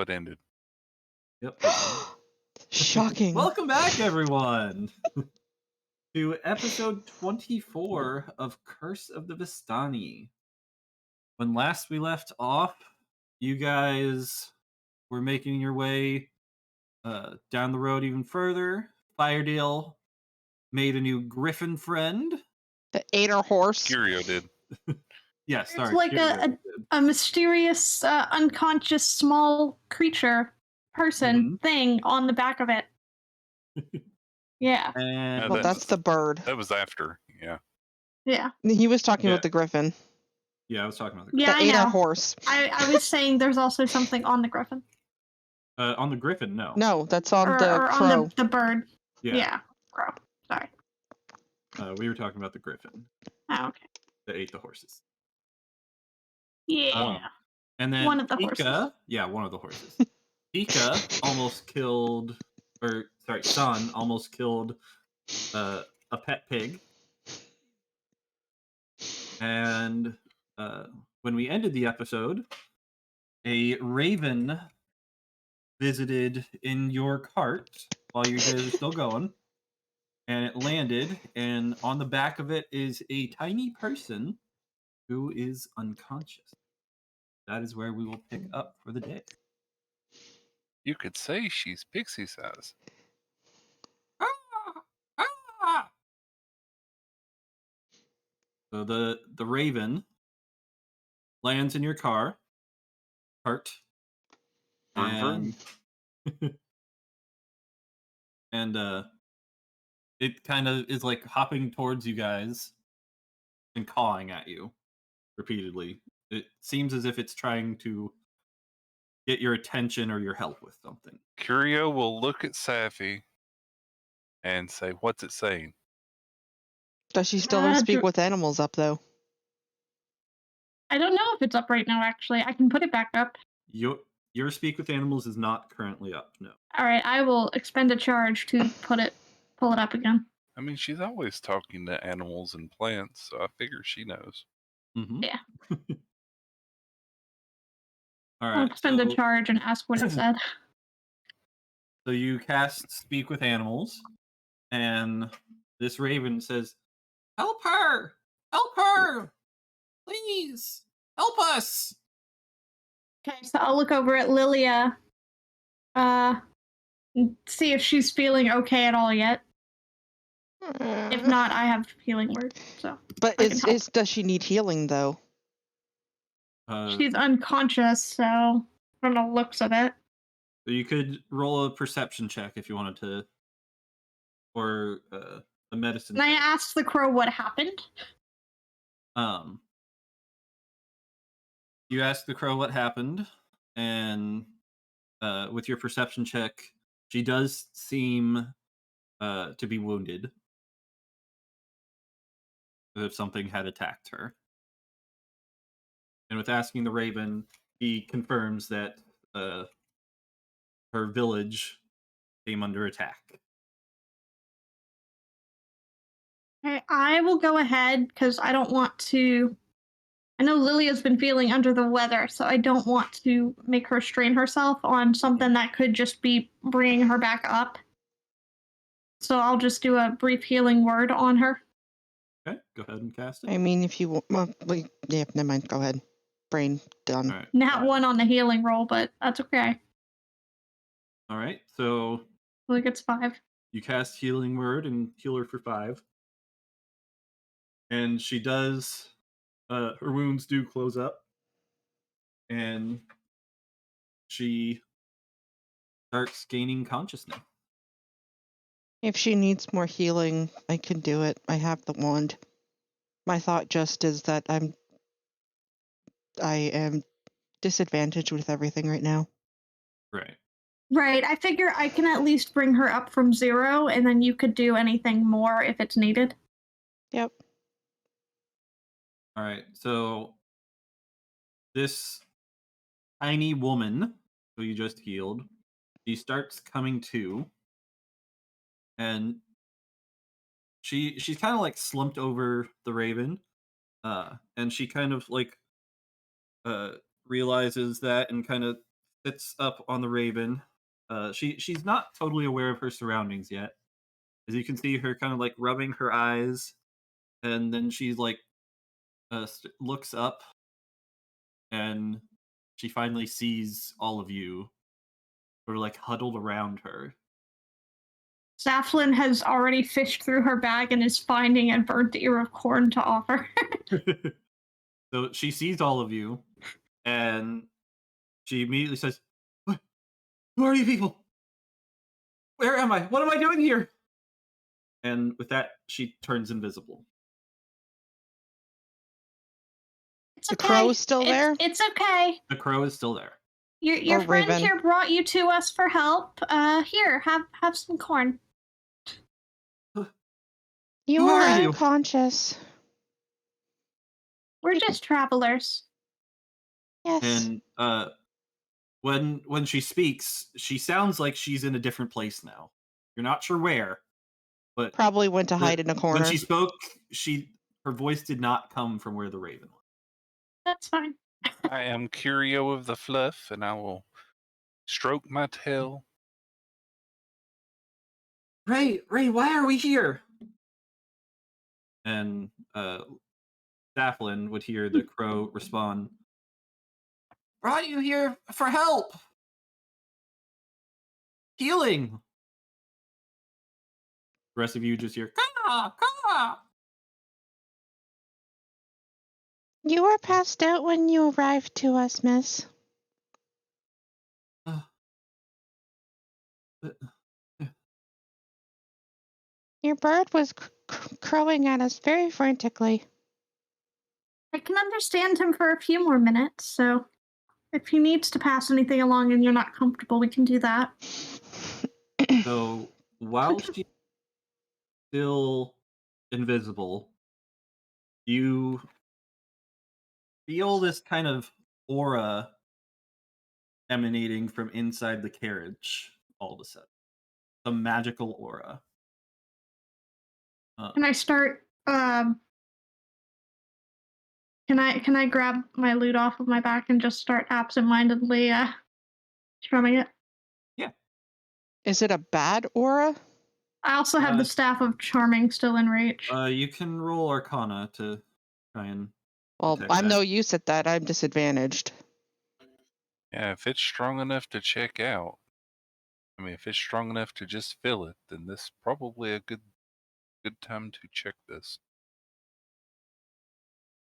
it ended. Yep. Shocking. Welcome back, everyone, to episode 24 of Curse of the Vistani. When last we left off, you guys were making your way down the road even further. Firedale made a new griffin friend. The ate our horse. Curio did. Yes, It's sorry. like Curio a mysterious, unconscious, small creature, person, thing on the back of it. Yeah. And Well, that's the bird. That was after, yeah. Yeah. He was talking about the griffin. Yeah, I was talking about the Yeah, the I ate our know. horse. I was saying there's also something on the griffin. on the griffin, no. No, that's on Or the crow. on the bird. Yeah. Yeah. Crow. Sorry. We were talking about the griffin Oh, okay. that ate the horses. Yeah. And then One of the Pika, horses. yeah, one of the horses. Pika almost killed, Sun almost killed a pet pig. And when we ended the episode, a raven visited in your cart while you guys are still going. And it landed, and on the back of it is a tiny person who is unconscious. That is where we will pick up for the day. You could say she's pixie size. So the raven lands in your cart, and and it kind of is like hopping towards you guys and cawing at you repeatedly. It seems as if it's trying to get your attention or your help with something. Curio will look at Safi and say, "What's it saying?" Does she still have speak with animals up, though? I don't know if it's up right now, actually. I can put it back up. Your speak with animals is not currently up, no. All right, I will expend a charge to pull it up again. I mean, she's always talking to animals and plants, so I figure she knows. Mm-hmm. Yeah. All right. I'll expend a charge and ask what it said. So you cast Speak with Animals, and this raven says, "Help her! Help her! Please! Help us!" Okay, so I'll look over at Lilia, see if she's feeling okay at all yet. If not, I have healing word. So, but does she need healing though? She's unconscious, so from the looks of it. So you could roll a perception check if you wanted to, or a medicine. Can I ask the crow what happened? You ask the crow what happened, and with your perception check, she does seem to be wounded, as if something had attacked her. And with asking the raven, he confirms that her village came under attack. Okay, I will go ahead because I don't want to. I know Lilia's been feeling under the weather, so I don't want to make her strain herself on something that could just be bringing her back up. So I'll just do a brief healing word on her. Okay, go ahead and cast it. I mean, if you want, yeah, never mind. Go ahead. Brain done. All right. Not one on the healing roll, but that's okay. All right, so Look, it's 5. You cast Healing Word and heal her for 5. And she does, her wounds do close up. And she starts gaining consciousness. If she needs more healing, I can do it. I have the wand. My thought just is that I am disadvantaged with everything right now. Right. Right. I figure I can at least bring her up from 0, and then you could do anything more if it's needed. Yep. All right. So this tiny woman who you just healed, she starts coming to, and she's kind of like slumped over the raven, and she kind of like realizes that and kind of sits up on the raven. She's not totally aware of her surroundings yet. As you can see her kind of like rubbing her eyes, and then she's like looks up, and she finally sees all of you, sort of like huddled around her. Zaflin has already fished through her bag and is finding a burnt ear of corn to offer. So she sees all of you, and she immediately says, "What? Who are you people? Where am I? What am I doing here?" And with that, she turns invisible. It's The okay. crow's still there? It's okay. The crow is still there. Your Or friend Raven. here brought you to us for help. Here, have some corn. You Who are are you? unconscious. We're just travelers. Yes. And when she speaks, she sounds like she's in a different place now. You're not sure where, but Probably went to hide in a corner. when she spoke, her voice did not come from where the raven was. That's fine. I am Curio of the Fluff, and I will stroke my tail. Ray, why are we here? And Daphlin would hear the crow respond, "Brought you here for help. Healing." The rest of you just hear, "Caw, caw." You were passed out when you arrived to us, miss. Uh, Your bird was crowing at us very frantically. I can understand him for a few more minutes, so if he needs to pass anything along and you're not comfortable, we can do that. So while she's still invisible, you feel this kind of aura emanating from inside the carriage all of a sudden. Some magical aura. Can I start? Can I grab my loot off of my back and just start absentmindedly strumming it? Yeah. Is it a bad aura? I also have the staff of charming still in reach. You can roll Arcana to try and. Well, detect I'm that. no use at that. I'm disadvantaged. Yeah, if it's strong enough to check out, if it's strong enough to just fill it, then this is probably a good time to check this.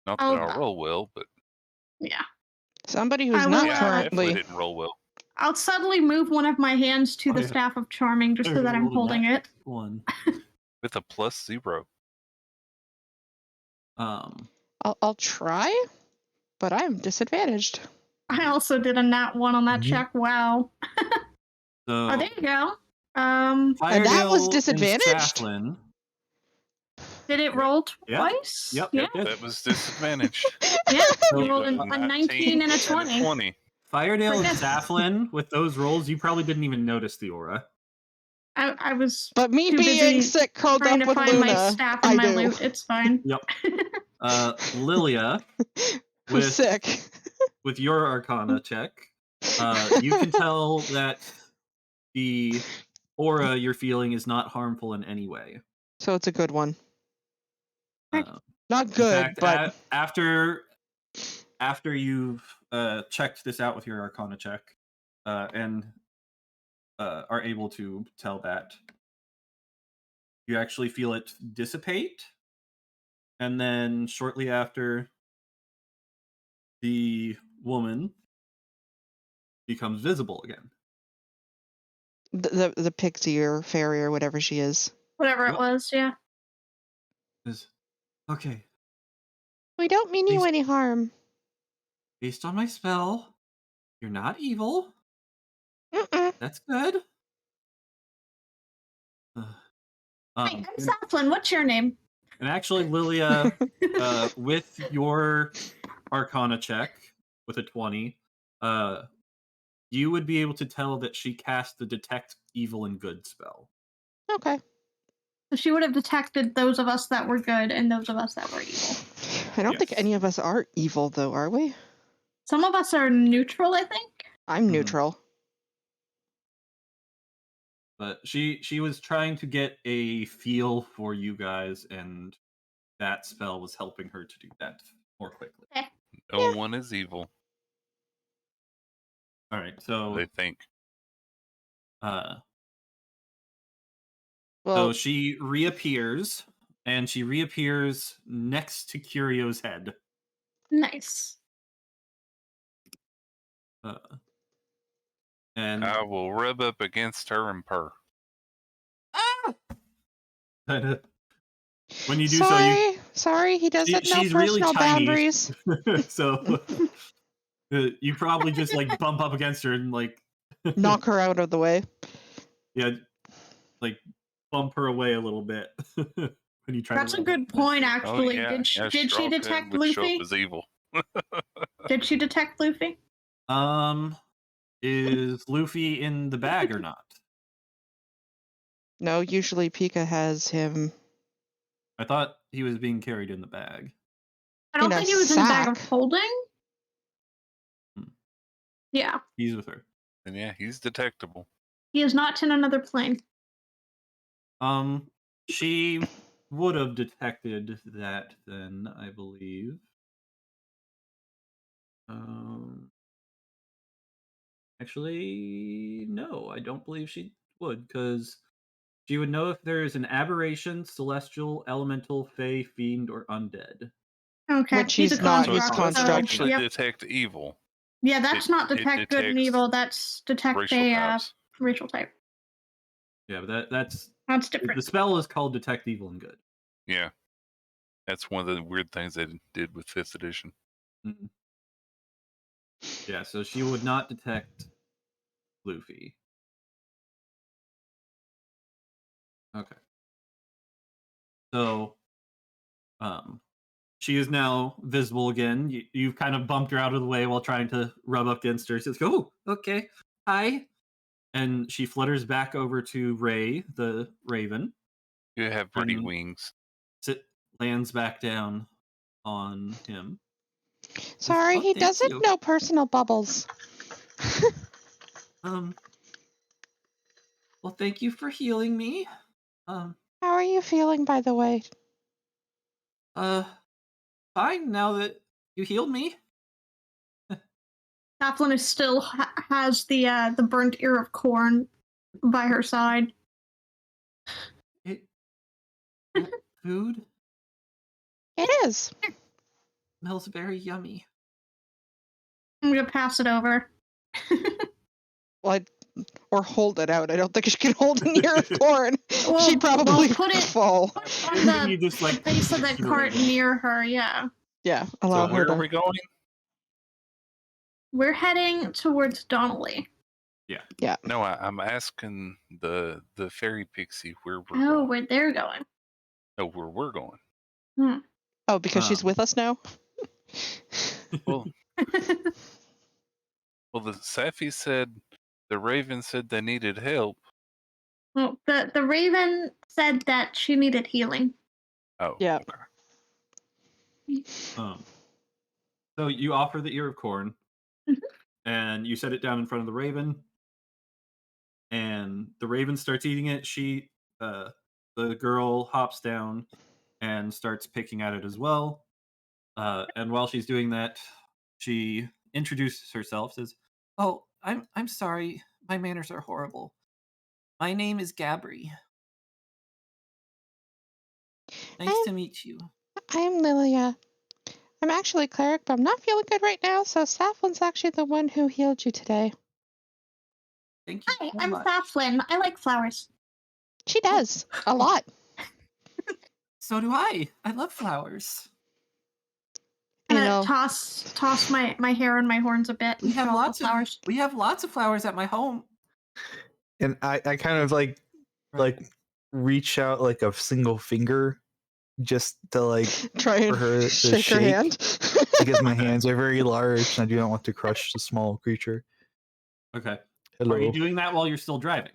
Not that I'll roll well, but Yeah. Somebody who's I will, not yeah, I definitely currently. didn't roll well. I'll subtly move one of my hands to Oh, the yeah. staff of charming just so There, that I'm rolled a holding nat it. one. With a +0. I'll try, but I'm disadvantaged. I also did a nat 1 on that Mhm. check. Wow. So Oh, there you go. And that was Firedale disadvantaged? and Saflin. Did it roll Yeah. twice? Yep. Yeah. That was disadvantaged. Yeah. So, You rolled a 19 and a 20. 20. Firedale and Goodness. Saflin, with those rolls, you probably didn't even notice the aura. I was But me too being busy sick, curled trying up to with find my Luna, staff I and my do. loot. It's fine. Yep. Lilia, Who's with sick? with your Arcana check, you can tell that the aura you're feeling is not harmful in any way. So it's a good one. Uh, Not in good, fact, but after you've checked this out with your Arcana check, and are able to tell that, you actually feel it dissipate, and then shortly after, the woman becomes visible again. the pixie or fairy or whatever she is. Whatever it Yep. was, yeah. Okay, We don't mean you Please- any harm. based on my spell, you're not evil. Mm-mm. That's good. Hey, I'm Saflin. What's your name? And actually, Lilia, with your Arcana check with a 20, you would be able to tell that she cast the Detect Evil and Good spell. Okay. So she would have detected those of us that were good and those of us that were evil. I don't think Yes. any of us are evil, though, are we? Some of us are neutral, I think. I'm Mhm. neutral. But she was trying to get a feel for you guys, and that spell was helping her to do that more quickly. No Yeah. one is evil, All right, so they think. so Well, she reappears, and she reappears next to Curio's head. Nice. Uh, and I will rub up against her and purr. kinda- when you do so, you sorry, he doesn't know she's really personal tiny, boundaries. so you probably just like bump up against her and like Knock her out of the way. yeah, like bump her away a little bit when you try That's to. a good point, Oh actually. yeah, Did she Strahd detect would show up Luffy? as evil. Did she detect Luffy? Is Luffy in the bag or not? No, usually Pika has him I thought he was being carried in the bag. I don't in a think he was in the bag of sack. holding. Hmm. Yeah, He's with her. And yeah, he's detectable. he is not in another plane. She would have detected that then, I believe. Actually, no, I don't believe she would, because she would know if there is an aberration, celestial, elemental, fey, fiend, or undead. Okay, Which he's a he's not, So he's it construct. doesn't construct. actually Yep. detect evil. Yeah, that's It- not it detect good and detects evil. That's detect racial a types. racial type. Yeah, but that's That's the different. spell is called Detect Evil and Good. Yeah. That's one of the weird things they did with 5th edition. Mhm. Yeah, so she would not detect Luffy. Okay. So, she is now visible again. You've kind of bumped her out of the way while trying to rub up against her. She says, "Oh, okay, hi," and she flutters back over to Ray, the Raven, You have pretty and wings. lands back down on him. Sorry, "Oh, he thank doesn't you. know personal bubbles. Um, well, thank you for healing me. Um, How are you feeling, by the way? fine now that you healed me." Kaplan is still has the burnt ear of corn by her side. It food It is. smells very yummy. I'm gonna pass it over. Well, or hold it out. I don't think she can hold an ear of corn. Well, She'd probably put it fall. on the, You just, like, the base of the the cart Raven. near her. Yeah, Yeah, allow So her where are to. we going? we're heading towards Donnelly. Yeah. No, I'm asking the fairy pixie where we're Oh, going. where they're going. No, where we're going. Oh, because she's with us now? Well, the Safi said the Raven said they needed help. Well, the Raven said that she needed healing. Oh, Yeah. okay. So you offer the ear of corn, Mhm. and you set it down in front of the Raven, and the Raven starts eating it. The girl hops down and starts picking at it as well. And while she's doing that, she introduces herself, says, "Oh, I'm sorry, my manners are horrible. My name is Gabri. Nice I'm- to meet you." I'm Lilia. I'm actually a cleric, but I'm not feeling good right now, so Safflin's actually the one who healed you today. Thank you Hi, so I'm much. Saflin. I like flowers. She does. A lot. So do I. I love flowers. You I'm gonna know, toss my hair and my horns a bit. We and have show off the lots of flowers. we have lots of flowers at my home. And I kind of like reach out like a single finger just to like try and for her to shake her shake. hand. Because my hands are very large and I do not want to crush the small creature. Okay. Hello. Are you doing that while you're still driving?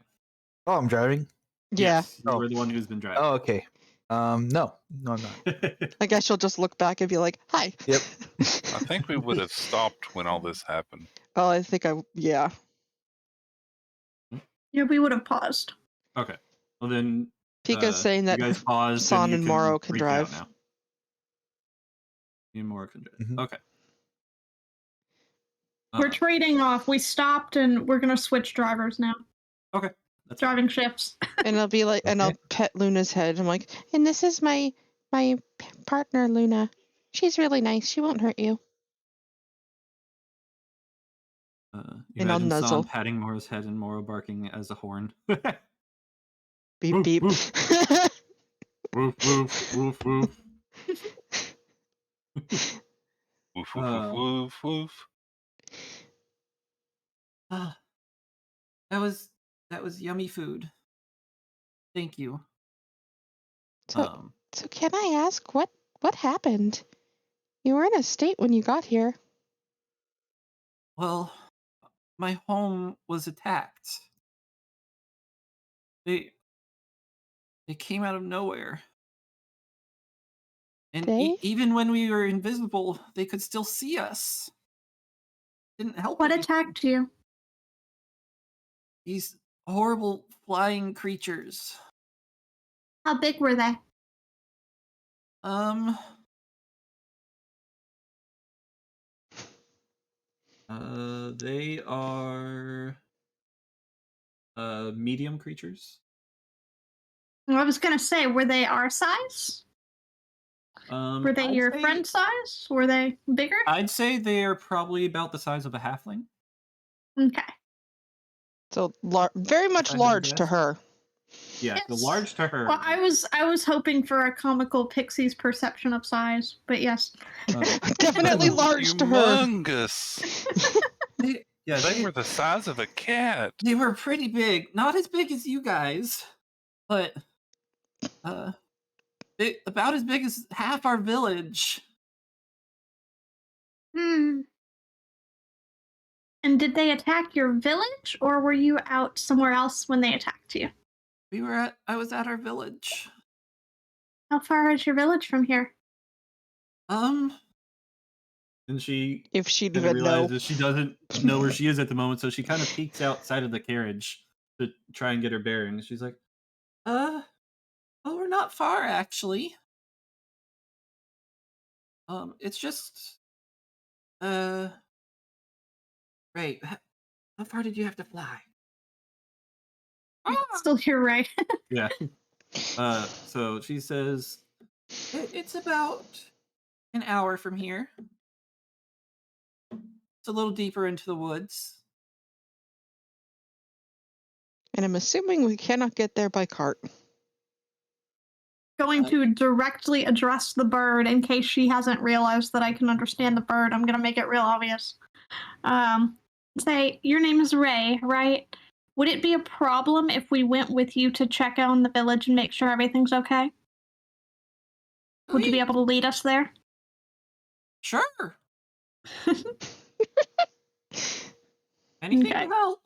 Oh, I'm driving. Yeah. Yes, you were the one who's been driving. Oh, okay. No, I'm not. I guess she'll just look back and be like, "Hi." Yep. I think we would have stopped when all this happened. Oh, I think yeah. Yeah, we would have paused. Okay. Well then, Pika's saying you that guys paused San and you and can Moro can reach out drive. now. You and Moro can drive. Mhm. Okay. We're trading off. We stopped and we're gonna switch drivers now. Okay. That's fine. Driving shifts. And I'll be like, and I'll Okay. pet Luna's head. I'm like, and this is my partner, Luna. She's really nice. She won't hurt you. And I'll Imagine San nuzzle. patting Moro's head and Moro barking as a horn. Beep Woof, beep. woof. Woof, woof, woof, woof. Woof, woof, Uh. woof, woof, woof. That was yummy food. Thank you. So can I ask what happened? You were in a state when you got here. Well, my home was attacked. They came out of nowhere. And They? even when we were invisible, they could still see us. Didn't help. What any- attacked you? These horrible flying creatures. How big were they? They are medium creatures. I was gonna say, were they our size? Were they I'd your say- friend size? Were they bigger? I'd say they are probably about the size of a halfling. Okay. So very much I had to large to guess. her. Yeah, the Yes. large to her. Well, I was hoping for a comical pixie's perception of size, but yes. Definitely large to her. Humongous. They were the size of a cat. They were pretty big. Not as big as you guys, but about as big as half our village. Hmm. And did they attack your village, or were you out somewhere else when they attacked you? I was at our village. How far is your village from here? And she If she'd kind of even know. realizes she doesn't know where she is at the moment, so she kind of peeks outside of the carriage to try and get her bearings. She's like, well, we're not far actually. It's just Ray, how far did you have to fly? Still here, right? Yeah. So she says, it's about an hour from here. It's a little deeper into the woods. And I'm assuming we cannot get there by cart. Going to directly address the bird in case she hasn't realized that I can understand the bird. I'm gonna make it real obvious. Say, your name is Ray, right? Would it be a problem if we went with you to check on the village and make sure everything's okay? Would you be able to lead us there? Sure. Anything Okay. to help.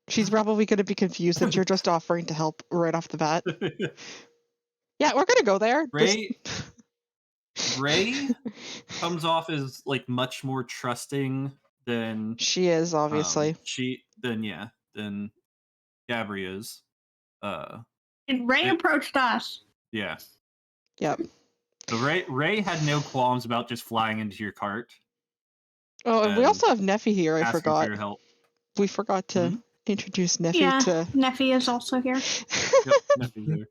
She's probably going to be confused that you're just offering to help right off the bat. Yeah, we're going to go there. Ray comes off as like much more trusting than She is, obviously. than Gabri is. And Ray approached us. Yeah. Yep. So Ray had no qualms about just flying into your cart. Oh, and we and also have Neffy here. I asking forgot. for your help. We forgot to introduce Neffy Yeah, to. Neffy is also here. Yep, nothing there.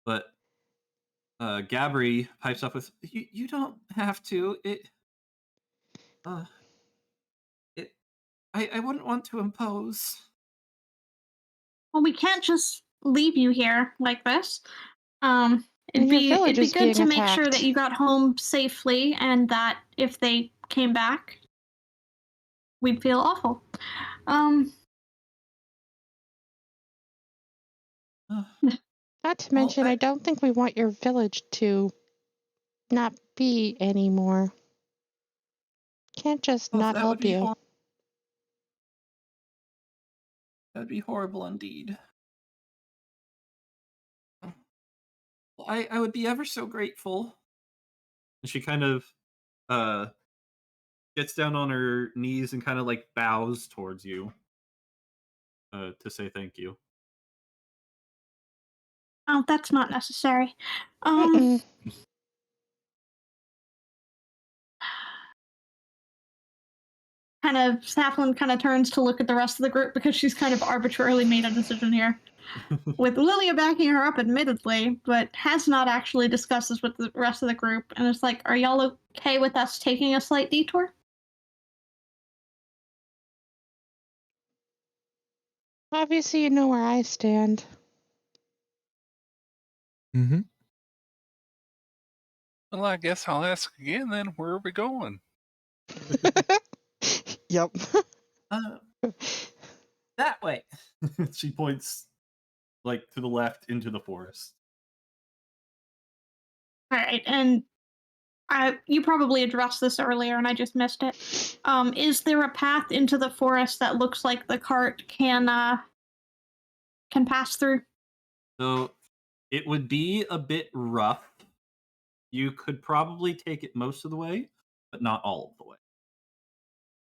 But Gabri pipes up with, "You don't have to. I wouldn't want to impose." Well, we can't just leave you here like this. And It'd your be village is good to being make sure that attacked. you got home safely, and that if they came back, we'd feel awful. Not to mention, I don't think we want your village to not be anymore. Can't just not that would help be you. That'd be horrible indeed. Well, I would be ever so grateful. And she kind of uh gets down on her knees and kind of like bows towards you to say thank you. Oh, that's not necessary. Mm-mm. Kind of Saflin kind of turns to look at the rest of the group because she's kind of arbitrarily made a decision here. With Lilia backing her up, admittedly, but has not actually discussed this with the rest of the group. And it's like, are y'all okay with us taking a slight detour? Obviously, you know where I stand. Mm-hmm. Well, I guess I'll ask again then. Where are we going? Yep. That way. She points like to the left into the forest. All right, and you probably addressed this earlier, and I just missed it. Is there a path into the forest that looks like the cart can pass through? So it would be a bit rough. You could probably take it most of the way, but not all of the way.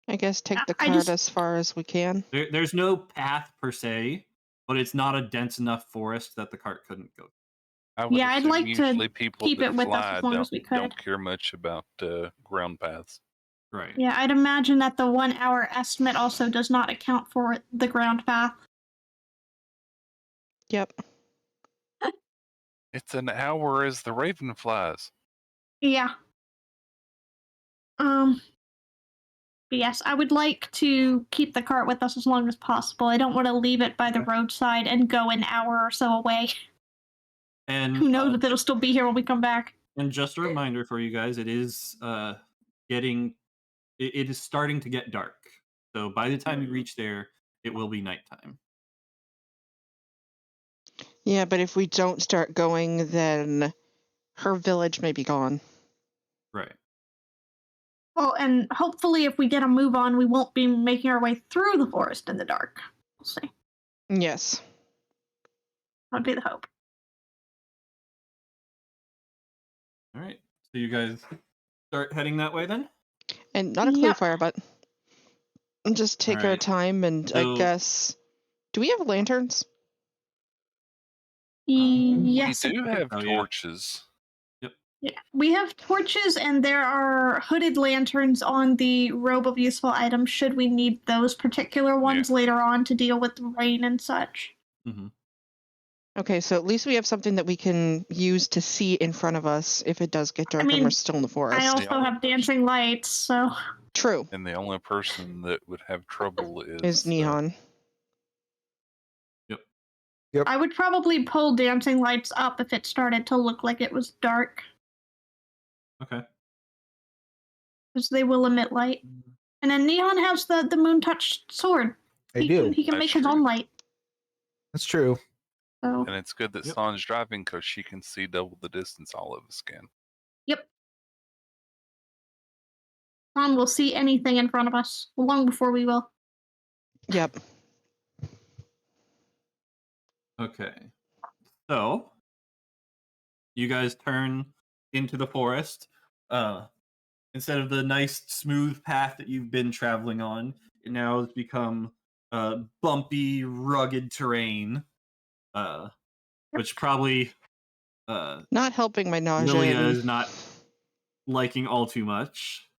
I guess take the I cart just- as far as we can. There's no path per se, but it's not a dense enough forest that the cart couldn't go. I would Yeah, I'd assume like to usually people keep that it with us fly as long as we could. don't care much about ground paths. Right. Yeah, I'd imagine that the 1 hour estimate also does not account for the ground path. Yep. It's an hour as the raven flies. Yeah. But yes, I would like to keep the cart with us as long as possible. I don't want to leave it by the roadside and go an hour or so away. And Who knows if it'll still be here when we come back. And just a reminder for you guys, it is getting it is starting to get dark. So by the time you reach there, it will be nighttime. Yeah, but if we don't start going, then her village may be gone. Right. Well, and hopefully if we get a move on, we won't be making our way through the forest in the dark. We'll see. Yes. That would be the hope. All right. So you guys start heading that way then? And not a clue Yep. fire, but just take our Alright. time and I So- guess. Do we have lanterns? Yes. We do have Oh, yeah. torches. Yeah. We have torches and there are hooded lanterns on the robe of useful items should we need those particular ones later on to deal with the rain and such. Mm-hmm. Okay, so at least we have something that we can use to see in front of us if it does get dark and mean, we're still in the forest. I also have dancing lights, so. True. And the only person that would have trouble Is Neon. I would probably pull dancing lights up if it started to look like it was dark, Okay. because they will emit light. And then Neon has the moon touched sword. He can That's make his true. own light. That's true. So And it's good that Yep. San's driving because she can see double the distance all of us can. yep. Ron will see anything in front of us long before we will. Yep. Okay. So you guys turn into the forest. Instead of the nice smooth path that you've been traveling on, it now has become bumpy, rugged terrain. Which probably Not helping my nausea. Lilia and- is not liking all too much.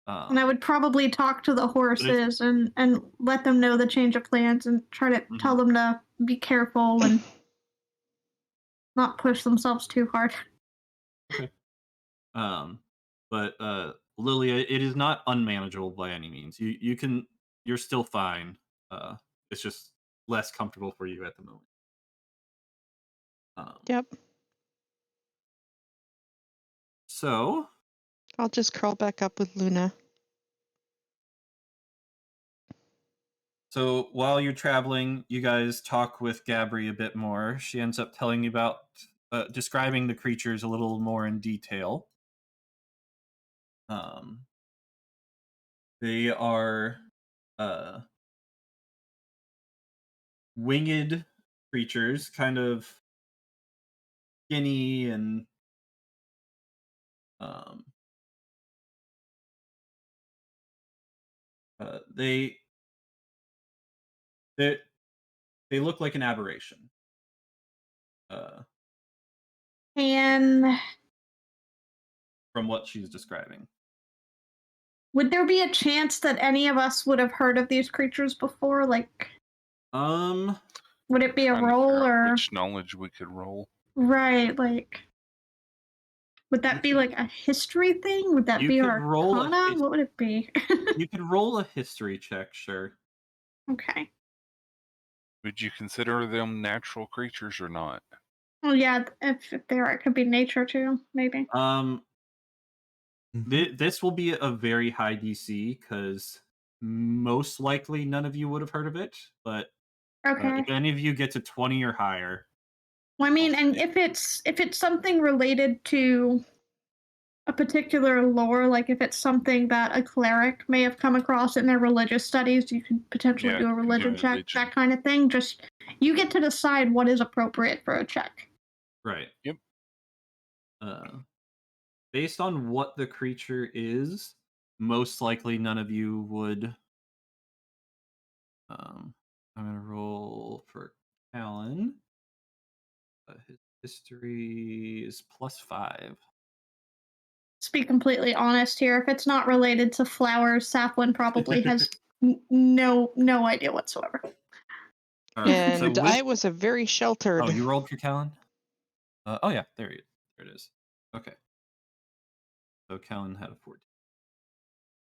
And I would probably talk to the horses and let them know the change of plans and try to tell them to be careful and not push themselves too hard. Okay. But Lilia, it is not unmanageable by any means. You're still fine. It's just less comfortable for you at the moment. Yep. So I'll just curl back up with Luna. So while you're traveling, you guys talk with Gabri a bit more. She ends up telling you about describing the creatures a little more in detail. They are winged creatures, kind of skinny and um, uh, they they they look like an aberration. Uh, And from what she's describing. would there be a chance that any of us would have heard of these creatures before? Like, Um, would it be a Trying to roll figure out or which knowledge we could roll. right? Like, would that be like a history thing? Would that you be could roll a Arcana? What would it be? you could roll a history check, sure. Okay. Would you consider them natural creatures or not? Well, yeah. If they are, it could be nature too. Maybe. This will be a very high DC because most likely none of you would have heard of it. But Okay. if any of you get to 20 or higher, Well, I mean, I'll and say. if it's something related to a particular lore, like if it's something that a cleric may have come across in their religious studies, you could potentially Yeah, do a you can do religion check, religion. that kind of thing. Just you get to decide what is appropriate for a check. Right. Yep. Based on what the creature is, most likely none of you would. I'm gonna roll for Alan. His history is +5. To be completely honest here, if it's not related to flowers, Saplin probably has no idea whatsoever. All right. And So I was a very sheltered. oh, you rolled for Callan? Oh yeah, there it is. Okay. So Callan had a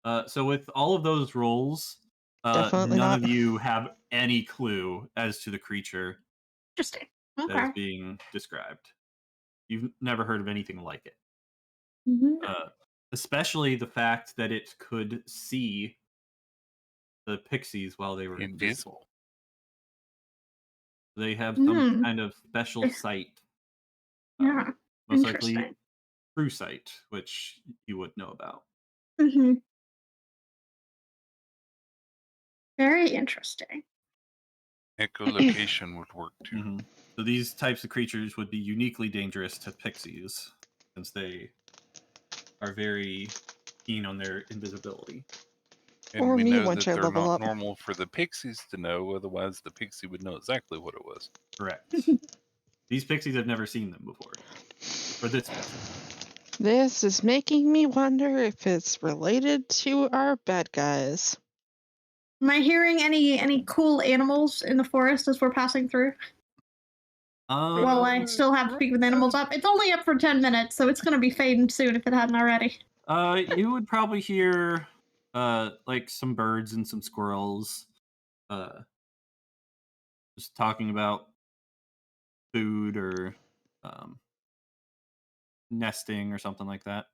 14. So with all of those rolls, Definitely none not. of you have any clue as to the creature Interesting. that is Okay. being described. You've never heard of anything like it. Mhm. Especially the fact that it could see the pixies while they were invisible. They have some kind of special sight. Yeah. Most Interesting. likely true sight, which you would know about. Mm-hmm. Very interesting. Echolocation would work too. Mm-hmm. So these types of creatures would be uniquely dangerous to pixies, since they are very keen on their invisibility. And Or we me know once that I they're level not up. normal for the pixies to know, otherwise the pixie would know exactly what it was. Correct. These pixies have never seen them before. For this special. This is making me wonder if it's related to our bad guys. Am I hearing any cool animals in the forest as we're passing through? Well, I still have Speak with Animals up. It's only up for 10 minutes, so it's going to be fading soon if it hadn't already. You would probably hear like some birds and some squirrels just talking about food or nesting or something like that.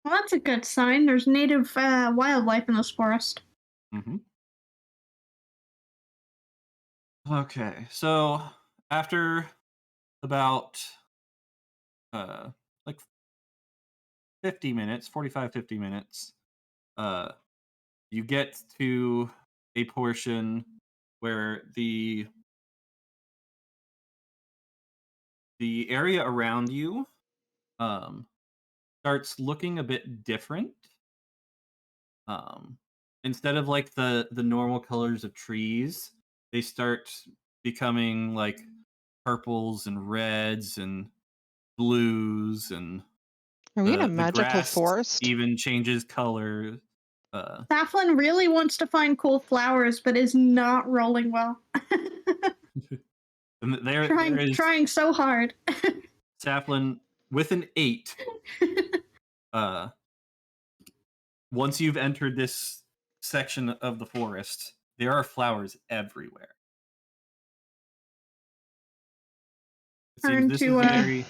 Well, that's a good sign. There's native wildlife in this forest. Mm-hmm. Okay, so after about like 50 minutes, 45, 50 minutes, you get to a portion where the area around you starts looking a bit different. Instead of like the normal colors of trees, they start becoming like purples and reds and blues, and Are we in a the magical grass forest? even changes color. Saflin really wants to find cool flowers, but is not rolling well. And there is trying so hard. Saplin with an 8. Once you've entered this section of the forest, there are flowers everywhere. It seems Turn this to is a very.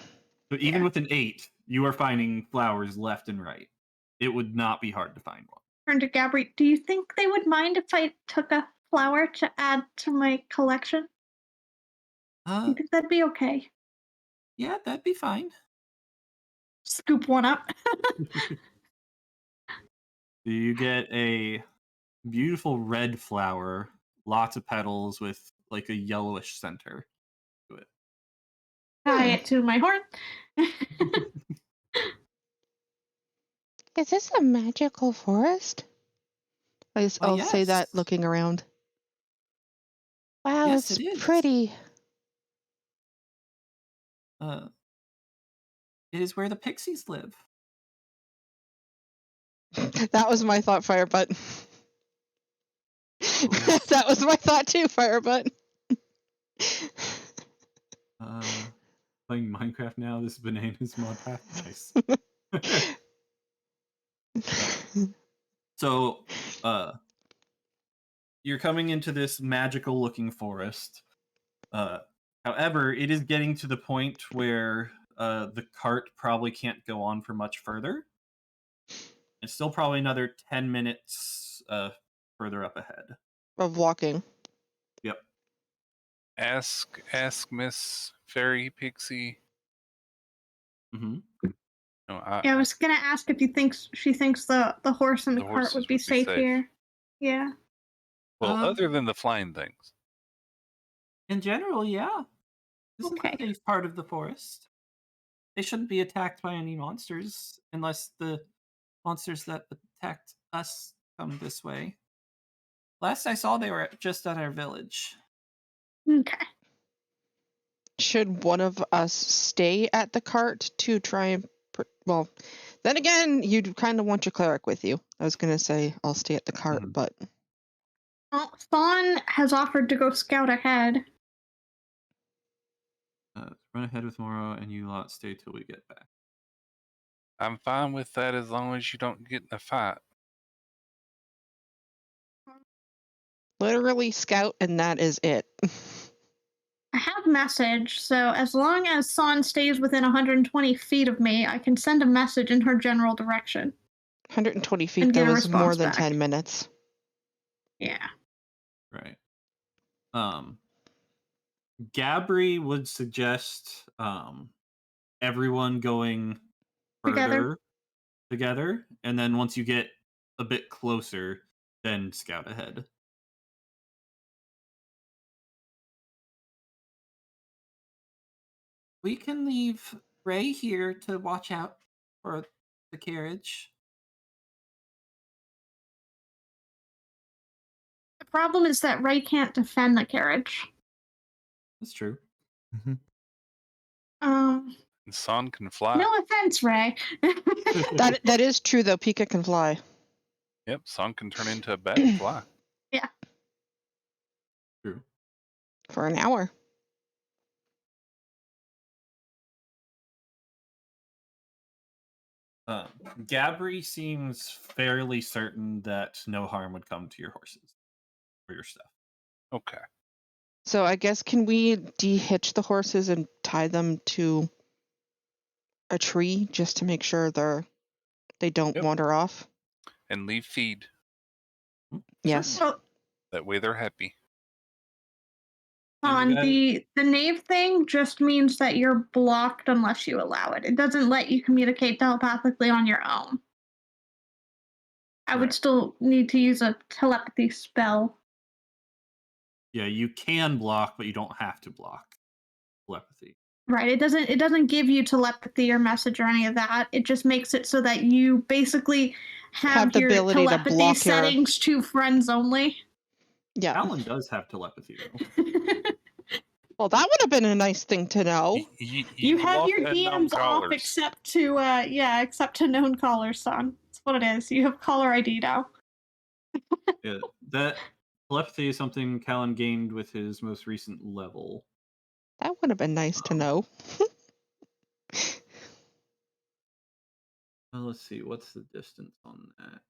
So even yeah. with an 8, you are finding flowers left and right. It would not be hard to find one. Turn to Gabri. Do you think they would mind if I took a flower to add to my collection? Do you think that'd be okay? Yeah, that'd be fine. Scoop one up. You get a beautiful red flower, lots of petals with like a yellowish center to it. Tie it to my horn. Is this a magical forest? I'll say that Yes. looking around. Wow, Yes, it's it is. pretty. It is where the pixies live. That was my thought, Firebutt. yes. That was my thought too, Firebutt. Playing Minecraft now. This bananas mod pack. Nice. So, you're coming into this magical looking forest. However, it is getting to the point where the cart probably can't go on for much further. It's still probably another 10 minutes further up ahead. Of walking. Yep. Ask Miss Fairy Pixie. Mm-hmm. No, Yeah, I was gonna ask if she thinks the horse and the cart horses would be safe here. Yeah. Well, Um, other than the flying things. In general, yeah. This Okay. is a safe part of the forest. They shouldn't be attacked by any monsters unless the monsters that attacked us come this way. Last I saw, they were just at our village. Okay. Should one of us stay at the cart to try and... Well, then again, you'd kind of want your cleric with you. I was going to say I'll stay at the cart, Mhm. but... Well, Thawne has offered to go scout ahead. Run ahead with Moro, and you lot stay till we get back. I'm fine with that as long as you don't get in a fight. Literally scout, and that is it. I have message, so as long as Thawne stays within 120 feet of me, I can send a message in her general direction 120 feet, and that get a was more response than back. 10 minutes. Yeah. Right. Gabri would suggest everyone going further together, and then once you get a bit closer, then scout ahead. We can leave Ray here to watch out for the carriage. The problem is that Ray can't defend the carriage. That's true. Um, And Son can fly. no offense, Ray. That is true, though. Pika can fly. Yep, Son can turn into a bat and fly. True. For an hour. Gabri seems fairly certain that no harm would come to your horses or your stuff. Okay. So I guess, can we de-hitch the horses and tie them to a tree just to make sure they don't Yep. wander off? And leave feed. Yes. Well, That way they're happy. on the knave thing just means that you're blocked unless you allow it. It doesn't let you communicate telepathically on your own. I would Right. still need to use a telepathy spell. Yeah, you can block, but you don't have to block telepathy. Right. It doesn't give you telepathy or message or any of that. It just makes it so that you basically Have have the your ability to telepathy block your... settings to friends only. Yeah. Alan does have telepathy, though. Well, that would have been a nice thing to know. You have block your unknown DMs off callers. except to known callers, son. That's what it is. You have caller ID now. Yeah, that telepathy is something Callan gained with his most recent level. That would have been nice to know. Let's see, what's the distance on that?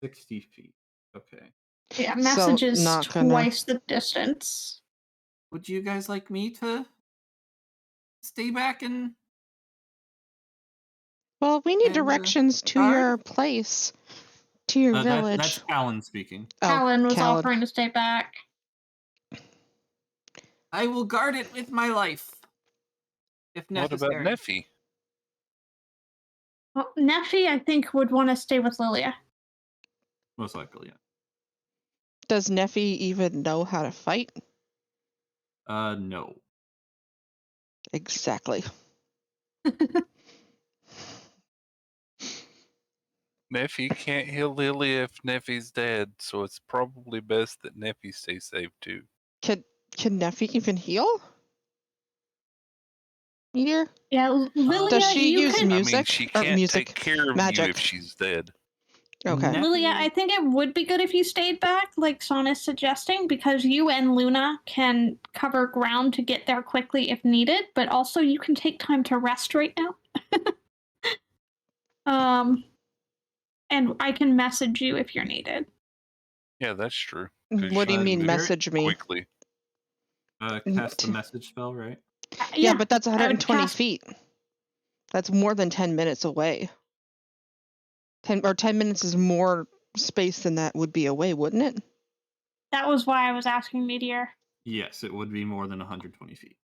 60 feet. Okay. Yeah, So, message is not gonna... twice the distance. Would you guys like me to stay back and... Well, we need And, directions to guard? your place. To your village. That's Callan speaking. Alan was Callan. offering to stay back. I will guard it with my life, if What necessary. about Neffy? Well, Neffy, I think, would want to stay with Lilia. Most likely, yeah. Does Neffy even know how to fight? No. Exactly. Neffy can't heal Lily if Neffy's dead, so it's probably best that Neffy stays safe too. Can Neffy even heal? Meteor? Yeah, Does Lilia, she you use could. I mean, music? she Or can't music. take care of you Magic. if she's dead. Okay. Lilia, I think it would be good if you stayed back, like Son is suggesting, because you and Luna can cover ground to get there quickly if needed, but also you can take time to rest right now. And I can message you if you're needed. Yeah, that's true. 'cause What do you she mean can move message me? quickly? Cast the message spell, right? Yeah, but that's I would 120 cast. feet. That's more than 10 minutes away. 10 minutes is more space than that would be away, wouldn't it? That was why I was asking Meteor. Yes, it would be more than 120 feet.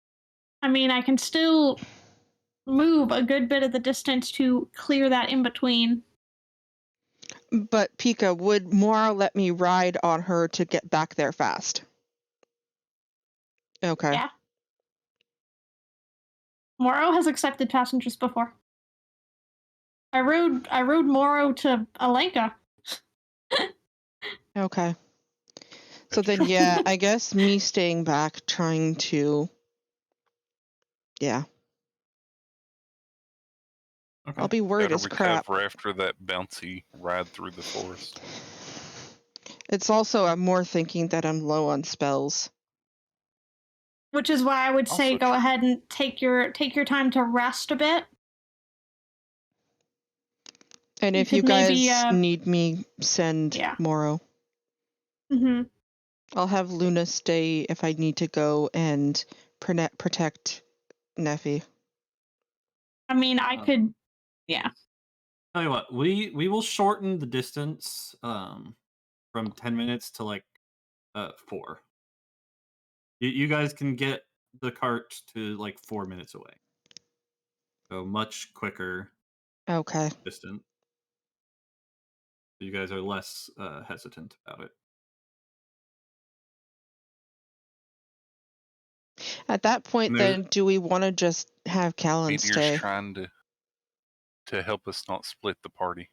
I mean, I can still move a good bit of the distance to clear that in between. But Pika, would Mora let me ride on her to get back there fast? Okay. Yeah. Moro has accepted passengers before. I rode Moro to Alenka. Okay. So then, yeah, I guess me staying back, trying to, yeah, Okay. I'll be worried Gotta as crap. recover after that bouncy ride through the forest. It's also, I'm more thinking that I'm low on spells. Which is why I would say Also go true. ahead and take your time to rest a bit. And You if you could maybe, guys need me, send yeah. Moro. Mm-hmm. I'll have Luna stay if I need to go and protect Neffy. I mean, I could, yeah. Tell you what, we will shorten the distance from 10 minutes to like 4. You guys can get the cart to like 4 minutes away. So much quicker Okay. distant. You guys are less hesitant about it. At that point, And there's- then, do we want to just have Callan Meteor's stay? trying to help us not split the party.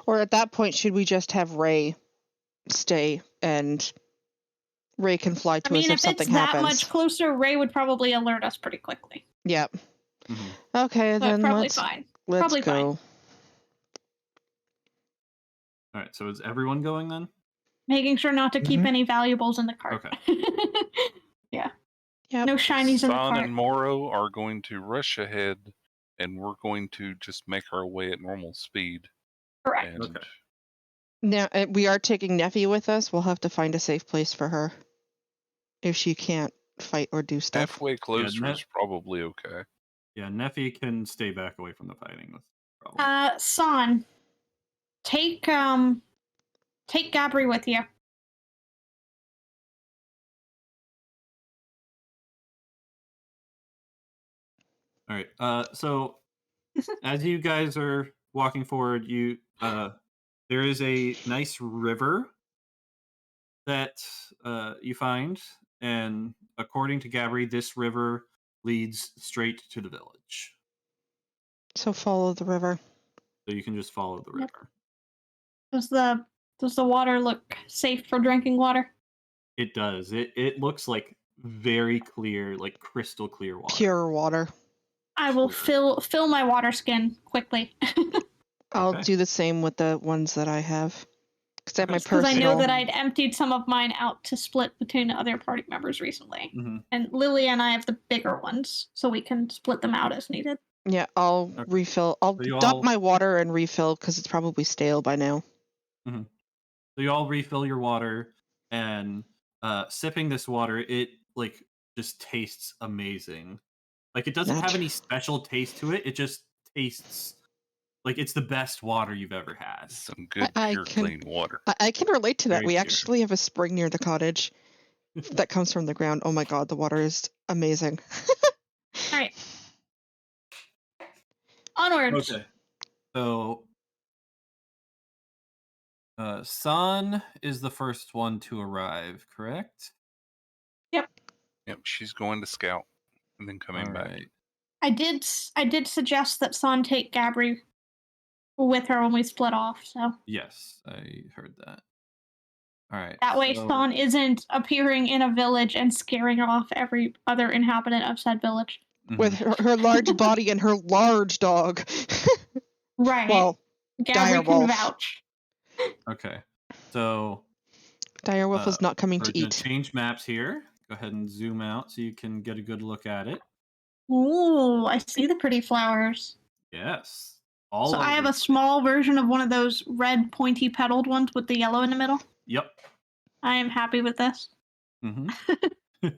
Or at that point, should we just have Ray stay and Ray can fly to I mean, us if if it's something that happens? much closer, Ray would probably alert us pretty quickly. Yep. Mhm. Okay, So then probably let's fine. let's Probably go. fine. All right, so is everyone going then? Making sure not to keep Mhm. any valuables in the cart. Okay. Yeah. Yep. No shinies in the San cart. and Moro are going to rush ahead, and we're going to just make our way at normal speed. Correct. And Okay. Now we are taking Neffy with us. We'll have to find a safe place for her if she can't fight or do stuff. halfway closer Neff- is probably okay. Yeah, Neffy can stay back away from the fighting. That's the problem. San, take Gabri with you. All right. So as you guys are walking forward, there is a nice river that you find, and according to Gabri, this river leads straight to the village. So follow the river. So you can just follow the Yep. river. Does the water look safe for drinking water? It does. It looks like very clear, like crystal clear water. Pure water. I will Clear. fill my water skin quickly. I'll Okay. do the same with the ones that I have. Because I have my Because I personal. know that I'd emptied some of mine out to split between other party members recently. Mm-hmm. And Lily and I have the bigger ones, so we can split them out as needed. Yeah, I'll Okay. refill. I'll So you dump all- my water and refill because it's probably stale by now. So you all refill your water, and sipping this water, it like just tastes amazing. Like it doesn't have any special taste to it. It just tastes like it's the best water you've ever had. Some good, I pure, can- clean water. I can relate to that. Very We pure. actually have a spring near the cottage, that comes from the ground. Oh my god, the water is amazing. All right. Onwards. Okay. So, Sun is the first one to arrive, correct? Yep. Yep, she's going to scout and then coming All back. right. I did suggest that Son take Gabri with her when we split off, so Yes, I heard that. All right. that way so- Son isn't appearing in a village and scaring off every other inhabitant of said village. With her large body and her large dog. Right. Well, Gabri can direwolf. vouch. Okay. So Direwolf is not coming we're to gonna eat. change maps here. Go ahead and zoom out so you can get a good look at it. Ooh, I see the pretty flowers. Yes. All So I have over a the small version of one of those red pointy petaled ones with the yellow in the middle. Yep. I am happy with this. Mm-hmm. I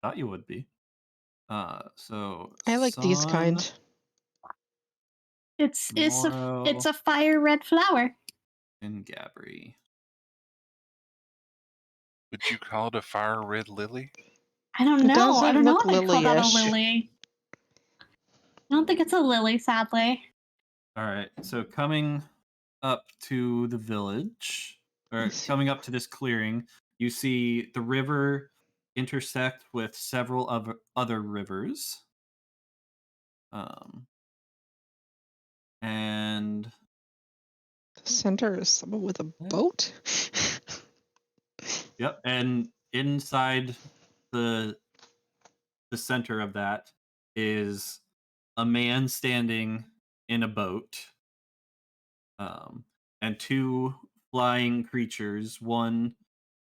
thought you would be. So I like these Sun, kind. It's Tomorrow. a fire red flower. and Gabri. Would you call it a fire red lily? I don't It know. I doesn't don't know look if they call that a lily-ish. lily. I don't think it's a lily, sadly. All right. So coming up to the village, or Let's see. coming up to this clearing, you see the river intersect with several other rivers. And The center is someone with a boat? yep, and inside the center of that is a man standing in a boat, and two flying creatures, one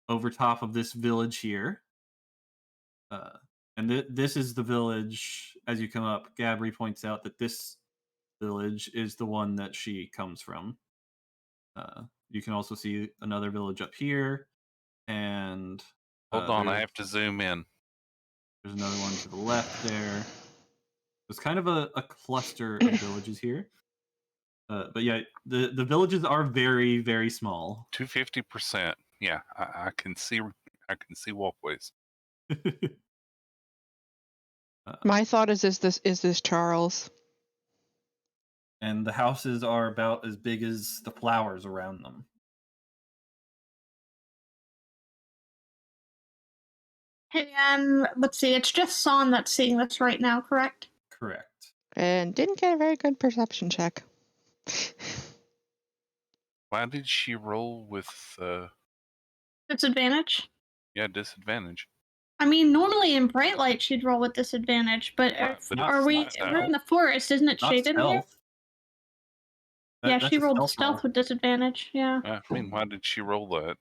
over top of this village here. And this is the village. As you come up, Gabri points out that this village is the one that she comes from. You can also see another village up here, and Hold on, I have to zoom in. there's another one to the left there. It's kind of a cluster of villages here. But yeah, the villages are very, very small. 250%. Yeah, I can see walkways. My thought is this Charles? And the houses are about as big as the flowers around them. And let's see, it's just Son that's seeing this right now, correct? Correct. And didn't get a very good perception check. Why did she roll with Disadvantage? disadvantage? I mean, normally in bright light she'd roll with disadvantage, but But are it's we? not We're in the forest, isn't it Not shaded here? stealth. Yeah, That's she a rolled stealth roll. stealth with disadvantage. Yeah. I mean, why did she roll that?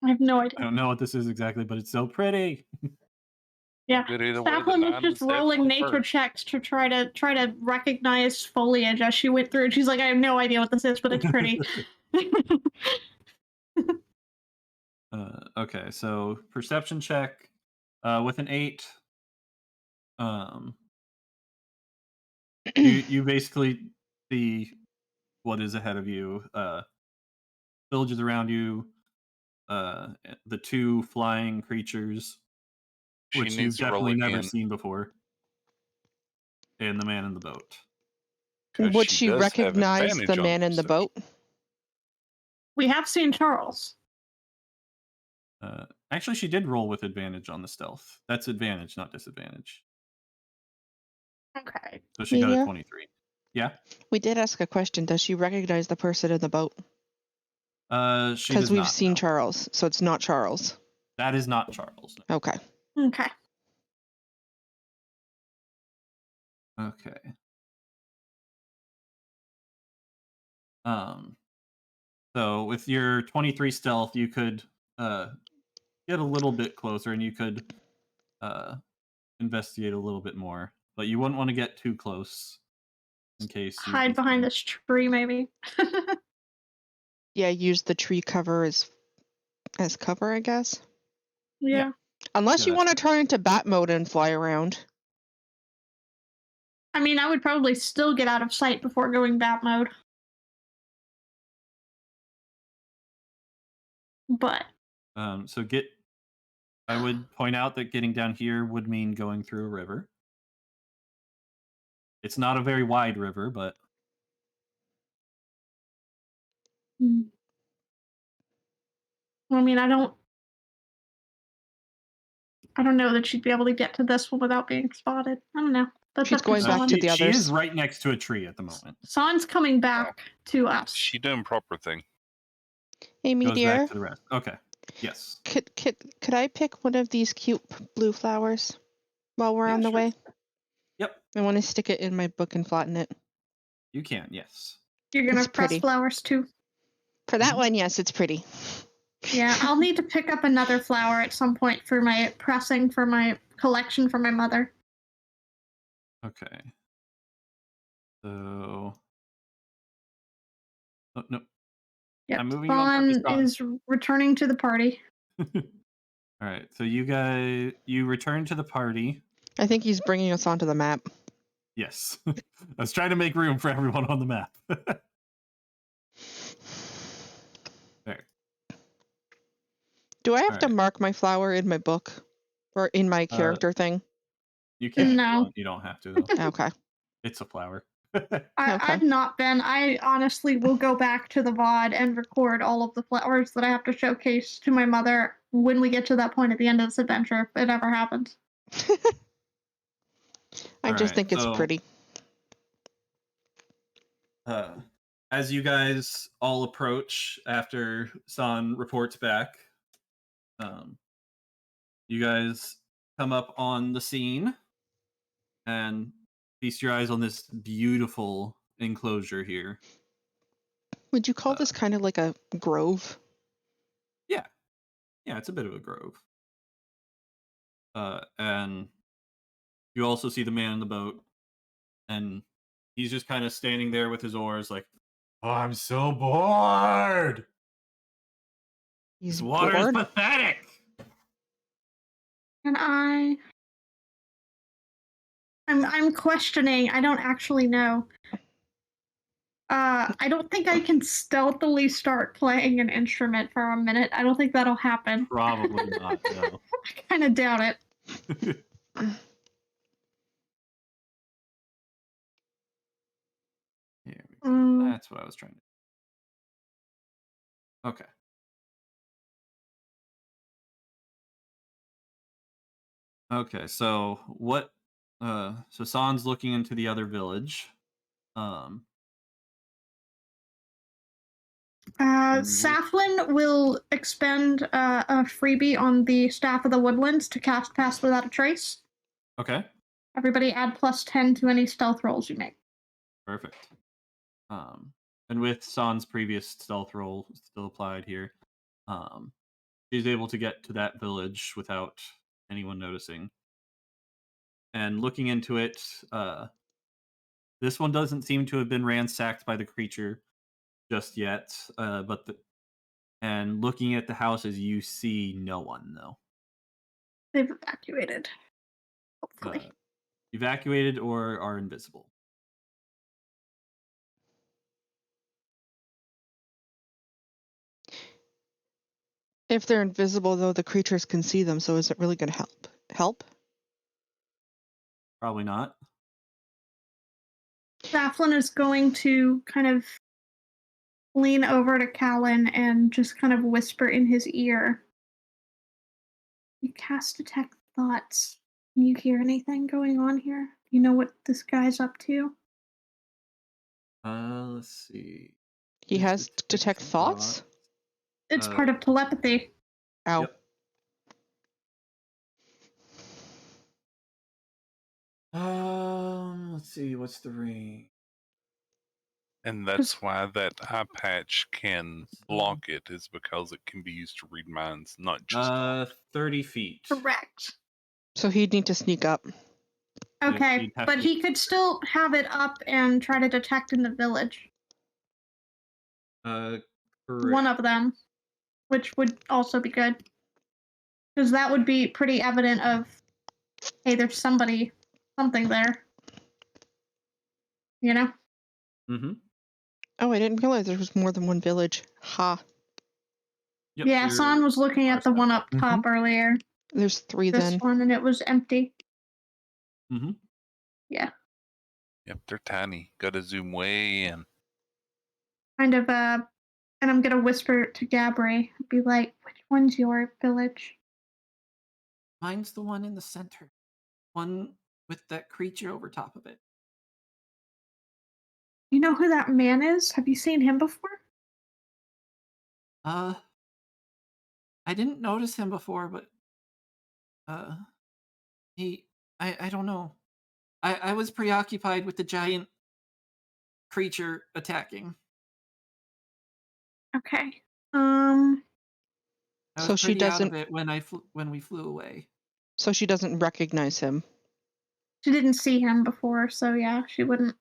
I have no idea. I don't know what this is exactly, but it's so pretty. Yeah, Good either way, the Sapling is 9 just was rolling definitely nature first. checks to try to recognize foliage as she went through. She's like, I have no idea what this is, but it's pretty. Okay, so perception check with an 8. You basically see what is ahead of you. Villages around you. The two flying creatures, She which you've needs to roll definitely never again. seen before, and the man in the boat. 'Cause Would she does have recognize advantage the on man in the perception. boat? We have seen Charles. Actually, she did roll with advantage on the stealth. That's advantage, not disadvantage. Okay. So she got a Yeah. 23. Yeah. We did ask a question. Does she recognize the person in the boat? She Because does we've not, seen no. Charles, so it's not Charles. That is not Charles. Okay. Okay. Okay. So with your 23 stealth, you could get a little bit closer, and you could investigate a little bit more, but you wouldn't want to get too close in case you Hide behind this tree, maybe. Yeah, use the tree cover as cover, I guess. Yeah. Unless you Yeah. want to turn into bat mode and fly around. I mean, I would probably still get out of sight before going bat mode. but I would point out that getting down here would mean going through a river. It's not a very wide river, but well, I mean, I don't know that she'd be able to get to this one without being spotted. I don't know. That's She's up to going back San. to the she others. is right next to a tree at the moment. San's coming back to us. She doing proper thing. Amy, Goes dear, back to the rest. Okay. Yes. could I pick one of these cute blue flowers while we're Yeah, on the sure. way? Yep. I want to stick it in my book and flatten it. You can. Yes. You're gonna It's press pretty. flowers too. For that Mhm. one, yes, it's pretty. Yeah, I'll need to pick up another flower at some point for my pressing for my collection for my mother. Okay. So. Oh no. Yep. I'm moving on purpose, Fawn is returning to the party. All right. So you return to the party. I think he's bringing us onto the map. Yes. I was trying to make room for everyone on the map. There. Do I have to Alright. mark my flower in my book or in my character thing? You can. No. You don't have to though. Okay. It's a flower. I've not been. I honestly will go back to the VOD and record all of the flowers that I have to showcase to my mother when we get to that point at the end of this adventure, if it ever happens. I just think it's pretty. As you guys all approach after San reports back, you guys come up on the scene and feast your eyes on this beautiful enclosure here. Would you call this kind of like a grove? Yeah. Yeah, it's a bit of a grove. And you also see the man in the boat, and he's just kind of standing there with his oars like, oh, I'm so bored! He's This water is bored. pathetic! And I'm questioning. I don't actually know. I don't think I can stealthily start playing an instrument for a minute. I don't think that'll happen. Probably not, no. I kind of doubt it. Here we go. That's what I was trying to. Okay. Okay, so what? So San's looking into the other village. Saflin will expend a freebie on the Staff of the Woodlands to cast Pass Without a Trace. Okay. Everybody add +10 to any stealth rolls you make. Perfect. And with San's previous stealth roll still applied here, she's able to get to that village without anyone noticing. And looking into it, this one doesn't seem to have been ransacked by the creature just yet. And looking at the houses, you see no one though. They've evacuated. Hopefully. Evacuated or are invisible. If they're invisible, though, the creatures can see them, so is it really going to help? Probably not. Saflin is going to kind of lean over to Callan and just kind of whisper in his ear. You cast Detect Thoughts. Can you hear anything going on here? You know what this guy's up to? Let's see. He has Detect Thoughts? It's part of telepathy. Ow. Yep. Let's see. What's the range? And that's why that eye patch can block it, is because it can be used to read minds, not just 30 feet. Correct. So he'd need to sneak up. Okay, but he could still have it up and try to detect in the village. Correct. One of them, which would also be good. Because that would be pretty evident of, hey, there's something there. You know? Mm-hmm. Oh, I didn't realize there was more than one village. Ha. Yep, Yeah, you're San was looking far at the south. one up top earlier. There's 3 This then. one, and it was empty. Mm-hmm. Yeah. Yep, they're tiny. Gotta zoom way in. Kind of, and I'm gonna whisper to Gabri, be like, which one's your village? Mine's the one in the center. One with that creature over top of it. You know who that man is? Have you seen him before? I didn't notice him before, but I don't know. I was preoccupied with the giant creature attacking. Okay. I was So she pretty out of doesn't it when we flew away. so she doesn't recognize him. She didn't see him before, so yeah, she wouldn't.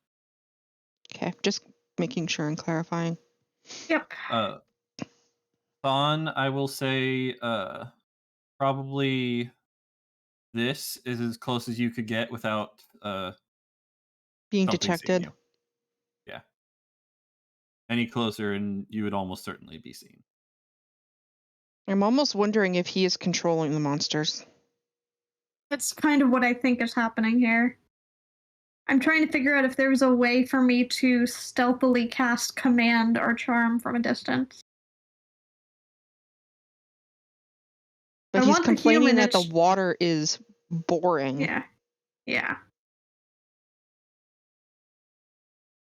Okay, just making sure and clarifying. Yep. Thon, I will say, probably this is as close as you could get without Being something seeing detected. you. Yeah. Any closer, and you would almost certainly be seen. I'm almost wondering if he is controlling the monsters. That's kind of what I think is happening here. I'm trying to figure out if there's a way for me to stealthily cast command or charm from a distance. But I he's want the complaining that the humanish. water is boring. Yeah. Yeah.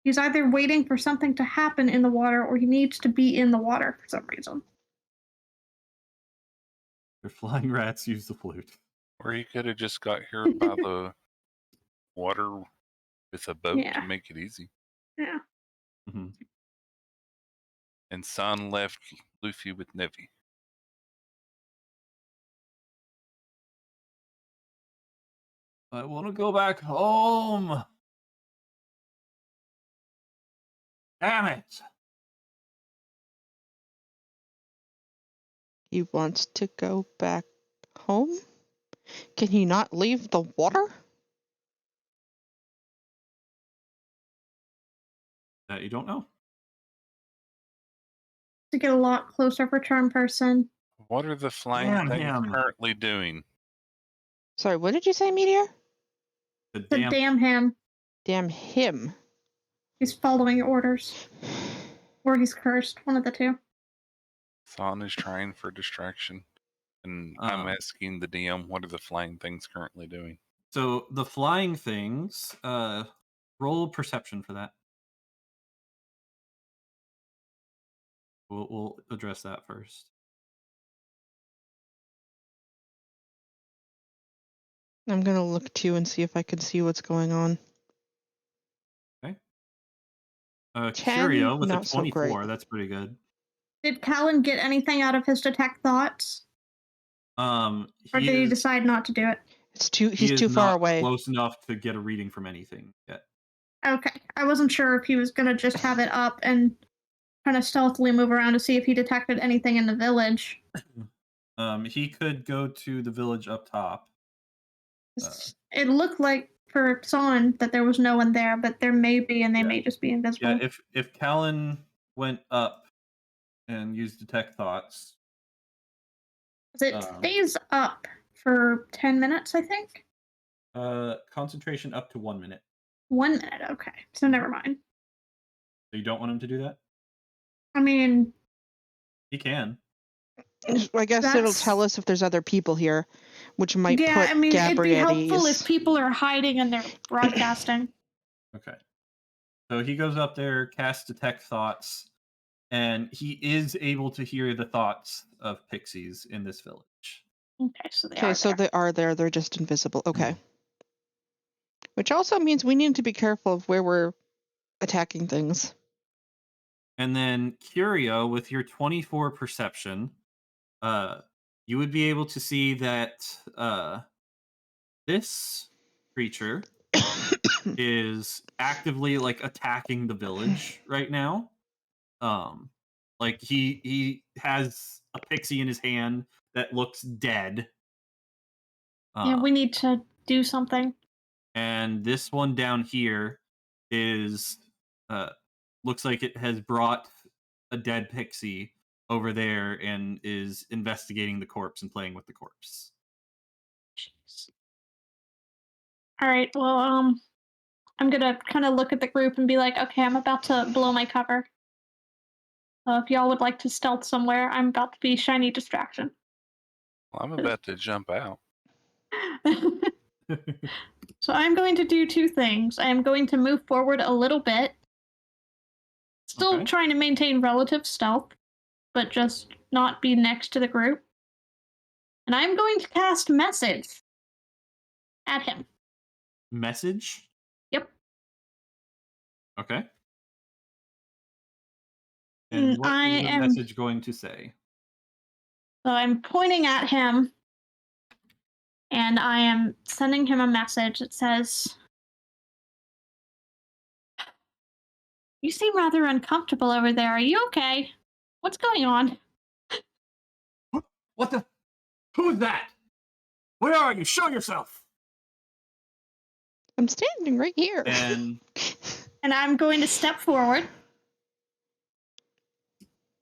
He's either waiting for something to happen in the water or he needs to be in the water for some reason. Your flying rats use the flute. Or he could have just got here by the water with a boat Yeah. to make it easy. Yeah. Mm-hmm. And San left Luffy with Nevi. I want to go back home. Damn it. He wants to go back home? Can he not leave the water? That you don't know. To get a lot closer for charm person. What are the flying Damn things him. currently doing? Sorry, what did you say, Meteor? The To damn. damn him. Damn him. He's following orders. Or he's cursed. One of the two. San is trying for distraction. And I'm asking the DM, what are the flying things currently doing? So the flying things, roll perception for that. We'll address that first. I'm gonna look too and see if I can see what's going on. Okay. 10, Curio with a not so great. 24. That's pretty good. Did Callan get anything out of his detect thoughts? Or did he decide not to do it? It's too he he's is too far not away. close enough to get a reading from anything yet. Okay. I wasn't sure if he was gonna just have it up and kind of stealthily move around to see if he detected anything in the village. He could go to the village up top. It looked like for Son that there was no one there, but there may be, and they may just be invisible. Yeah, if Callan went up and used detect thoughts. It stays up for 10 minutes, I think. Concentration up to 1 minute. 1 minute, okay. So never mind. So you don't want him to do that? I mean, he can. I guess it'll tell us if there's other people here, which might put I mean, it'd be Gabri at helpful ease. if people are hiding and they're broadcasting. Okay. So he goes up there, casts detect thoughts, and he is able to hear the thoughts of pixies in this village. Okay, so they are there. They're just invisible. Okay. Which also means we need to be careful of where we're attacking things. And then Curio, with your 24 perception, you would be able to see that this creature is actively like attacking the village right now. Like he has a pixie in his hand that looks dead. Yeah, we need to do something. And this one down here is looks like it has brought a dead pixie over there and is investigating the corpse and playing with the corpse. Jeez. All right. Well, I'm gonna kind of look at the group and be like, okay, I'm about to blow my cover. So if y'all would like to stealth somewhere, I'm about to be shiny distraction. Well, I'm about to jump out. So I'm going to do two things. I am going to move forward a little bit, still Okay. trying to maintain relative stealth, but just not be next to the group. And I'm going to cast message at him. Message? Yep. Okay. And what I is the am. message going to say? So I'm pointing at him, and I am sending him a message. It says, "You seem rather uncomfortable over there. Are you okay? What's going on?" What the? Who is that? Where are you? Show yourself! I'm standing right here. And And I'm going to step forward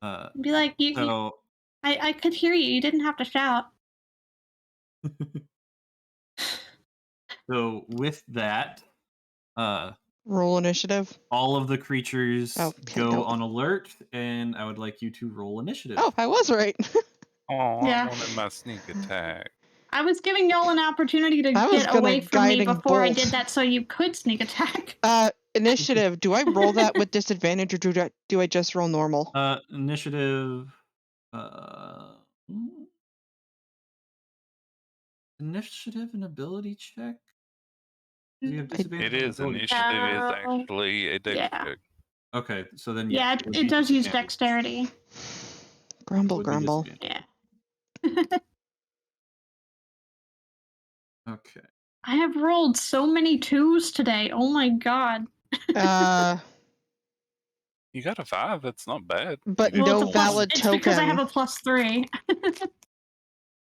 and be like, so I could hear you. You didn't have to shout." so with that, Roll initiative. all of the creatures Oh, okay, go no. on alert, and I would like you to roll initiative. Oh, I was right. Oh, Yeah. I wanted my sneak attack. I was giving y'all an opportunity to I was get gonna away from me guiding before I bolt. did that so you could sneak attack. Initiative. Do I roll that with disadvantage or do I just roll normal? Initiative. mm, Initiative and ability check. Do you have disadvantage It on is ability initiative. check? Is Oh, actually a dex yeah. check. Okay, so then Yeah, it would it be does use disadvantage. dexterity. It Grumble, would be grumble. disadvantage. Yeah. Okay. I have rolled so many 2s today. Oh my god. You got a 5. That's not bad. But You Well, no it's a plus. valid It's because I have token. a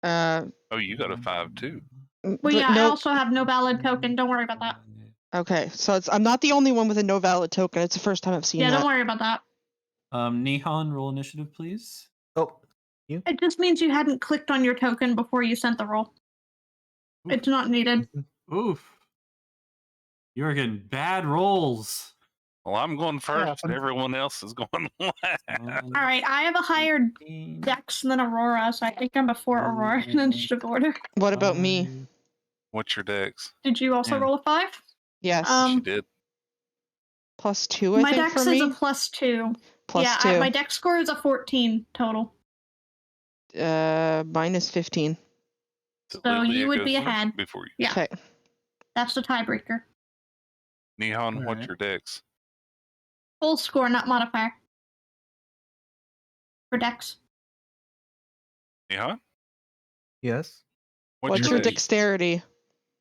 +3. Oh, you got a 5 too. Well, but yeah, I no. also have no valid token. Don't worry about that. Okay, so I'm not the only one with a no valid token. It's the first time I've seen Yeah, that. don't worry about that. Nihon, roll initiative, please. Oh, you? It just means you hadn't clicked on your token before you sent the roll. Oof. It's not needed. Oof. You're getting bad rolls. Well, I'm going first, and happened? everyone else is going last. All right, I have a higher dex than Aurora, so I think I'm before Aurora in initiative order. What about me? What's your dex? Did you also Yeah. roll a 5? Yes. She did. +2, I My think, dex for is me. a +2. Plus Yeah, 2. my dex score is a 14 total. Mine is 15. So Lilia you would goes be ahead. before you. Yeah. Okay. That's the tiebreaker. Nihon, what's Alright. your dex? Full score, not modifier. For dex. Nihon, Yes. What's your dex? dexterity?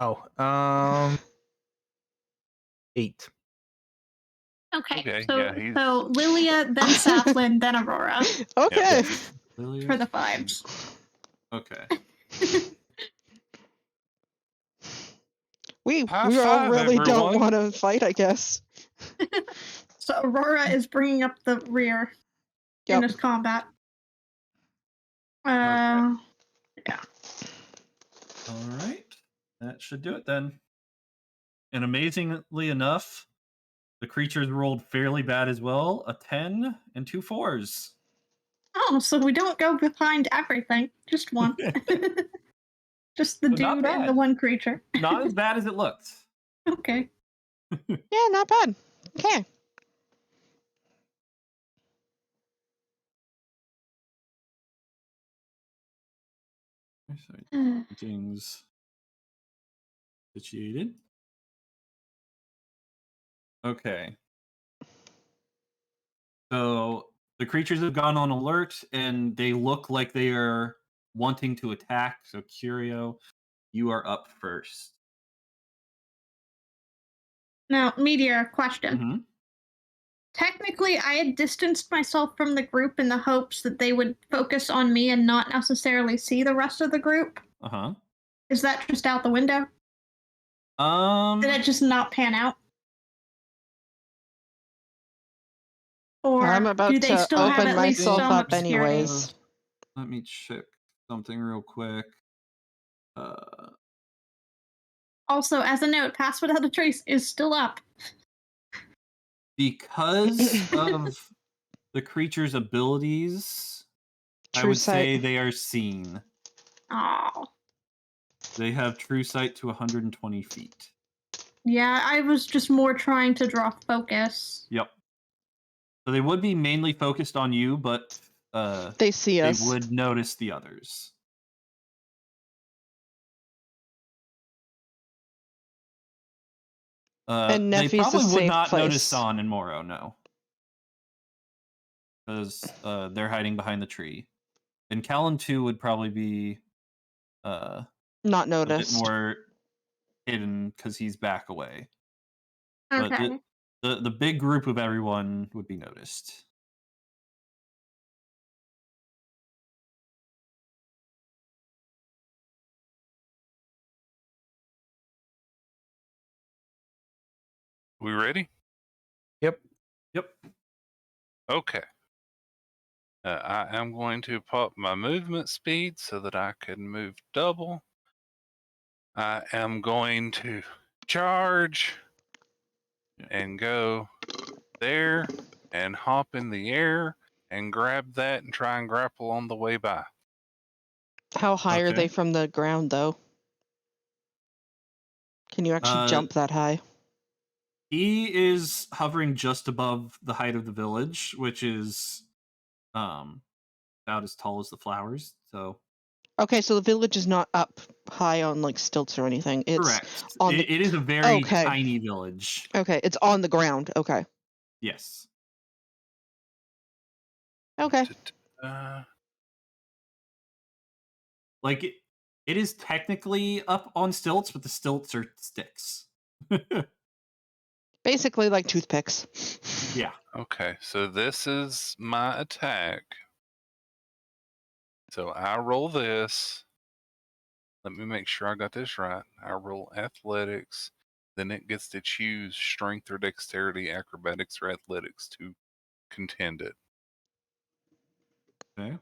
Oh, 8. Okay, Okay, so yeah, he's- so Lilia, then Saflin, then Aurora Okay. Lilia? for the 5s. Okay. We High all five, really don't everyone. want to fight, I guess. So Aurora is bringing up the rear in Yep. this combat. Okay. Yeah. All right. That should do it then. And amazingly enough, the creatures rolled fairly bad as well. A 10 and 2 4s. Oh, so we don't go behind everything. Just one. Just the So not dude and the bad. one creature. Not as bad as it looked. Okay. Yeah, not bad. Okay. Sorry, things situated. Okay. So the creatures have gone on alert and they look like they are wanting to attack. So Curio, you are up first. Now, Meteor, question. Mhm. Technically, I had distanced myself from the group in the hopes that they would focus on me and not necessarily see the rest of the group. Uh-huh. Is that just out the window? Did it just not pan out? Or I'm do about they to still have open at least myself some up obscurity? anyways. Let me check something real quick. Also, as a note, Pass Without a Trace is still up. Because of the creature's abilities, I True would say sight. they are seen. Oh. They have true sight to 120 feet. Yeah, I was just more trying to draw focus. Yep. So they would be mainly focused on you, but They see they us. would notice the others. And They Neffy's a probably would safe not notice place. San and Moro, no. Because they're hiding behind the tree. And Callan too would probably be Not a bit noticed. more hidden because he's back away. Okay. But the big group of everyone would be noticed. We ready? Yep. Yep. Okay. I am going to pop my movement speed so that I can move double. I am going to charge and go there and hop in the air and grab that and try and grapple on the way by. How high are Okay. they from the ground, though? Can you actually jump that high? He is hovering just above the height of the village, which is about as tall as the flowers. So Okay, so the village is not up high on like stilts or anything. It's correct. on the. It is a very Okay. tiny village. Okay, it's on the ground. Okay. Yes. Okay. Like it is technically up on stilts, but the stilts are sticks. Basically, like toothpicks. Yeah. Okay, so this is my attack. So I roll this. Let me make sure I got this right. I roll athletics. Then it gets to choose strength or dexterity, acrobatics, or athletics to contend it. Okay.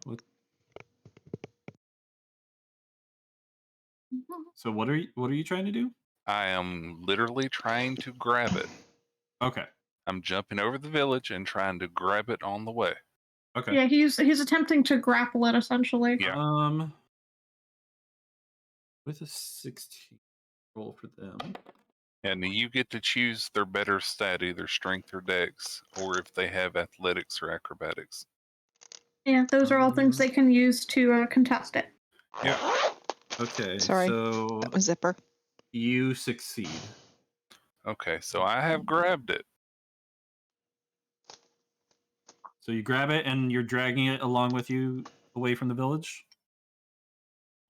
So what are you trying to do? I am literally trying to grab it. Okay. I'm jumping over the village and trying to grab it on the way. Okay. Yeah, he's attempting to grapple it essentially. Yeah. With a 16 roll for them. And you get to choose their better stat, either strength or dex, or if they have athletics or acrobatics. Yeah, those are all things they can use to contest it. Yeah. Okay. Sorry. So That was Zipper. you succeed. Okay, so I have grabbed it. So you grab it and you're dragging it along with you away from the village?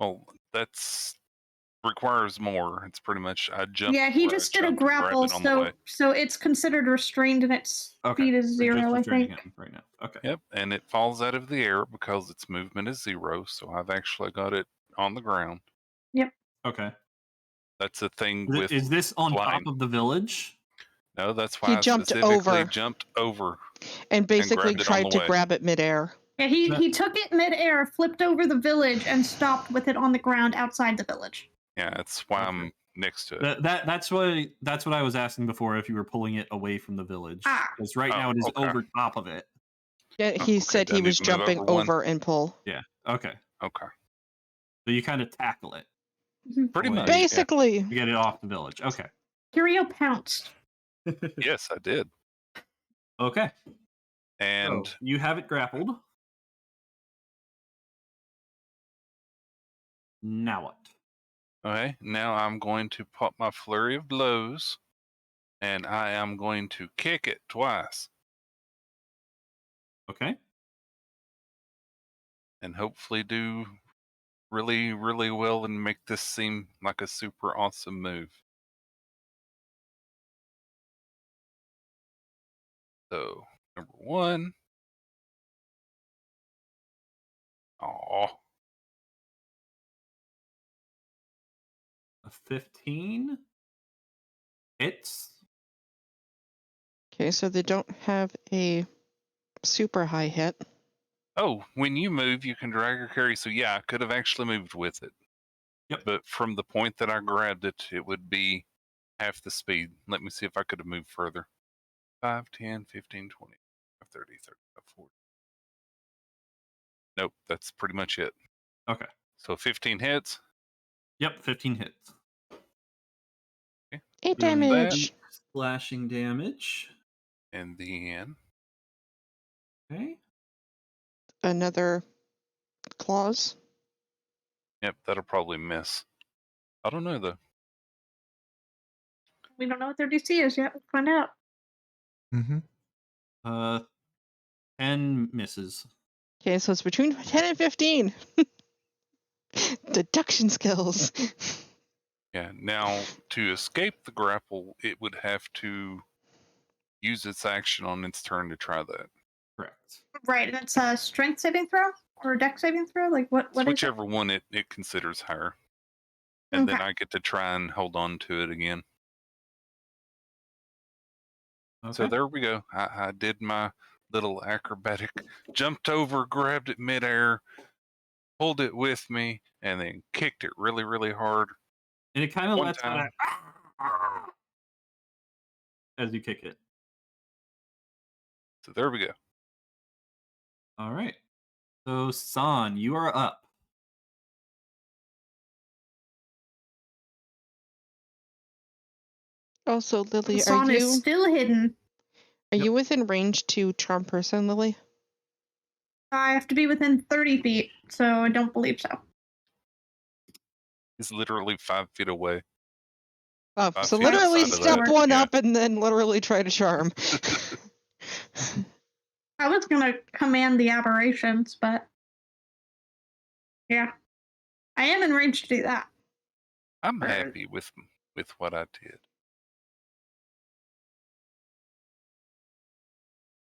Well, that's requires more. It's pretty much I jumped. Yeah, he where I just did a jumped and grabbed grapple, it on the way. so it's considered restrained and its speed is So just 0, I restraining think. him right now. Okay. Yep, and it falls out of the air because its movement is 0. So I've actually got it on the ground. Okay. That's a thing with Is this on flying. top of the village? No, that's He why I jumped specifically over. jumped over. And basically grabbed it on tried the to way. grab it midair. Yeah, he took it midair, flipped over the village, and stopped with it on the ground outside the village. Yeah, that's why Okay. I'm next to it. That's what I was asking before, if you were pulling it away from the village. Ah. Because right now Oh, it is okay. over top of it. Yeah, Oh, he okay, said do I he need was to move jumping over one? over and pull. Yeah. Okay. Okay. So you kind of tackle it. Pretty away much. Yeah. Basically. To get it off the village. Okay. Curio pounced. Yes, I did. Okay. And So you have it grappled. Now what? okay, now I'm going to pop my flurry of blows, and I am going to kick it twice, Okay. and hopefully do really, really well and make this seem like a super awesome move. So, number 1. Aw. A 15 hits. Okay, so they don't have a super high hit. Oh, when you move, you can drag or carry. So yeah, I could have actually moved with it. Yep. But from the point that I grabbed it, it would be half the speed. Let me see if I could have moved further. 5, 10, 15, 20, 30, 35, 40. Nope, that's pretty much it. Okay. So 15 hits. Yep, 15 hits. Okay. 8 Doing damage. Slashing damage. And then Okay. Another claws. yep, that'll probably miss. I don't know though. We don't know what their DC is yet. We'll find out. Mm-hmm. 10 misses. Okay, so it's between 10 and 15. Deduction skills. Yeah. Now to escape the grapple, it would have to use its action on its turn to try that. Correct. Right, and it's a strength saving throw or a dex saving throw. Like what? It's What is it? whichever one it considers higher. And then Okay. I get to try and hold on to it again. Okay. So there we go. I did my little acrobatic, jumped over, grabbed it midair, pulled it with me, and then kicked it really, really hard. And it kind of One lets out time. as you kick it. So there we go. All right. So, San, you are up. Also, Lily, are Hassan is you still hidden. are Yep. you within range to charm person, Lily? I have to be within 30 feet, so I don't believe so. He's literally 5 feet away. Oh, 5 so feet literally outside of step that. one Yeah. up and then literally try to charm. I was gonna command the aberrations, but yeah, I am in range to do that. I'm happy with what I did.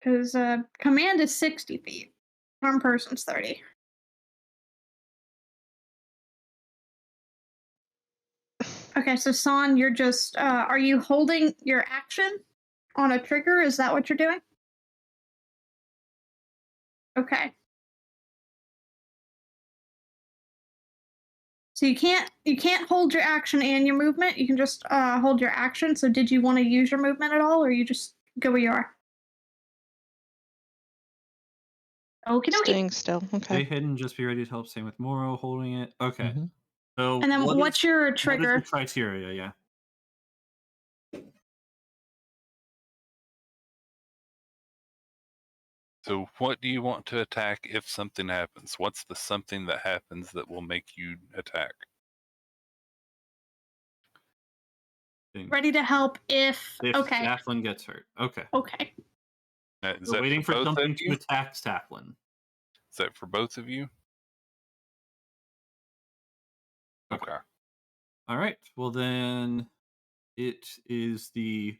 Because command is 60 feet. Charm person's 30. Okay, so San, you're just are you holding your action on a trigger? Is that what you're doing? Okay. So you can't hold your action and your movement. You can just hold your action. So did you want to use your movement at all, or you just go where you are? Okie dokie. Staying still. Stay Okay. hidden, just be ready to help. Same with Moro holding it. Okay. Mm-hmm. So, And then what's your what is trigger? the criteria? Yeah. So what do you want to attack if something happens? What's the something that happens that will make you attack? Ready to help if okay. Staflin gets hurt. Okay. Okay. Is We're that waiting for both something of to you? attack Staflin. Is that for both of you? Okay. All right. Well, then it is the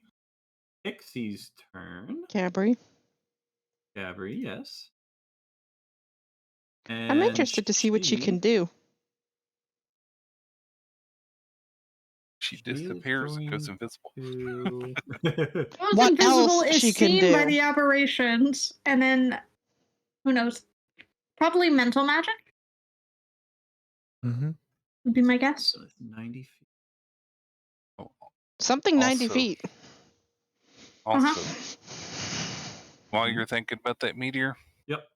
Pixie's turn. Gabri. Gabri, yes. I'm interested to see what she can do. She She is disappears and goes going invisible. to... Goes What invisible else is she can seen by do? the aberrations, and then who knows? Probably mental magic Mm-hmm. would be my guess. 90 feet. Oh, Something 90 Also- feet. Also, while Mhm. you're thinking about that meteor, Yep.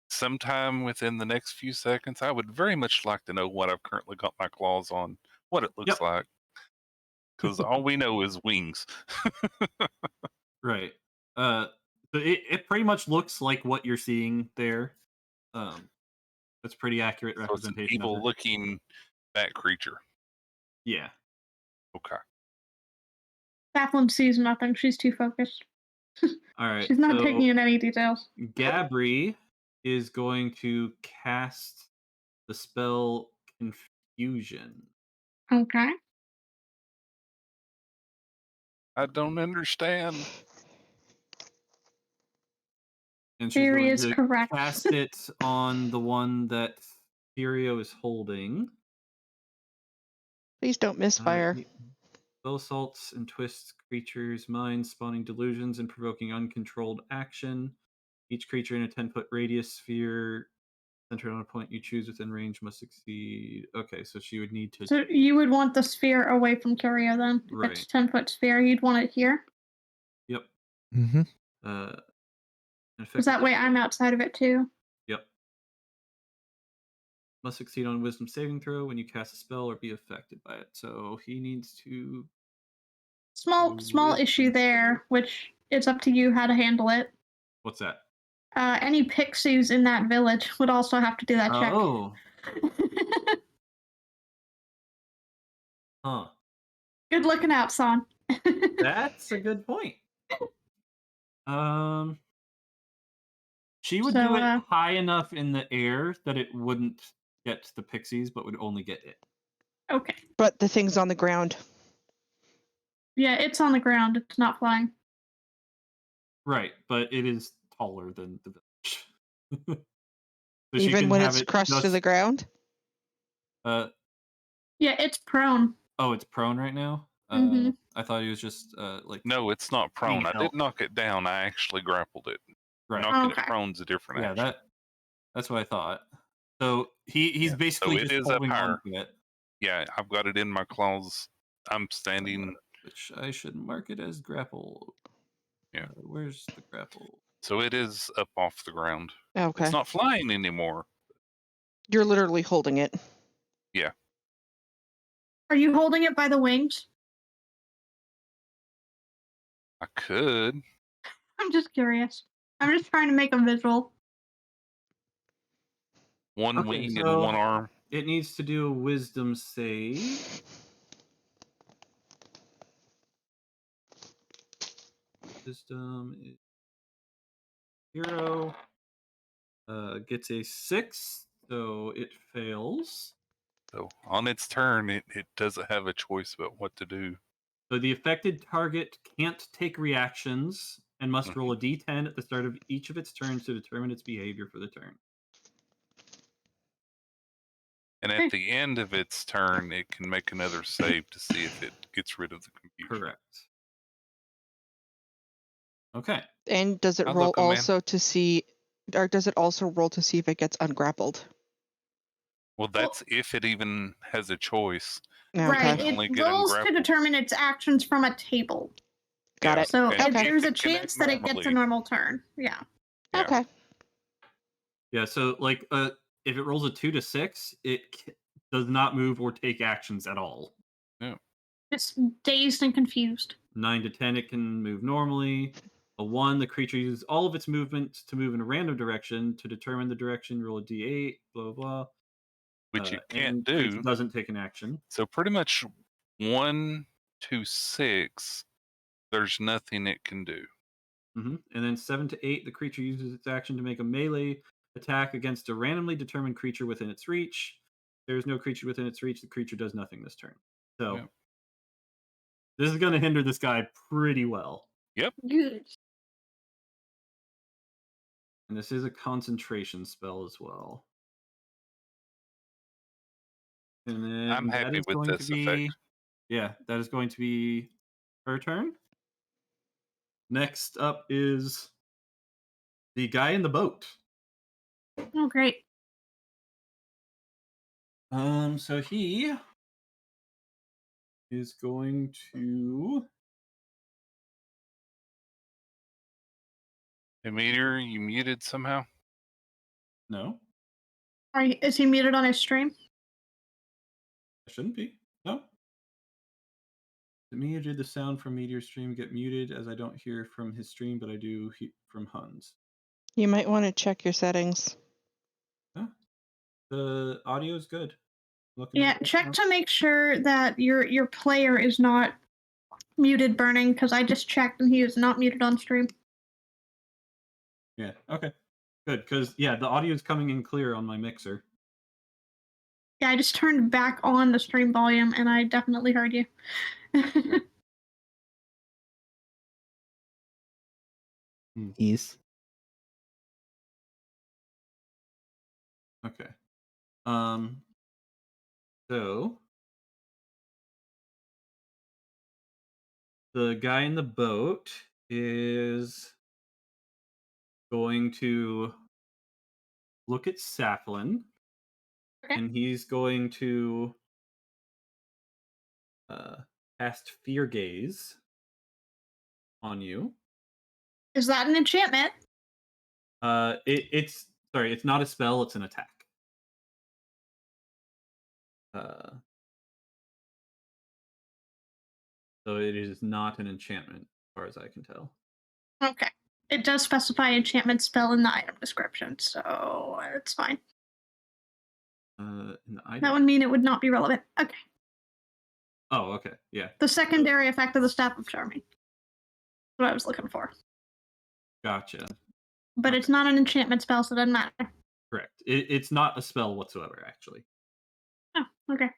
sometime within the next few seconds, I would very much like to know what I've currently got my claws on, what it looks Yep. like. Because all we know is wings. Right. So it pretty much looks like what you're seeing there. That's pretty accurate So it's an representation of evil her. looking bat creature. Yeah. Okay. Staflin sees nothing. She's too focused. All right. She's not so taking in any details. Gabri is going to cast the spell Confusion. Okay. I don't understand. And she's Theory going is to correct. cast it on the one that Furio is holding. Please don't misfire. Spell assaults and twists creatures' minds, spawning delusions and provoking uncontrolled action. Each creature in a 10-foot radius sphere centered on a point you choose within range must succeed. Okay, so she would need to. So you would want the sphere away from Curio then. If Right. it's 10-foot sphere, you'd want it here. Yep. Mm-hmm. Because that way I'm outside of it too. Yep. Must succeed on a wisdom saving throw when you cast a spell or be affected by it. So he needs to. Small Wisdom issue there, which it's up to you how to handle it. What's that? Any pixies in that village would also have to do that check. Oh. Huh. Good looking out, son. That's a good point. She would So, do it high enough in the air that it wouldn't get the pixies, but would only get it. Okay. But the thing's on the ground. Yeah, it's on the ground. It's not flying. Right, but it is taller than the village. So she Even can when have it's it crushed to just- the ground? Yeah, it's prone. Oh, it's prone right now? Mhm. I thought he was just like. No, it's not prone. I held. didn't knock it down. I actually grappled it. Right. Knocking Okay. it prone's a different Yeah, action. that's what I thought. So he's Yeah, basically so it just is up holding higher. on to it. Yeah, I've got it in my claws. I'm standing. Which I should mark it as grapple. Yeah. Where's the grapple? So it is up off the ground. Okay. It's not flying anymore. You're literally holding it. Are you holding it by the wings? I could. I'm just curious. I'm just trying to make a visual. One Okay, wing so- and one arm. It needs to do a wisdom save. Wisdom is 0. Gets a 6, so it fails. So on its turn, it doesn't have a choice about what to do. So the affected target can't take reactions and must roll a d10 at the start of each of its turns to determine its behavior for the turn. And at the end of its turn, it can make another save to see if it gets rid of the confusion. Correct. Okay. And does it How's roll up, man? also to see, or does it also roll to see if it gets ungrappled? Well, that's if it even has a choice. Okay. Right. Only It get rolls to ungrappled. determine its actions from a table. Got Yeah, it. So and Okay. there's a it can act chance that it gets a normally. normal turn. Yeah. Yeah. Okay. Yeah, so like if it rolls a 2 to 6, it does not move or take actions at all. Just dazed and confused. 9 to 10, it can move normally. A 1, the creature uses all of its movement to move in a random direction. To determine the direction, roll a d8, blah, blah, blah. Which it can't and creature do. doesn't take an action. So pretty much 1 to 6, there's nothing it can do. And then 7 to 8, the creature uses its action to make a melee attack against a randomly determined creature within its reach. If there is no creature within its reach, the creature does nothing this turn. So Yep. this is going to hinder this guy pretty well. Good. And this is a concentration spell as well. And then I'm that happy is with going this to be, effect. yeah, that is going to be her turn. Next up is the guy in the boat. Oh, great. So he is going to. Hey, Meteor, you muted somehow? No, Is he muted on his stream? I shouldn't be. No. Did the sound from Meteor stream get muted as I don't hear from his stream, but I do from Hun's? You might want to check your settings. The audio is good. Looking Yeah, at it check now. to make sure that your player is not muted, Burning, because I just checked and he is not muted on stream. Yeah, okay. Good, because, yeah, the audio is coming in clear on my mixer. Yeah, I just turned back on the stream volume and I definitely heard you. Ease. Okay. So The guy in the boat is going to look at Saplin, Okay. and he's going to cast Fear Gaze on you. Is that an enchantment? It's sorry, it's not a spell; it's an attack. So it is not an enchantment, as far as I can tell. Okay. It does specify enchantment spell in the item description, so it's fine. In the item. That would mean it would not be relevant. Okay. Oh, okay, yeah, The secondary effect of the Staff of Charming. That's what I was looking for. gotcha. But Okay. it's not an enchantment spell, so it doesn't matter. Correct. It's not a spell whatsoever, actually. Oh, okay.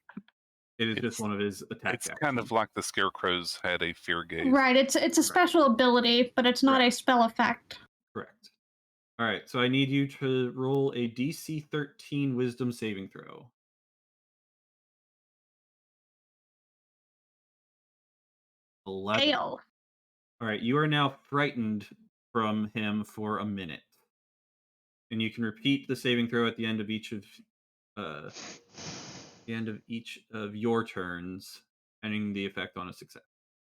It is It's- just one of his attack It's actions. kind of like the scarecrows had a fear gaze. Right, it's a special ability, but it's not a spell effect. Correct. All right, so I need you to roll a DC 13 Wisdom saving throw. Fail. All right, you are now frightened from him for a minute, and you can repeat the saving throw at the end of each of your turns, ending the effect on a success.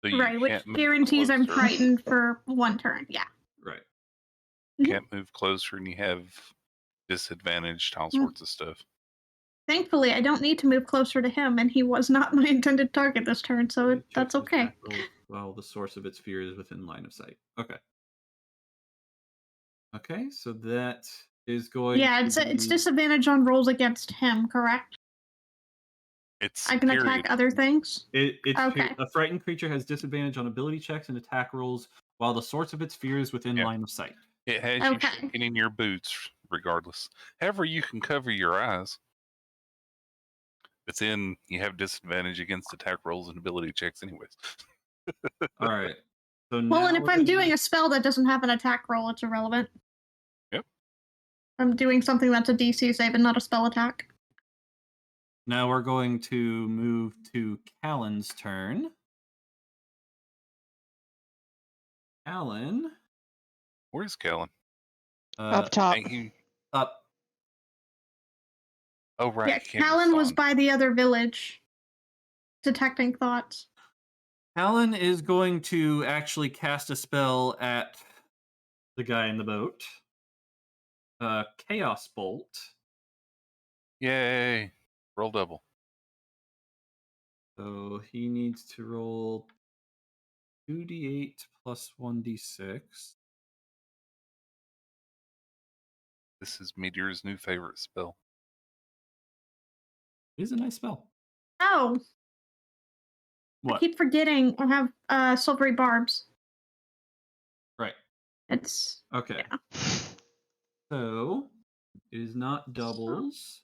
So you Right, which can't move guarantees I'm closer. frightened for one turn. Yeah. Right. Can't move closer, and you have disadvantage to all Mm. sorts of stuff. Thankfully, I don't need to move closer to him, and he was not my intended target this turn, so Check that's the okay. attack rolls while the source of its fear is within line of sight. Okay. Okay, so that is going. Yeah, to it's be- disadvantage on rolls against him, correct? It's I can period. attack other things. It's Okay. a frightened creature has disadvantage on ability checks and attack rolls while the source of its fear is within Yeah. line of sight. It has Okay. you shaking in your boots, regardless. However, you can cover your eyes. But then you have disadvantage against attack rolls and ability checks, anyways. All right. So Well, now and if we're I'm gonna- doing a spell that doesn't have an attack roll, it's irrelevant. Yep. I'm doing something that's a DC save and not a spell attack. Now we're going to move to Callan's turn. Callan, Where's Kellen? Up top. Ain't he? up. Oh, right. Yeah, he can't Callan was respond. by the other village, detecting thoughts. Callan is going to actually cast a spell at the guy in the boat. Chaos Bolt. Yay. Roll double. So he needs to roll 2d8 plus 1d6. This is Meteor's new favorite spell. It is a nice spell. Oh, I What? keep forgetting I have silvery barbs. Right. It's Okay. yeah. So it is not doubles.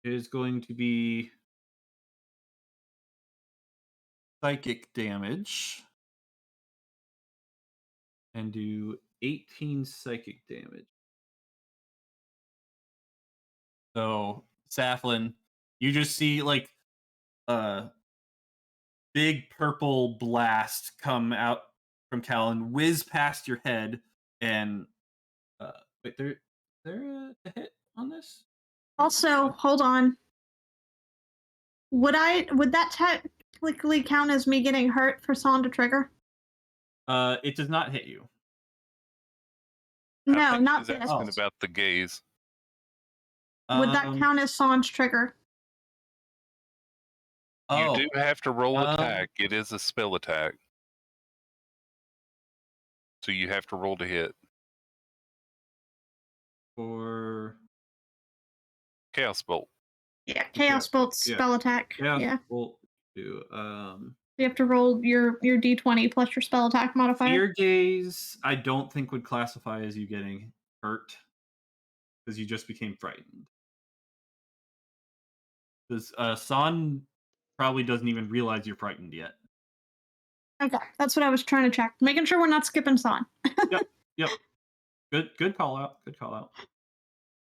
It is going to be psychic damage and do 18 psychic damage. So, Saflin, you just see like a big purple blast come out from Callan, whiz past your head, and wait, there a hit on this? Also, hold on. Would that technically count as me getting hurt for Song to trigger? It does not hit you. I No, think not she's this. asking about the gaze. Would that count as Song's trigger? Oh, You do have to roll attack. It is a spell attack. So you have to roll to hit. for Chaos Bolt. Yeah, Chaos Bolt yeah. spell attack. Yeah. Bolt do. You have to roll your d20 plus your spell attack modifier. Fear Gaze, I don't think would classify as you getting hurt because you just became frightened. Because San probably doesn't even realize you're frightened yet. Okay, that's what I was trying to check. Making sure we're not skipping Son. Yep. Good call out. Good call out.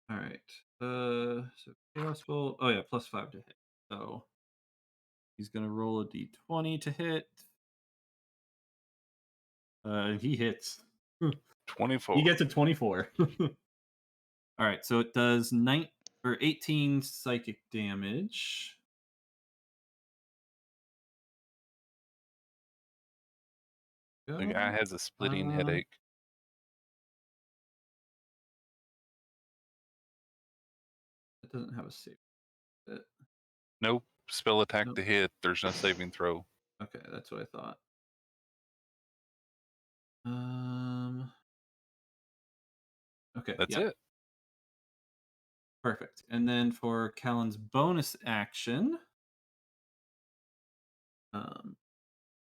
All right. So Chaos Bolt. Oh yeah, +5 to hit. So he's gonna roll a d20 to hit. He hits. 24. He gets a 24. All right, so it does 18 psychic damage. The guy has a splitting headache. It doesn't have a save. Nope. Spell attack Nope. to hit. There's no saving throw. Okay, that's what I thought. Okay, That's yeah, it. perfect. And then for Callan's bonus action,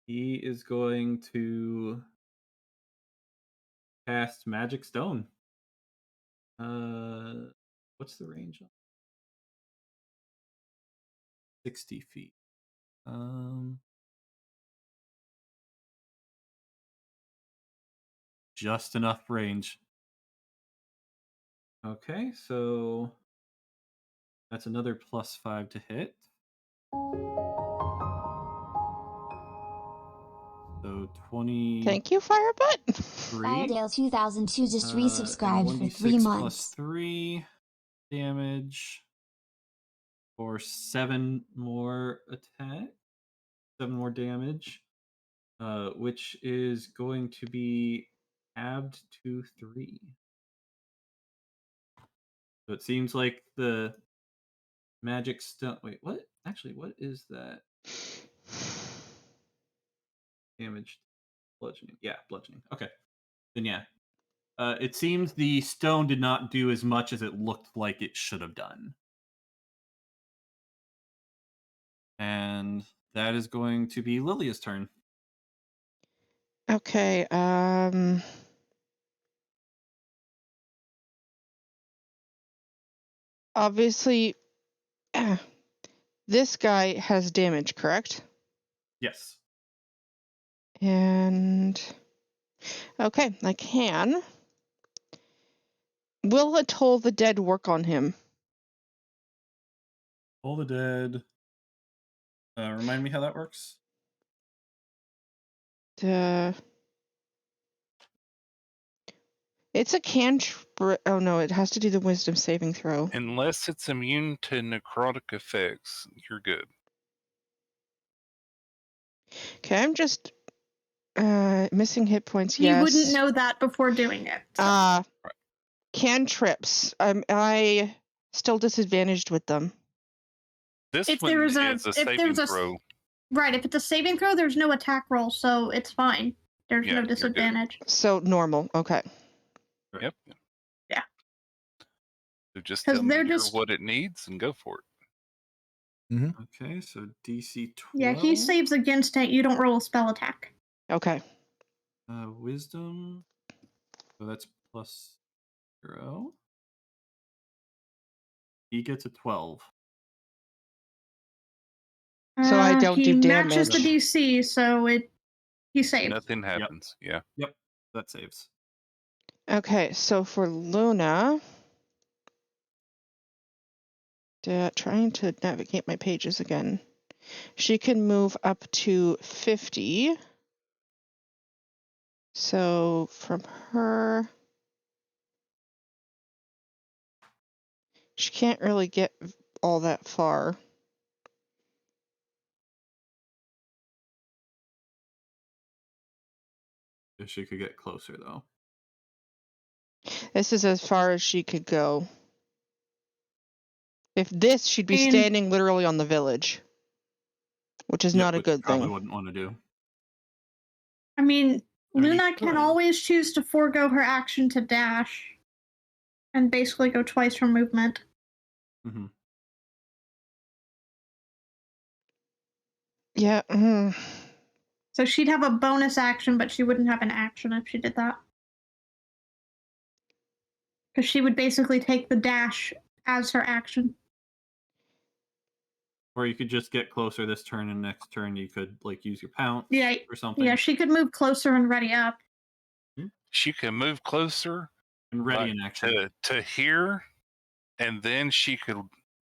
he is going to cast Magic Stone. What's the range? 60 feet. Just enough range. Okay, so that's another +5 to hit. So 23. Thank you, Firebutt. Firedale 2002 just and resubscribed for 3 1d6 months. plus 3 damage for 7 more attack. 7 more damage. Which is going to be halved to 3. So it seems like the magic stone. Wait, what? Actually, what is that? Damage, bludgeoning. Yeah, bludgeoning. Okay, then yeah. It seems the stone did not do as much as it looked like it should have done. And that is going to be Lilia's turn. Okay, obviously, this guy has damage, correct? Yes. And okay, I can. Will a Toll the Dead work on him? Toll the Dead. Remind me how that works. It's a cantrip. Oh no, it has to do the Wisdom saving throw. Unless it's immune to necrotic effects, you're good. Okay, I'm just missing hit points. You Yes. wouldn't know that before doing it. So. Cantrips. Am I still disadvantaged with them? This If one there is is a saving throw. Right, if it's a saving throw, there's no attack roll, so it's fine. There's Yeah, no you're good. disadvantage. So normal. Okay. Yep. Yeah. So just 'Cause tell me they're here just- what it needs and go for it. Okay, so DC 12. Yeah, he saves against it. You don't roll a spell attack. Okay. Wisdom. So that's +0. He gets a 12. So I don't he do matches the damage. DC, so he saves. Nothing happens. Yeah. Yep, that saves. Okay, so for Luna, trying to navigate my pages again. She can move up to 50. So from her, she can't really get all that far. If she could get closer, though. This is as far as she could go. If this, she'd be And- standing literally on the village, which is not a which good probably thing. wouldn't want to do. I mean, I mean, Luna you can could. always choose to forego her action to dash and basically go twice her movement. Mm-hmm. Yeah. So she'd have a bonus action, but she wouldn't have an action if she did that. Because she would basically take the dash as her action. Or you could just get closer this turn, and next turn you could use your pounce or something. Yeah, she could move closer and ready up. She can move closer And ready in action. to here, and then she could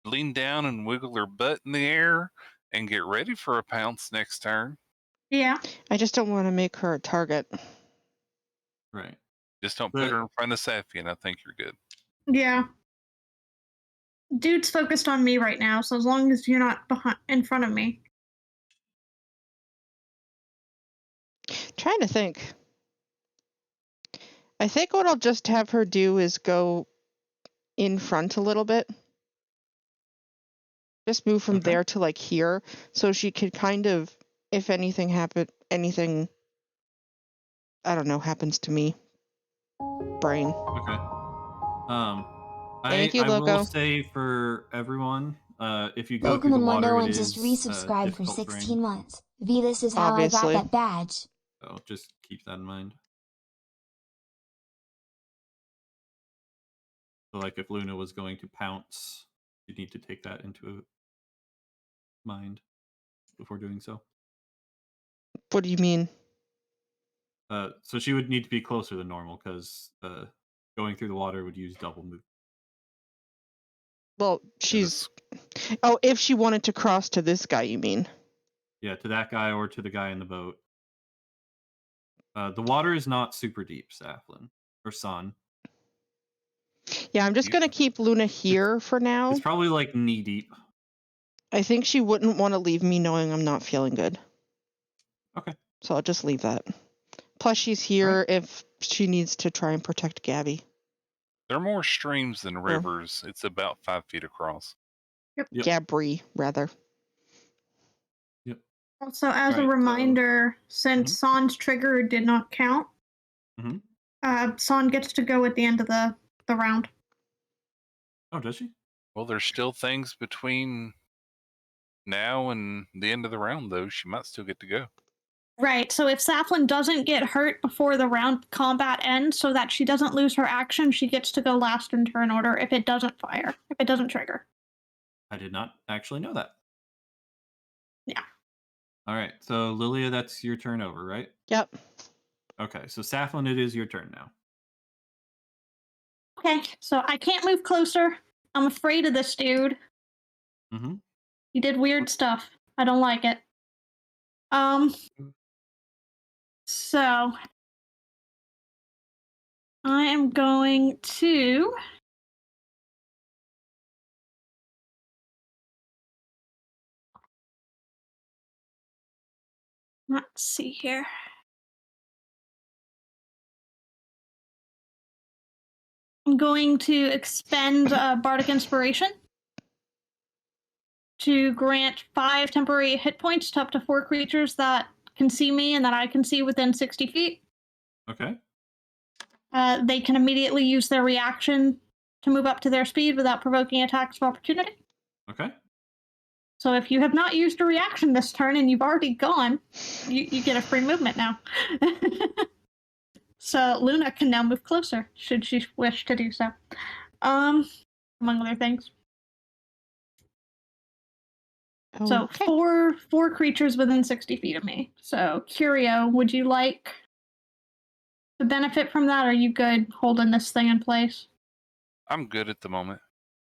lean down and wiggle her butt in the air and get ready for a pounce next turn. Yeah. I just don't want to make her a target. Right. Just don't But- put her in front of Safi, and I think you're good. Yeah. Dude's focused on me right now, so as long as you're not in front of me. Trying to think. I think what I'll just have her do is go in front a little bit. Just move from Okay. there to like here, so she could kind of, if anything anything, I don't know, happens to me. Brain. Okay. Thank you, I will Loco. say for everyone, if you go through the Pokemon water, it 101 is just resubscribed for difficult 16 terrain. months. V, this is how Obviously. I got that badge. So just keep that in mind. So, like, if Luna was going to pounce, you'd need to take that into mind before doing so. What do you mean? So she would need to be closer than normal because going through the water would use double move. Well, she's. Oh, if she wanted to cross to this guy, you mean? Yeah, to that guy or to the guy in the boat. The water is not super deep, Saflin or Son. Yeah, I'm just You- gonna keep Luna here for now. It's probably like knee deep. I think she wouldn't want to leave me knowing I'm not feeling good. Okay. So I'll just leave that. Plus, she's here if she needs to try and protect Gabby. There are more streams than rivers. It's about 5 feet across. Yep. Gabri, rather. Also, as Right, a so- reminder, since Son's trigger did not count, Mhm. Son gets to go at the end of the round. Oh, does she? Well, there's still things between now and the end of the round, though. She might still get to go. Right, so if Saflin doesn't get hurt before the round combat ends so that she doesn't lose her action, she gets to go last in turn order if it doesn't fire, if it doesn't trigger. I did not actually know that. Yeah. All right, so Lilia, that's your turn over, right? Yep. Okay, so Saflin, it is your turn now. Okay, so I can't move closer. I'm afraid of this dude. Mm-hmm. He did weird stuff. I don't like it. So I am going to let's see here. I'm going to expend Bardic Inspiration to grant 5 temporary hit points to up to 4 creatures that can see me and that I can see within 60 feet. Okay. They can immediately use their reaction to move up to their speed without provoking attacks of opportunity. Okay. So if you have not used a reaction this turn and you've already gone, you get a free movement now. So Luna can now move closer, should she wish to do so. Among other things. So Okay. four creatures within 60 feet of me. So Curio, would you like to benefit from that? Or are you good holding this thing in place? I'm good at the moment.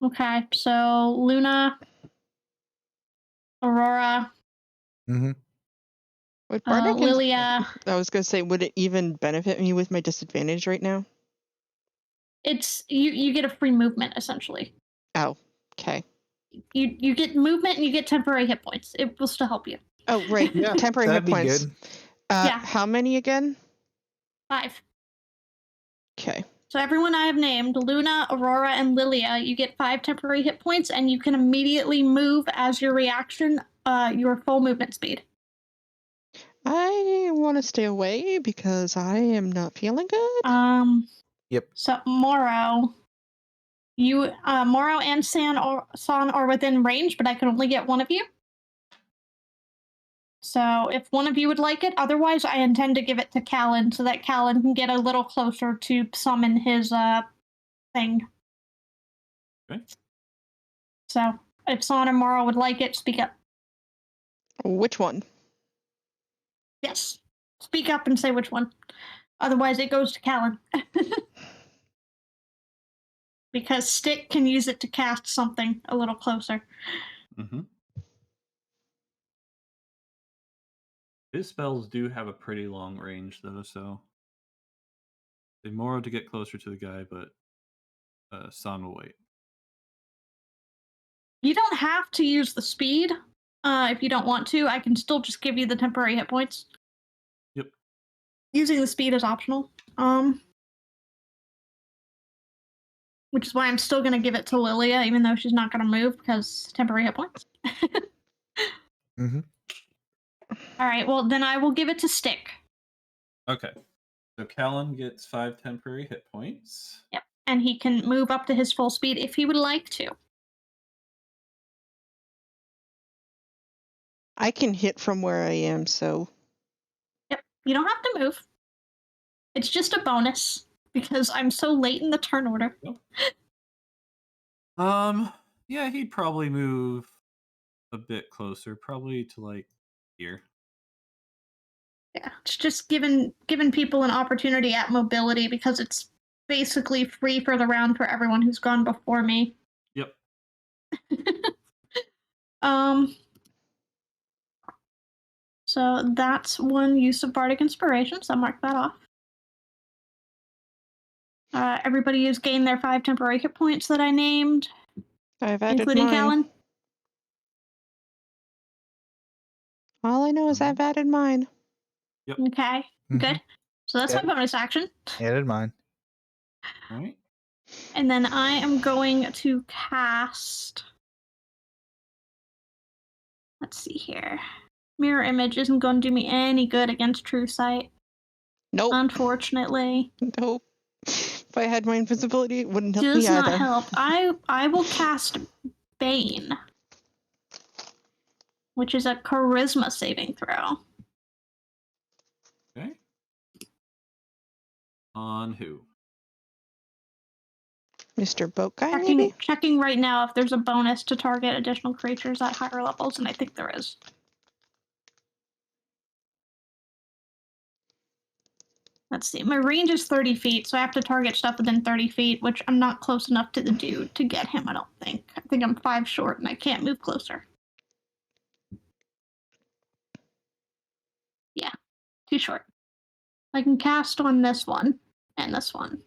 Okay, so Luna, Aurora, Mm-hmm. Would Bardic Lilia. I was gonna say, would it even benefit me with my disadvantage right now? It's you get a free movement essentially. Oh, okay. You get movement and you get temporary hit points. It will still help you. Oh, right. Yeah, Temporary hit that'd be points. good. Yeah. How many again? 5. Okay. So everyone I have named, Luna, Aurora, and Lilia, you get 5 temporary hit points, and you can immediately move as your reaction, your full movement speed. I want to stay away because I am not feeling good. Yep. So Morrow, Morrow and San are within range, but I can only get one of you. So if one of you would like it, otherwise I intend to give it to Callan so that Callan can get a little closer to summon his thing. Okay. So if San or Morrow would like it, speak up. Which one? Yes. Speak up and say which one. Otherwise it goes to Callan. Because Stick can use it to cast something a little closer. Mm-hmm. His spells do have a pretty long range, though, so They Moro to get closer to the guy, but San will wait. You don't have to use the speed if you don't want to. I can still just give you the temporary hit points. Yep. Using the speed is optional. Which is why I'm still going to give it to Lilia, even though she's not going to move because temporary hit points. Mm-hmm. All right, well, then I will give it to Stick. Okay. So Callan gets 5 temporary hit points. Yep. And he can move up to his full speed if he would like to. I can hit from where I am, so. Yep. You don't have to move. It's just a bonus because I'm so late in the turn order. Yep. Yeah, he'd probably move a bit closer, probably to like here. Yeah, it's just giving people an opportunity at mobility because it's basically free for the round for everyone who's gone before me. Yep. So that's one use of Bardic Inspiration, so I'll mark that off. Everybody has gained their 5 temporary hit points that I named, I've added including mine. Callan. All I know is I've added mine. Yep. Okay, good. So that's Yep. my bonus action. Added mine. All right. And then I am going to cast. Let's see here. Mirror image isn't going to do me any good against True Sight, Nope. unfortunately. Nope. If I had my invisibility, it wouldn't help Does me not either. help. I will cast Bane, which is a charisma saving throw. Okay. On who? Mr. Boat Guy, maybe? Checking right now if there's a bonus to target additional creatures at higher levels, and I think there is. Let's see. My range is 30 feet, so I have to target stuff within 30 feet, which I'm not close enough to the dude to get him, I don't think. I think I'm 5 short, and I can't move closer. Yeah, too short. I can cast on this one and this one.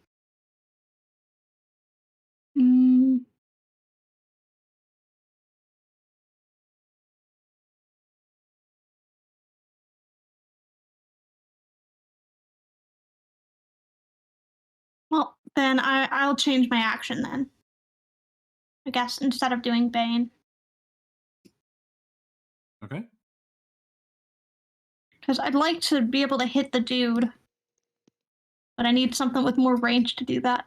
Well, then I'll change my action then. I guess instead of doing Bane. Okay. Because I'd like to be able to hit the dude. But I need something with more range to do that.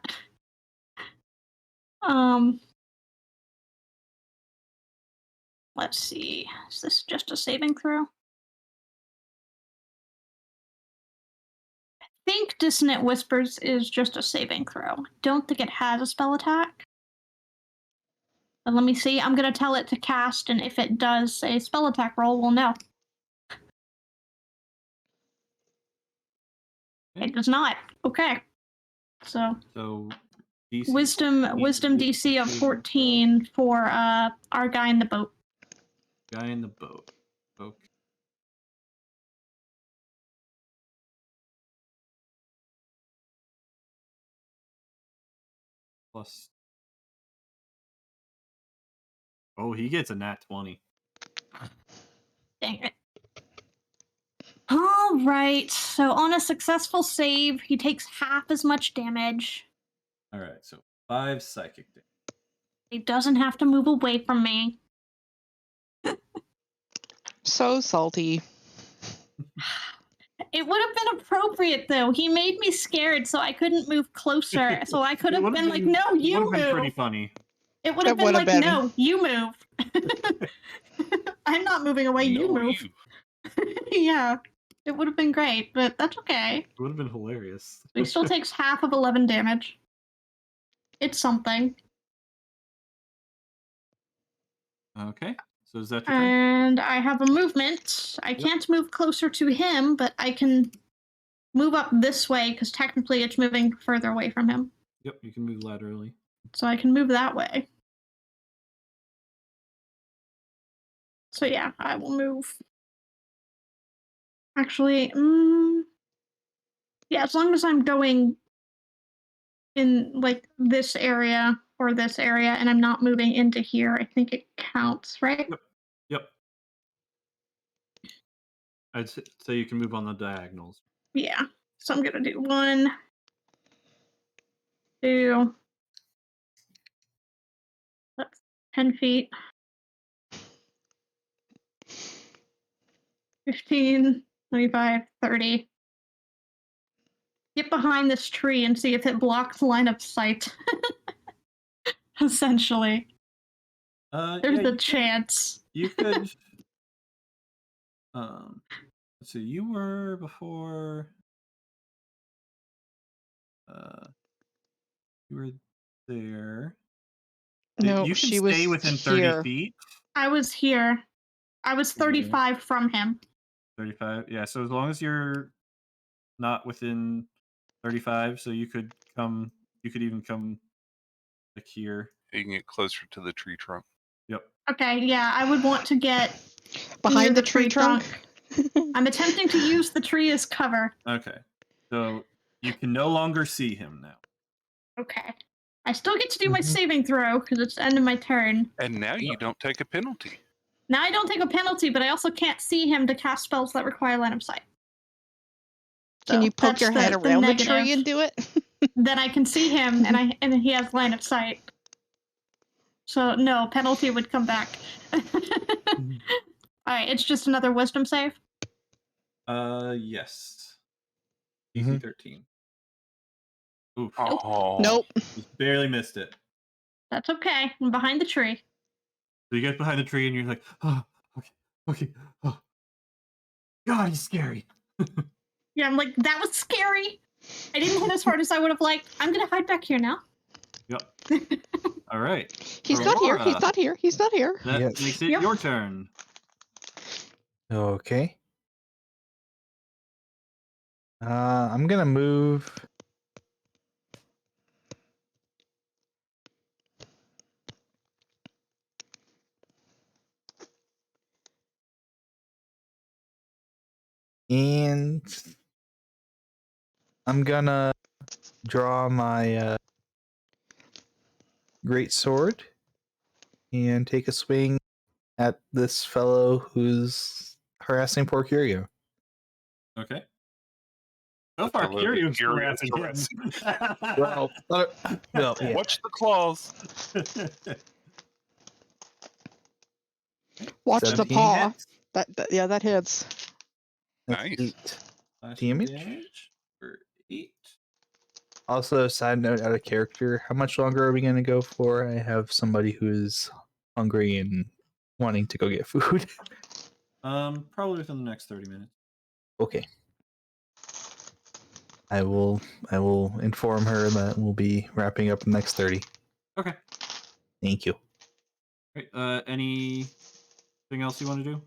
Let's see. Is this just a saving throw? I think Dissonant Whispers is just a saving throw. Don't think it has a spell attack. But let me see. I'm going to tell it to cast, and if it does a spell attack roll, we'll know. It does not. Okay. So DC wisdom 14. DC of 14 for our guy in the boat. Guy in the boat. Okay. Plus. Oh, he gets a nat 20. Dang it. All right. So on a successful save, he takes half as much damage. All right, so 5 psychic damage. He doesn't have to move away from me. So salty. It would have been appropriate, though. He made me scared, so I couldn't move closer. So I could have been like, no, you It would have been pretty move. funny. It would have It been would have like, been. no, you move. I'm not moving away, you No, move. Yeah, it would have been great, but that's okay. It would have been hilarious. He still takes half of 11 damage. It's something. Okay, so is that your turn? And I have a movement. I can't move closer to him, but I can move up this way because technically it's moving further away from him. Yep, you can move laterally. So I can move that way. So yeah, I will move. Actually, yeah, as long as I'm going in like this area or this area, and I'm not moving into here, I think it counts, right? Yep. I'd say you can move on the diagonals. Yeah. So I'm gonna do 1, 2. That's 10 feet. 15, 25, 30. Get behind this tree and see if it blocks line of sight. Essentially. There's Yeah, a chance. you could. Let's see. You were before. You were there. No, You can she was stay within 30 here. feet. I was here. I was 35 from him. 35. Yeah. So as long as you're not within 35, so you could come. You could even come like here. You can get closer to the tree trunk. Yep. Okay, yeah, I would want to get near Behind the tree trunk? I'm attempting to use the tree as cover. Okay. So you can no longer see him now. Okay. I still get to do my Mhm. saving throw because it's the end of my turn. And now you Yep. don't take a penalty. Now I don't take a penalty, but I also can't see him to cast spells that require line of sight. Can So you poke that's your head the around the tree negative. and do it? Then I can see him, and he has line of sight. So no penalty would come back. All right, it's just another wisdom save. Yes. Mhm. DC 13. Oof. Oh. Nope. Just barely missed it. That's okay. I'm behind the tree. So you get behind the tree and you're like, oh, okay. Oh. God, he's scary. Yeah, I'm like, that was scary. I didn't hit as hard as I would have liked. I'm gonna hide back here now. Yep. All right. He's not here. He's Aurora, not here. He's not here. That Yes. makes it Yep. your turn. Okay. I'm gonna move. And I'm gonna draw my great sword and take a swing at this fellow who's harassing poor Curio. Okay. So I far, love it. Kirio's Kirio's harassing him. Well, yeah. Watch the claws. Watch the 17 paw. hits. Yeah, that hits. That's Nice. 8 Slashing damage. for 8. Also, side note out of character, how much longer are we going to go for? I have somebody who's hungry and wanting to go get food. Probably within the next 30 minutes. Okay. I will inform her that we'll be wrapping up in the next 30. Okay. Thank you. Right. Anything else you want to do?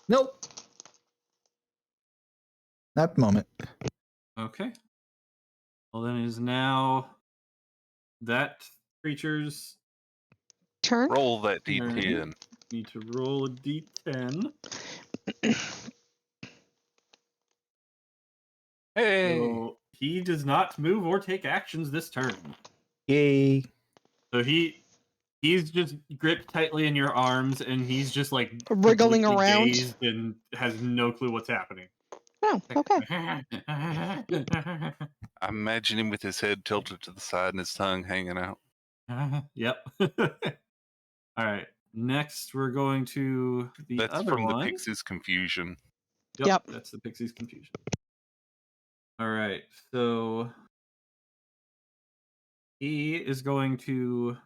Nope. Not at the moment. Okay. Well, then it is now that creature's Turn. Roll that turn. D10. Need to roll a d10. Hey. So he does not move or take actions this turn. Yay. So he's just gripped tightly in your arms, and he's just like Wriggling completely around. dazed and has no clue what's happening. Oh, okay. I imagine him with his head tilted to the side and his tongue hanging out. Yep. All right. Next, we're going to the That's other from one. the Pixies' confusion. Yep. That's the Pixies' confusion. All right. So he is going to.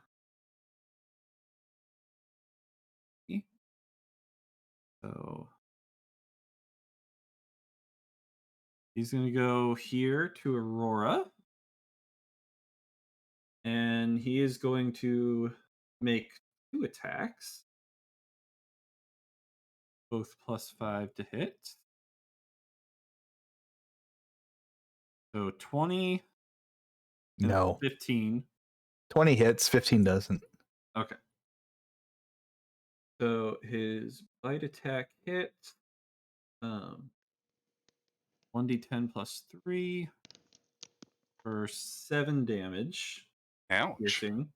So he's going to go here to Aurora. And he is going to make 2 attacks. Both +5 to hit. So 20 and No. 15. 20 hits, 15 doesn't. Okay. So his bite attack hits. 1d10 +3. for 7 damage. Ouch. Piercing.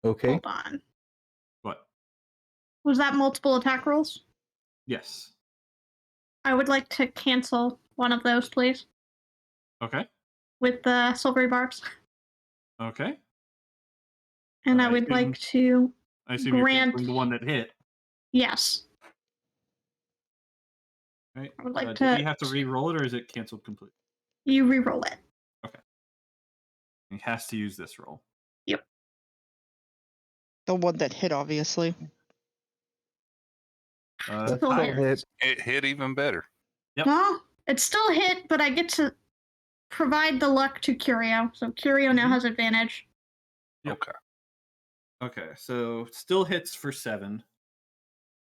Okay. Hold on. What? Was that multiple attack rolls? Yes. I would like to cancel one of those, please, Okay. with the silvery barbs. Okay. And I I would like to I assume you're grant. canceling the one that hit. Yes. Right. I would like Do to. we have to re-roll it, or is it canceled completely? You re-roll it. He has to use this roll. The one that hit, obviously. That's Still higher. hit. It hit even better. Yep. Well, it's still hit, but I get to provide the luck to Curio. So Curio now has advantage. Yep. Okay. Okay, so still hits for 7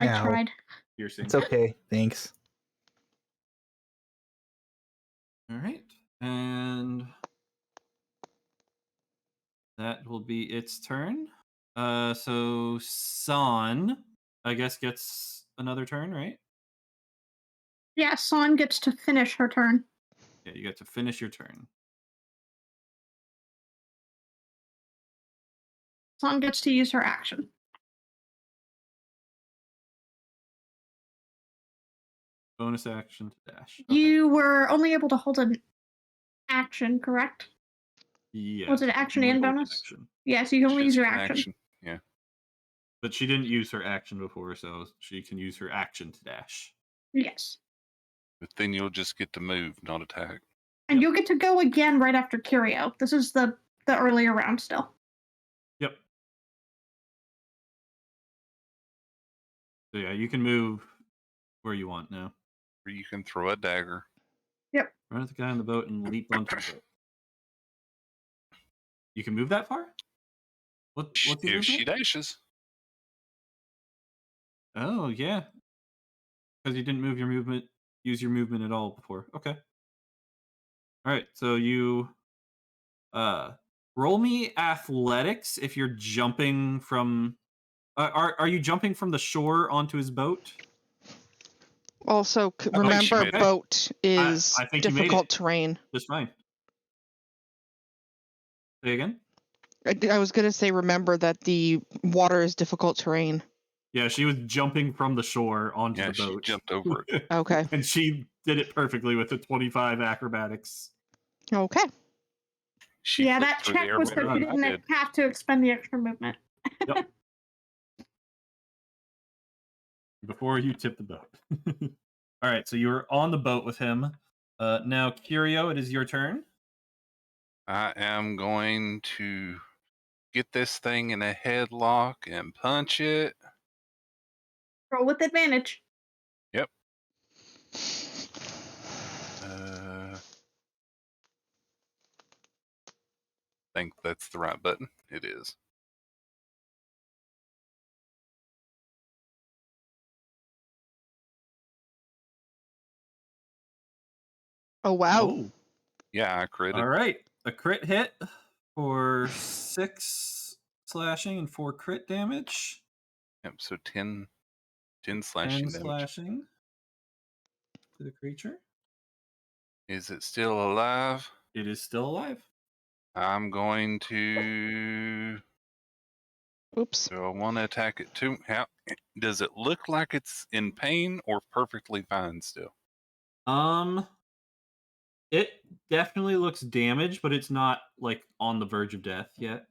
I Ow. tried. piercing. It's okay. Thanks. All right, and that will be its turn. So San, I guess, gets another turn, right? Yeah, Son gets to finish her turn. Yeah, you get to finish your turn. Son gets to use her action. Bonus action to dash. Okay. You were only able to hold an action, correct? Yes, Was it you action can and only hold an bonus? action. Yeah, so you can only use Just your an action. Yeah. But she didn't use her action before, so she can use her action to dash. Yes. But then you'll just get to move, not attack. And Yep. you'll get to go again right after Curio. This is the earlier round still. Yep. So yeah, you can move where you want now. Or you can throw a dagger. Run at the guy on the boat and leap onto the boat. You can move that far? What's your If she movement? dashes. Oh yeah, because you didn't use your movement at all before. Okay. All right, so you roll me athletics if you're jumping from. Are you jumping from the shore onto his boat? Also, think she remember, made it. boat is I think you made difficult it. terrain. Just fine. Say again. I was going to say, remember that the water is difficult terrain. Yeah, she was jumping from the shore onto Yeah, the she boat. jumped over it. Okay. And she did it perfectly with the 25 acrobatics. Okay. She Yeah, flipped that through the check air was better that you than I didn't did. have to expend the extra movement. Yep. Before you tip the boat. All right, so you're on the boat with him. Now, Curio, it is your turn. I am going to get this thing in a headlock and punch it. Roll with advantage. Think that's the right button. It is. Oh, wow. Oh, Yeah, I critted. all right. A crit hit for 6 slashing and 4 crit damage. Yep, so 10 10 slashing damage. slashing to the creature. Is it still alive? It is still alive. I'm going to. Oops. Do I want to attack it too? How does it look like it's in pain or perfectly fine still? It definitely looks damaged, but it's not like on the verge of death yet.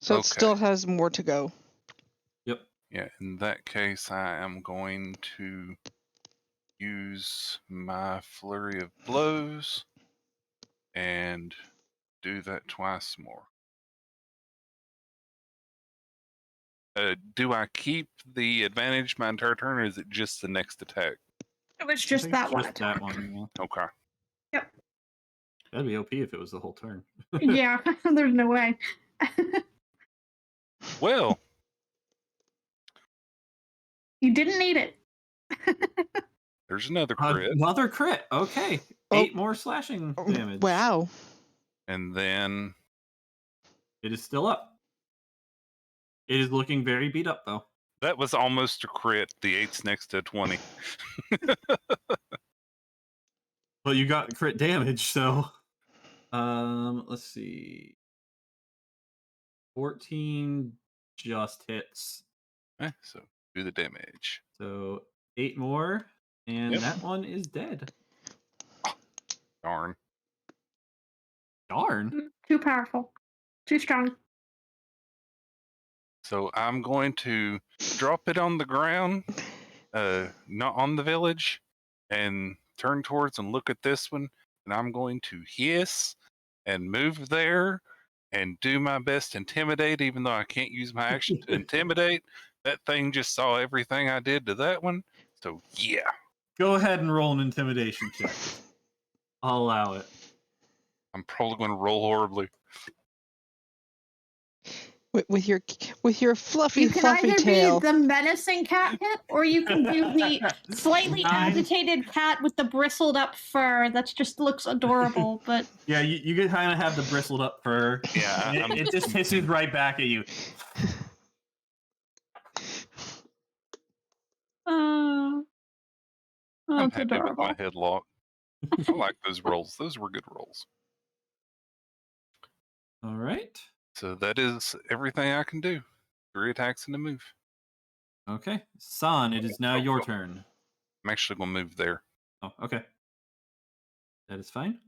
So it Okay. still has more to go. Yep. Yeah, in that case, I am going to use my flurry of blows and do that twice more. Do I keep the advantage my entire turn, or is it just the next attack? It was I just think that it's one just attack. that one. Yeah. Okay. That'd be OP if it was the whole turn. Yeah, there's no way. Well, You didn't need it. there's another crit, Another crit. Okay. Oh. 8 more slashing damage. Wow. and then It is still up. It is looking very beat up, though. that was almost a crit. The 8's next to 20. But you got crit damage, so let's see. 14 just hits. So do the damage. So 8 more, and Yep. that one is dead. Darn. Darn. Too powerful. Too strong. So I'm going to drop it on the ground, not on the village, and turn towards and look at this one. And I'm going to hiss and move there and do my best to intimidate, even though I can't use my action to intimidate. That thing just saw everything I did to that one. So yeah. Go ahead and roll an intimidation check. I'll allow it. I'm probably going to roll horribly. With your fluffy You can fluffy either tail. be the menacing cat hit, or you can do the slightly 9. agitated cat with the bristled up fur. That just looks adorable, but Yeah, you can kind of have the bristled up fur. Yeah, And it just hisses right back at you. I'm that's happy with my adorable. headlock. I like those rolls. Those were good rolls. All right. So that is everything I can do. 3 attacks and a move. Okay. San, it is now your Cool. turn. I'm actually going to move there. Oh, okay. That is fine.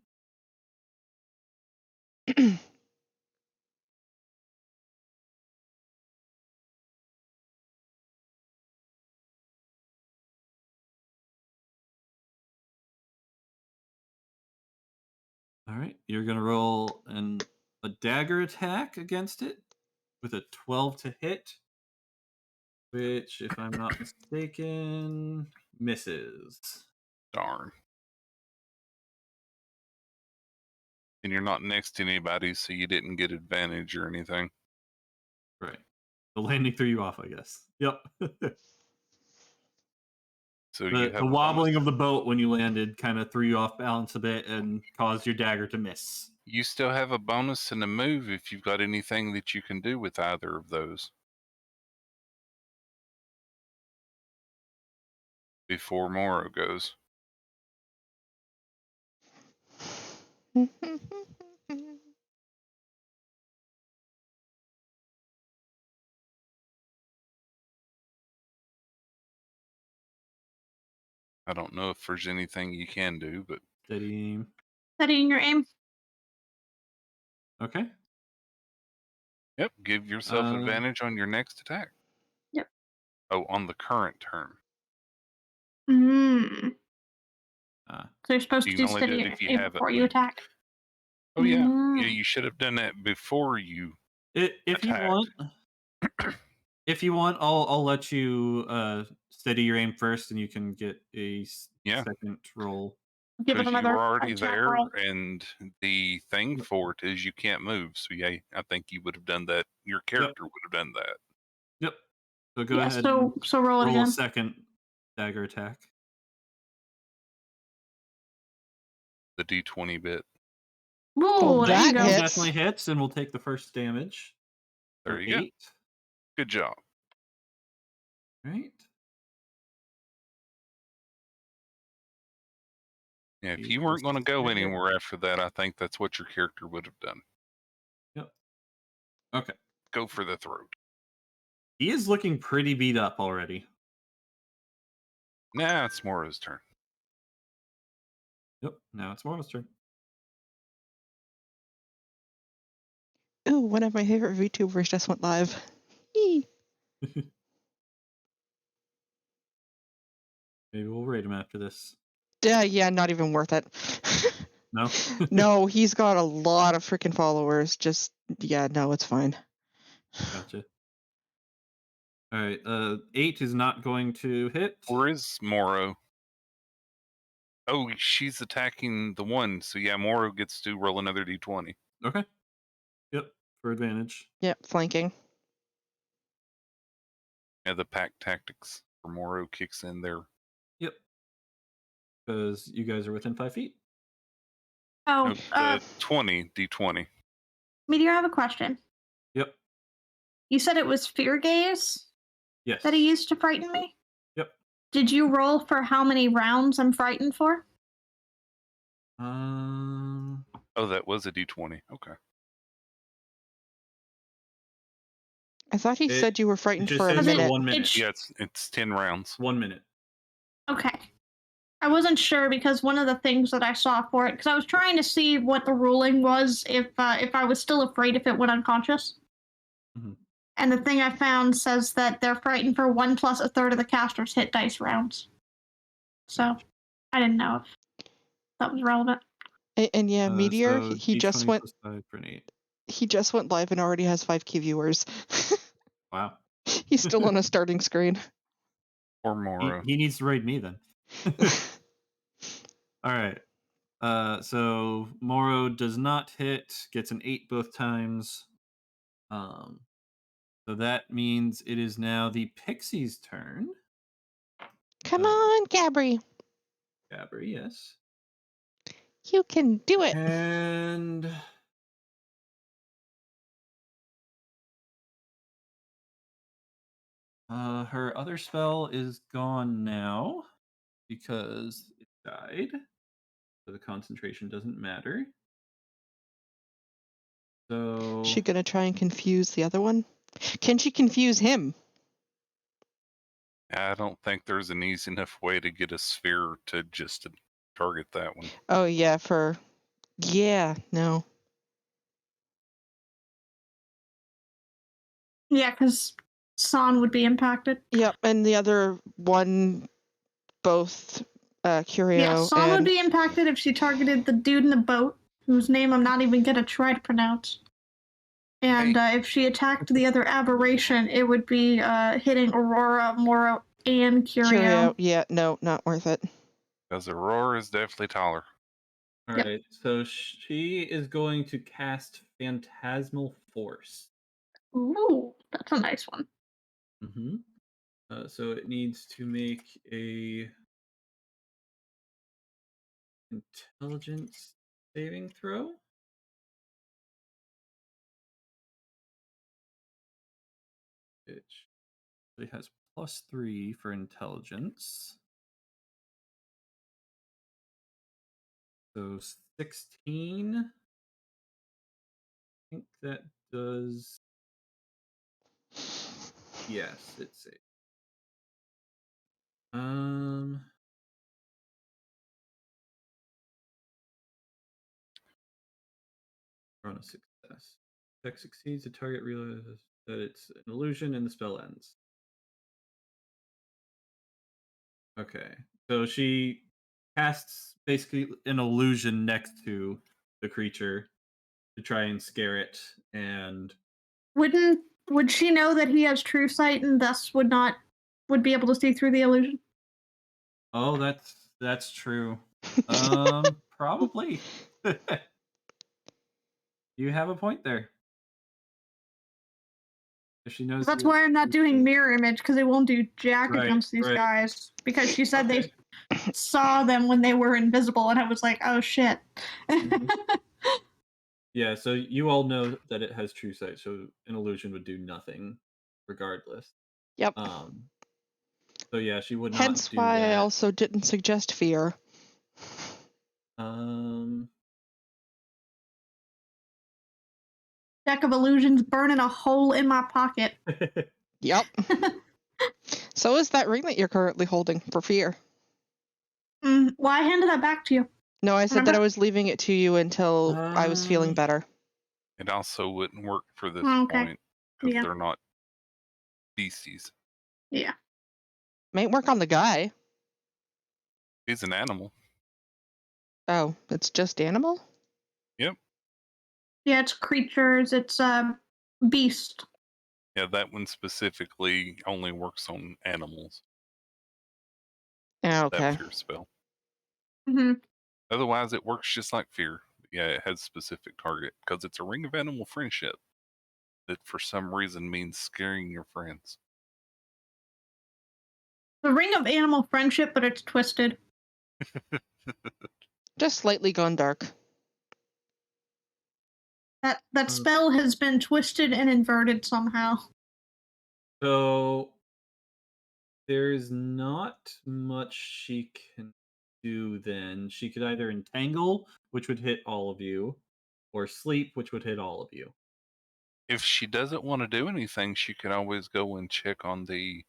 All right. You're going to roll a dagger attack against it with a 12 to hit, which, if I'm not mistaken, misses. Darn. And you're not next to anybody, so you didn't get advantage or anything. Right. The landing threw you off, I guess. Yep. So you The have a wobbling bonus. of the boat when you landed kind of threw you off balance a bit and caused your dagger to miss. You still have a bonus and a move if you've got anything that you can do with either of those. Before Moro goes. I don't know if there's anything you can do, but Steady aim. Setting your aim. Okay. yep, give yourself Uh, advantage on your next attack. Yep. Oh, on the current turn. Mm. Ah. So you're supposed You to can do only do steady it if you aim have it before you moved. attack. Oh yeah, Mm. yeah. You should have done that before you. If you want, I'll let you steady your aim first, and you can get a Yeah. second roll. Give it Because you another were already attack there, roll. and the thing Yep. for it is you can't move. So yeah, I think you would have done that. Your character would have done that. Yep. So go Yeah, ahead. so roll it roll a again. second dagger attack. The D20 bit. Ooh, there you that go. hits. Definitely hits, and we'll take the first damage. There So you go. 8. Good job. Right. Yeah, if 8 you weren't going to plus go 10. anywhere after that, I think that's what your character would have done. Yep. Okay. Go for the throat. He is looking pretty beat up already. Nah, it's Moro's turn. Yep. Now it's Moro's turn. Ooh, one of my favorite VTubers just went live. Yee. Maybe we'll raid him after this. Yeah, not even worth it. No? No, he's got a lot of freaking followers. Just no, it's fine. Gotcha. All right. 8 is not going to hit. Where is Moro? Oh, she's attacking the one. So yeah, Moro gets to roll another D20. Okay. Yep. For advantage. Yep, flanking. Yeah, the pack tactics for Moro kicks in there. Yep. Because you guys are within 5 feet. Oh, Nope, the 20 D20. Meteor, I have a question. Yep. You said it was fear gaze Yes. that he used to frighten me? Yep. Did you roll for how many rounds I'm frightened for? Oh, that was a D20. Okay. I thought he It- said you were frightened just for a says it- minute. 1 minute. it's- Yeah, it's 10 rounds. 1 minute. Okay. I wasn't sure because one of the things that I saw for it, because I was trying to see what the ruling was if I was still afraid if it went unconscious. Mhm. And the thing I found says that they're frightened for 1 plus a third of the caster's hit dice rounds. So I didn't know if that was relevant. And yeah, Meteor, So he just D20 went plus 5 for an 8. he just went live and already has 5K viewers. Wow. He's still on a starting screen. Or more. He needs to raid me then. All right. So Moro does not hit, gets an 8 both times. So that means it is now the Pixie's turn. Come on, Gabri. Gabri, yes. You can do it. And her other spell is gone now because it died. So the concentration doesn't matter. So Is she gonna try and confuse the other one? Can she confuse him? I don't think there's an easy enough way to get a sphere to just target that one. Oh yeah, no. Yeah, because San would be impacted. Yep, and the other one, both Curio Yeah, San would and be impacted if she targeted the dude in the boat, whose name I'm not even gonna try to pronounce. And if she attacked the other aberration, it would be hitting Aurora, Moro, and Curio. Yeah, no, not worth it. Because Aurora is definitely taller. all Yep. right. So she is going to cast Phantasmal Force. Ooh, that's a nice one. Mm-hmm. So it needs to make a intelligence saving throw. It has +3 for intelligence. So 16. I think that does. Yes, it's safe. We're on a success. Check succeeds, the target realizes that it's an illusion and the spell ends. Okay. So she casts basically an illusion next to the creature to try and scare it, and Would she know that he has true sight and thus would be able to see through the illusion? oh, that's true. Probably. You have a point there. If she knows That's the why I'm not doing mirror image because it won't do jack Right, against these right. guys. Because she said Okay. they saw them when they were invisible, and I was like, oh shit. Mhm. Yeah, so you all know that it has true sight, so an illusion would do nothing regardless. Yep. So yeah, she would not Hence do why that. I also didn't suggest fear. Deck of illusions burning a hole in my pocket. Yep. So is that ring that you're currently holding for fear. Well, I handed that back to you. No, I said that Remember? I was leaving it to you until I was feeling better. It also wouldn't work for this Okay. point because Yeah. they're not species. Yeah. Might work on the guy. He's an animal. Oh, it's just animal? Yep. Yeah, it's creatures, it's beast. Yeah, that one specifically only works on animals. Oh, okay. That fear spell. Mm-hmm. Otherwise, it works just like fear. Yeah, it has specific target because it's a ring of animal friendship that for some reason means scaring your friends. The ring of animal friendship, but it's twisted. Just slightly gone dark. That spell has been twisted and inverted somehow. So there's not much she can do then, she could either entangle, which would hit all of you, or sleep, which would hit all of you. If she doesn't want to do anything, she can always go and check on the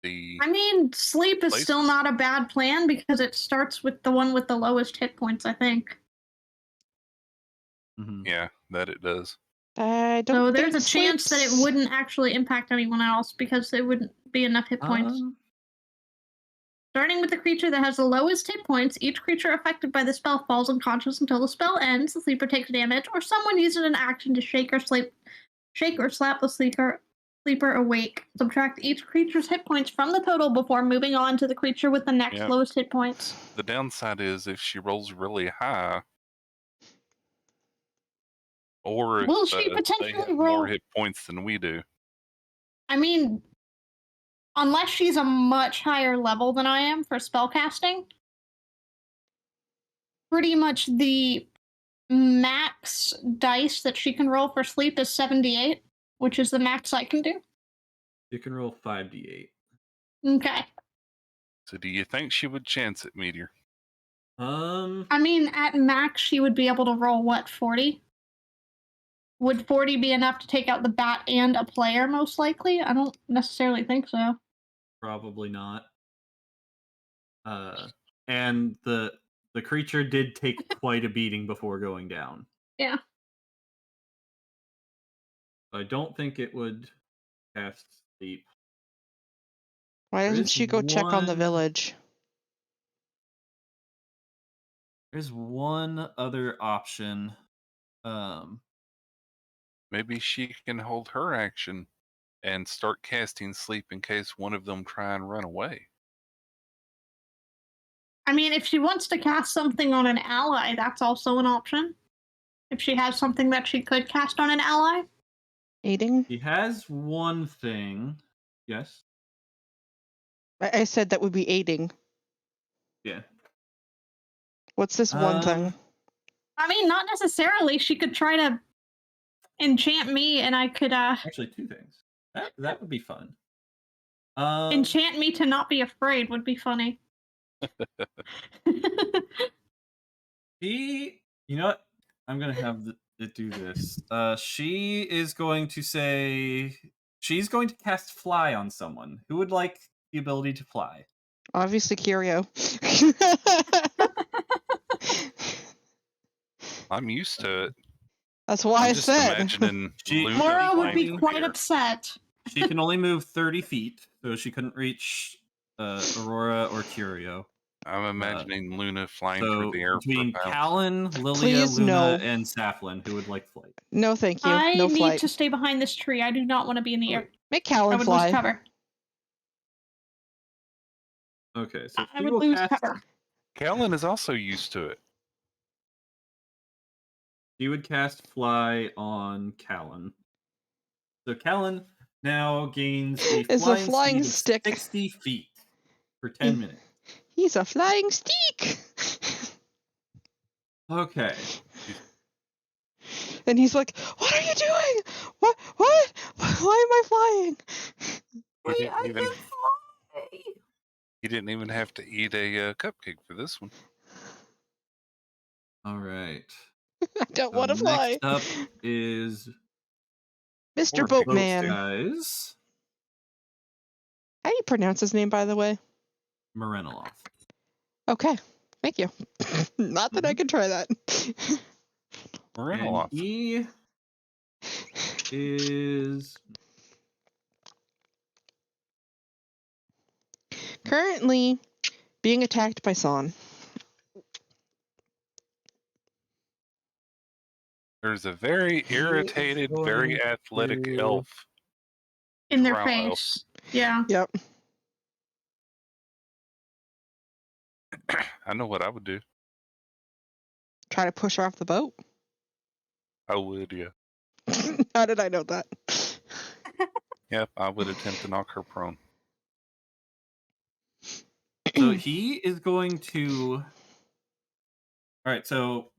I mean, sleep is still places. not a bad plan because it starts with the one with the lowest hit points, I think. Yeah, that it does. I don't So there's think a chance that it sleeps- wouldn't actually impact anyone else because there wouldn't be enough hit points. Starting with the creature that has the lowest hit points, each creature affected by the spell falls unconscious until the spell ends. The sleeper takes damage, or someone uses an action to shake or slap the sleeper awake. Subtract each creature's hit points from the total before moving on to the creature with the next Yep. lowest hit points. The downside is if she rolls really high, or if Will she they potentially have roll? more hit points than we do. I mean, unless she's a much higher level than I am for spellcasting, pretty much the max dice that she can roll for sleep is 78, which is the max I can do. You can roll 5d8. Okay. So do you think she would chance it, Meteor? I mean, at max, she would be able to roll what, 40? Would 40 be enough to take out the bat and a player, most likely? I don't necessarily think so. Probably not. And the creature did take quite a beating before going down. Yeah. I don't think it would cast sleep. Why There doesn't is she go check on the one- village? There's one other option. Maybe she can hold her action and start casting sleep in case one of them try and run away. I mean, if she wants to cast something on an ally, that's also an option. If she has something that she could cast on an ally. Aiding? He has one thing. Yes. I said that would be aiding. Yeah. What's this one thing? I mean, not necessarily. She could try to enchant me and I could Actually, two things. That would be fun. enchant me to not be afraid would be funny. You know what? I'm gonna have it do this. She is going to say she's going to cast fly on someone. Who would like the ability to fly? Obviously, Curio. I'm used to it. That's why I'm I just said. imagining She- Luna Mora would flying be through quite the air. upset. She can only move 30 feet, so she couldn't reach Aurora or Curio. I'm imagining Luna flying So through the air between for a bounce. Callan, Lilia, Please, Luna, no. and Saflin, who would like flight? No, thank you. I No need flight. to stay behind this tree. I do not want to be in the air. Make I Callan would fly. lose cover. Okay, so I she would will lose cast. cover. Callan is also used to it. She would cast fly on Callan. So Callan now gains a It's a flying, flying speed stick. of 60 feet for 10 Mm. minutes. He's a flying stick. Okay. And he's like, "What are you doing? What? What? Why am I flying?" He didn't even have to eat a cupcake for this one. All right. I don't So want to fly. next up is Mr. Boats, Boatman. guys. How do you pronounce his name, by the way? Marenoloff. Okay, thank you. Not that I can try that. And Marenoloff. he is Currently being attacked by San. There's a very He is irritated, very going athletic to- elf. In their Drow elf. face. Yeah. Yep. I know what I would do. Try to push her off the boat. I would, yeah. How did I know that? Yep, I would attempt to knock her prone. so he is going to. All right, so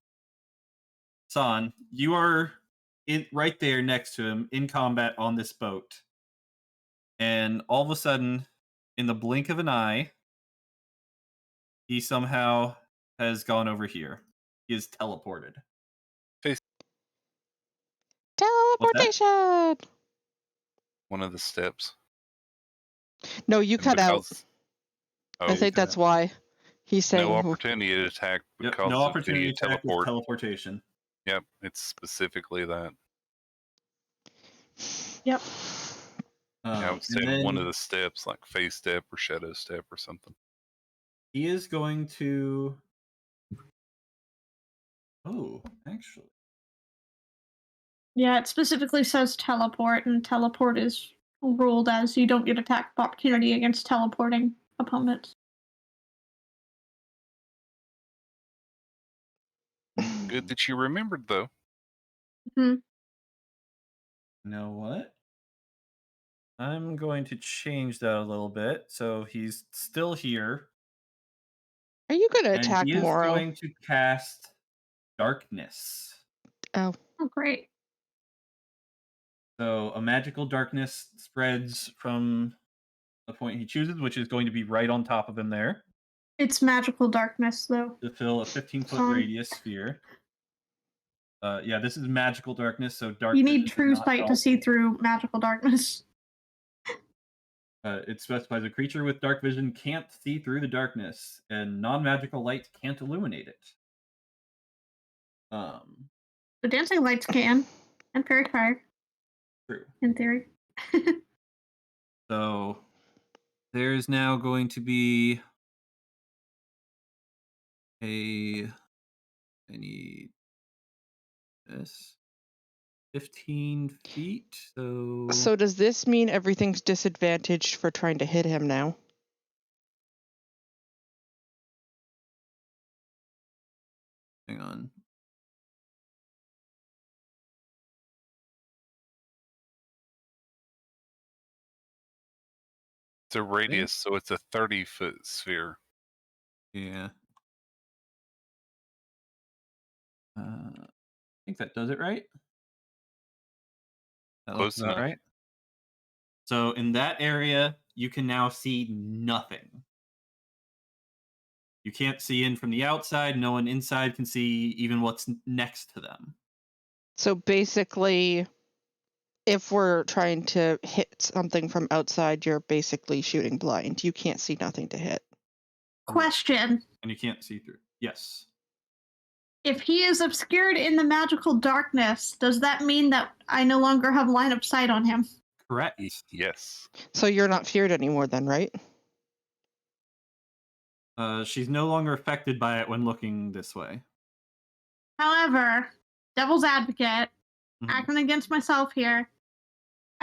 San, you are right there next to him in combat on this boat, and all of a sudden, in the blink of an eye, he somehow has gone over here. He is teleported. Teleportation. One of the steps. No, you And cut out. I Oh, think that's why he's saying. no opportunity to attack Yep, because no of opportunity the attack with teleport. teleportation. Yep, it's specifically that. Yep. Yeah, I And would say one of then the steps, like face step or shadow step or something. he is going to. Oh, actually. Yeah, it specifically says teleport, and teleport is ruled as you don't get attack of opportunity against teleporting opponents. Good that you remembered, though. You know what? I'm going to change that a little bit. So he's still here. Are you going to And attack he is Moro? going to cast Darkness. Oh. Oh, great. So a magical darkness spreads from the point he chooses, which is going to be right on top of him there, It's magical darkness, though. to fill a 15-foot radius sphere. Yeah, this is magical darkness, so dark You vision need does true not sight to help. see through magical darkness. It specifies a creature with dark vision can't see through the darkness, and non-magical light can't illuminate it. The dancing lights can, and fairy fire, True. in theory. So there's now going to be I need this 15 feet. So does this mean everything's disadvantaged for trying to hit him now? Hang on. It's a radius, so it's a 30-foot sphere. Yeah. I think that does it right. That Close looks about enough. right. So in that area, you can now see nothing. You can't see in from the outside. No one inside can see even what's next to them. So basically, if we're trying to hit something from outside, you're basically shooting blind. You can't see nothing to hit. Question. And you can't see through. Yes. If he is obscured in the magical darkness, does that mean that I no longer have line of sight on him? Correct. Yes. So you're not feared anymore then, right? She's no longer affected by it when looking this way. However, devil's advocate, acting against myself here,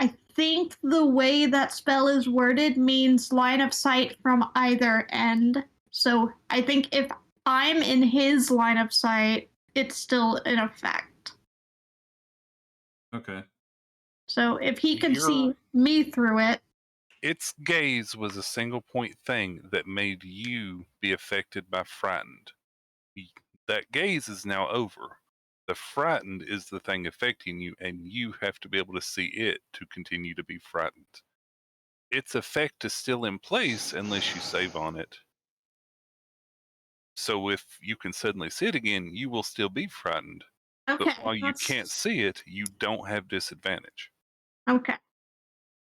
I think the way that spell is worded means line of sight from either end. So I think if I'm in his line of sight, it's still in effect. Okay. So if he could see me through it. Its gaze was a single point thing that made you be affected by frightened. That gaze is now over. The frightened is the thing affecting you, and you have to be able to see it to continue to be frightened. Its effect is still in place unless you save on it. So if you can suddenly see it again, you will still be frightened. Okay. But while you can't see it, you don't have disadvantage. Okay.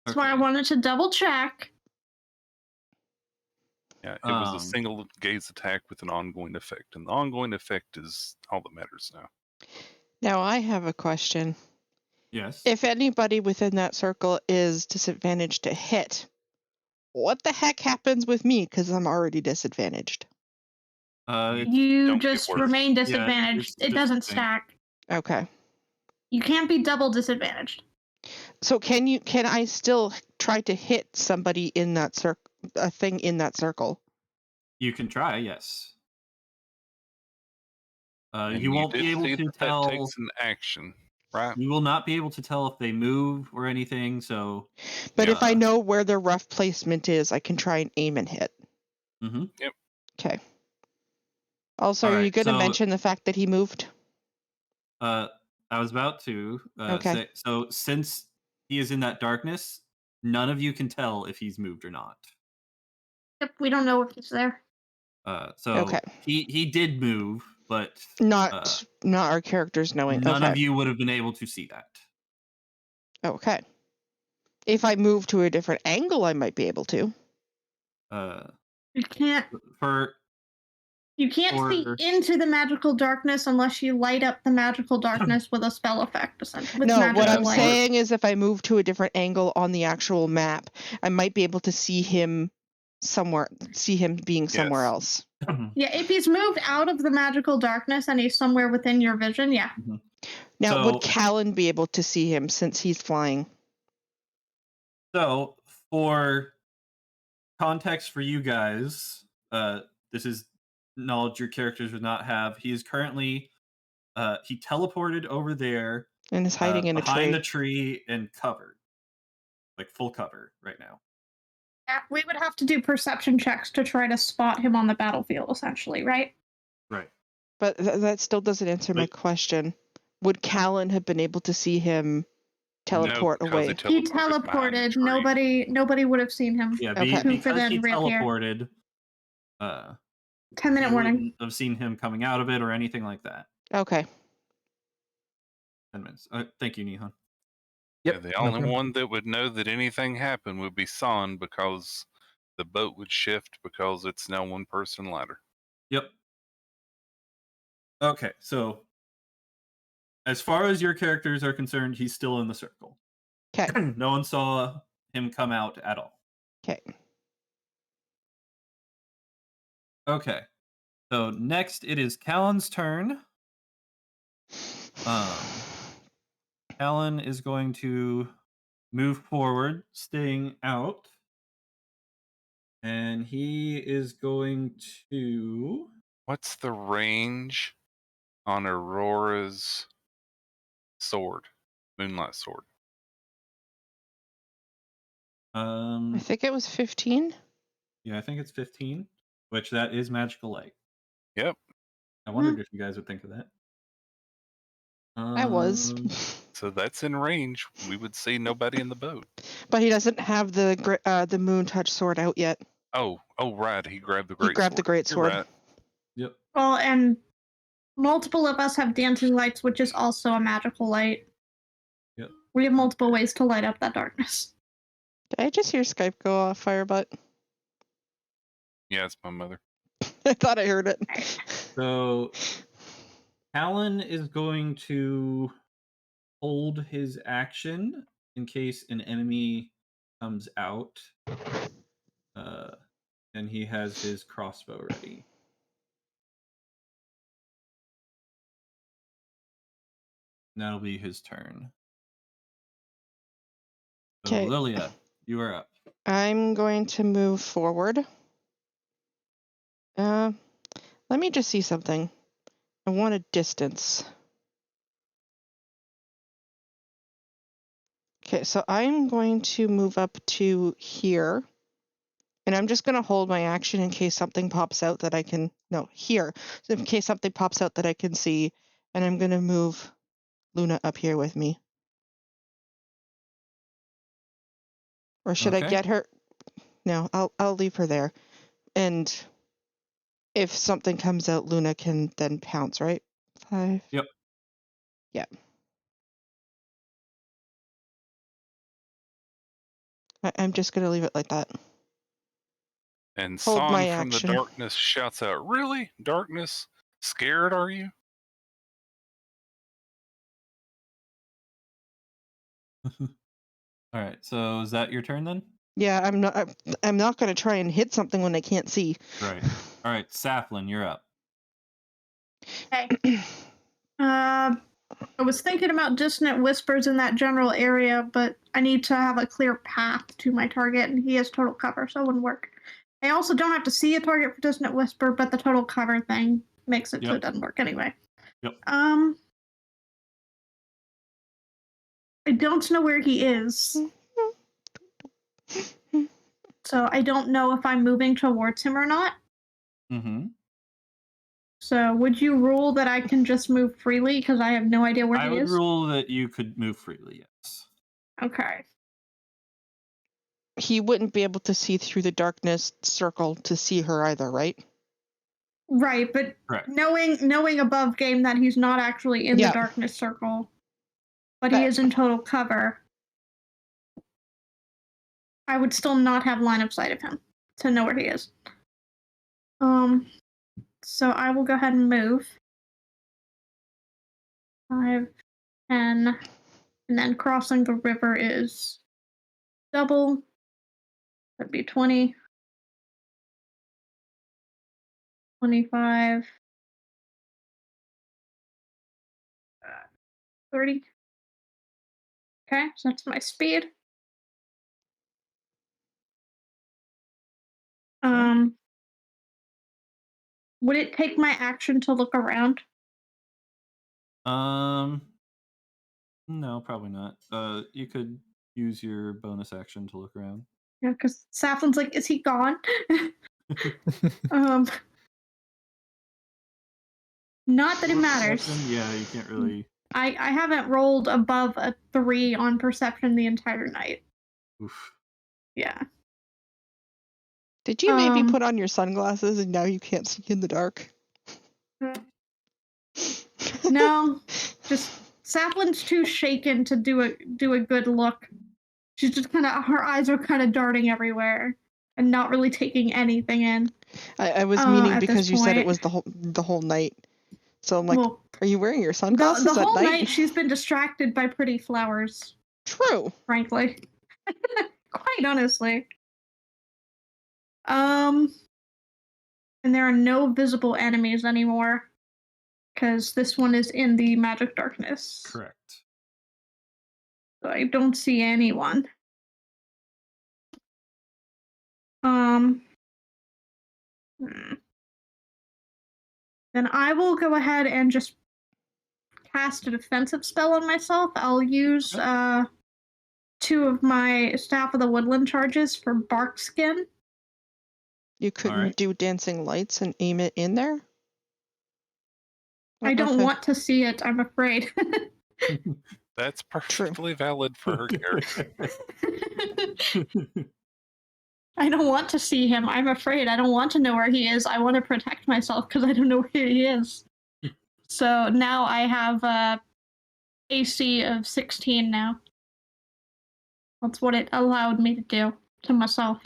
That's why I wanted to double check. Yeah, it was a single gaze attack with an ongoing effect, and the ongoing effect is all that matters now. Now I have a question. Yes. If anybody within that circle is disadvantaged to hit, what the heck happens with me? Because I'm already disadvantaged. You just remain disadvantaged. It doesn't stack. Okay. You can't be double disadvantaged. So can I still try to hit somebody in that a thing in that circle? You can try, yes. And you won't be able see to that tell. That takes an action, right? You will not be able to tell if they move or anything. So, but if I know where their rough placement is, I can try and aim and hit. Mm-hmm. Yep. Okay. Also, are you going to mention the fact that he moved? I was about to say. So, since he is in that darkness, none of you can tell if he's moved or not. Yep, we don't know if he's there. So Okay. he did move, but Not our characters knowing. none Okay. of you would have been able to see that. Okay. If I move to a different angle, I might be able to. You can't For see Or- into the magical darkness unless you light up the magical darkness with a spell effect, essentially. With No, what magical I'm light. saying is if I move to a different angle on the actual map, I might be able to see him being somewhere Yes. else. Yeah, if he's moved out of the magical darkness and he's somewhere within your vision, yeah. Now, would So- Callan be able to see him since he's flying? So, for context for you guys, this is knowledge your characters would not have. He is currently he teleported over there And is hiding in a behind tree. the tree and covered, like full cover right now. Yeah, we would have to do perception checks to try to spot him on the battlefield, essentially, right? Right. But that still doesn't answer my But- question. Would Callan have been able to see him teleport No, because away? He teleported behind the teleported. tree. Nobody would have seen him. Yeah, Okay. because he Reappear. teleported. 10-minute You warning. wouldn't have seen him coming out of it or anything like that. Okay. 10 minutes. Thank you, Nihon. Yeah, Yep. the no only problem. one that would know that anything happened would be San because the boat would shift because it's now one person ladder. Yep. Okay, so as far as your characters are concerned, he's still in the circle. Okay. No one saw him come out at all. Okay. Okay. So next it is Callan's turn. Callan is going to move forward, staying out. And he is going to What's the range on Aurora's sword? Moonlight sword. I think it was 15. yeah, I think it's 15, which that is magical light. Yep. I wondered if you guys would think of that. I was. So that's in range. We would see nobody in the boat. But he doesn't have the moon touch sword out yet. Oh, right. He grabbed the great He grabbed the sword. great You're sword. right. Yep. Well, and multiple of us have dancing lights, which is also a magical light. Yep. We have multiple ways to light up that darkness. Did I just hear Skype go off, Firebutt? Yeah, it's my mother. I thought I heard it. So Callan is going to hold his action in case an enemy comes out. And he has his crossbow ready. That'll be his turn. So 'Kay. Lilia, you are up. I'm going to move forward. Let me just see something. I want a distance. Okay, so I'm going to move up to here. And I'm just going to hold my action in case something pops out that I can... No, here. So in case something pops out that I can see. And I'm going to move Luna up here with me. Or should I Okay. get her? No, I'll leave her there. And if something comes out, Luna can then pounce, right? 5. Yep. Yeah. I'm just gonna leave it like that. And Hold San my from action. the darkness shouts out, "Really? Darkness? Scared, are you?" All right. So is that your turn then? Yeah, I'm not gonna try and hit something when I can't see. Right. All right, Saflin, you're up. Okay. I was thinking about dissonant whispers in that general area, but I need to have a clear path to my target, and he has total cover, so it wouldn't work. I also don't have to see a target for dissonant whisper, but the total cover thing makes it so Yep. it doesn't work anyway. Yep. I don't know where he is, so I don't know if I'm moving towards him or not. Mm-hmm. So would you rule that I can just move freely because I have no idea where I he would is? rule that you could move freely, yes. Okay. He wouldn't be able to see through the darkness circle to see her either, right? Right, but Correct. knowing above game that he's not actually in the Yeah. darkness circle, but he is in total cover, I would still not have line of sight of him to know where he is. So I will go ahead and move. 5, 10, and then crossing the river is double. That'd be 20, 25, 30. Okay, so that's my speed. Would it take my action to look around? No, probably not. You could use your bonus action to look around. Yeah, because Safflin's like, is he gone? um, Not that it matters. Perception? Yeah, you can't really. I haven't rolled above a 3 on perception the entire night. Oof. Yeah. Did you maybe put on your sunglasses and now you can't see in the dark? No, just Safflin's too shaken to do a good look. She's just kind of, her eyes are kind of darting everywhere and not really taking anything in. I was meaning at this because you said it point. was the whole night. So I'm like, Well, are you wearing your sunglasses the whole at night she's been distracted by pretty flowers, True. frankly. Quite honestly. And there are no visible enemies anymore because this one is in the magic darkness. Correct. So I don't see anyone. Then I will go ahead and just cast a defensive spell on myself. I'll use 2 of my Staff of the Woodland charges for bark skin. You couldn't do dancing lights and aim it in there? I don't want to see it, I'm afraid. That's perfectly valid for her character. I don't want to see him. I'm afraid. I don't want to know where he is. I want to protect myself because I don't know where he is. So now I have AC of 16 now. That's what it allowed me to do to myself.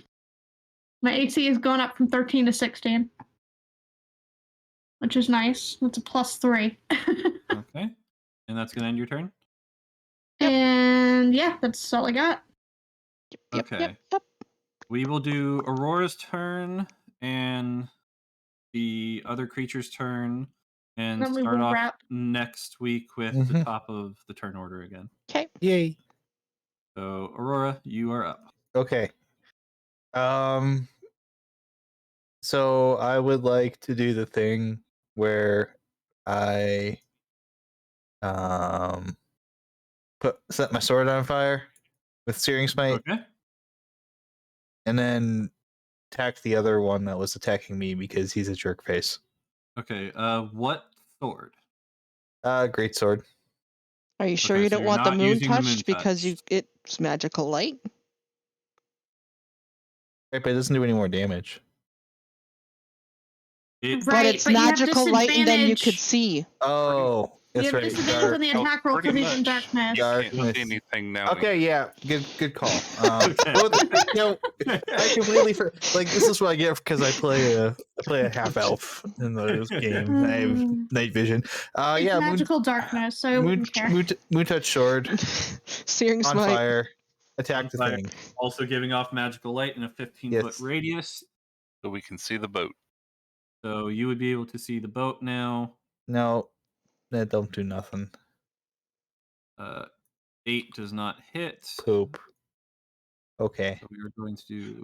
My AC has gone up from 13 to 16. Which is nice. That's a +3. Okay. And that's going to end your turn? Yep. And yeah, that's all I got. Okay. We will do Aurora's turn and the other creature's turn and Then we start will off wrap. next week with the top of the turn order again. Okay. Yay. So, Aurora, you are up. Okay. So I would like to do the thing where I set my sword on fire with Searing Smite, Okay. and then attack the other one that was attacking me because he's a jerk face. Okay. What sword? Great sword. Are you sure Okay, you so don't you're want the not moon using the moon touched because touch. it's magical light? Right, but it doesn't do any more damage. But it's you have magical light and then you could disadvantage. see. Oh, You that's have right. disadvantage on the Oh, attack roll pretty because he's in much. darkness. You can't Darkness. see anything now. Okay, yeah, good call. Okay. Well, I completely like this is what I get because I play a half elf in the game. I have night vision. It's Yeah, magical darkness, so I wouldn't care. moon touch sword Searing on Smite. fire, attack On the fire. thing. Also giving off magical light in a 15-foot Yes. radius. So we can see the boat. So you would be able to see the boat now. No, that don't do nothing. 8 does not hit. Poop. Okay. So we are going to do.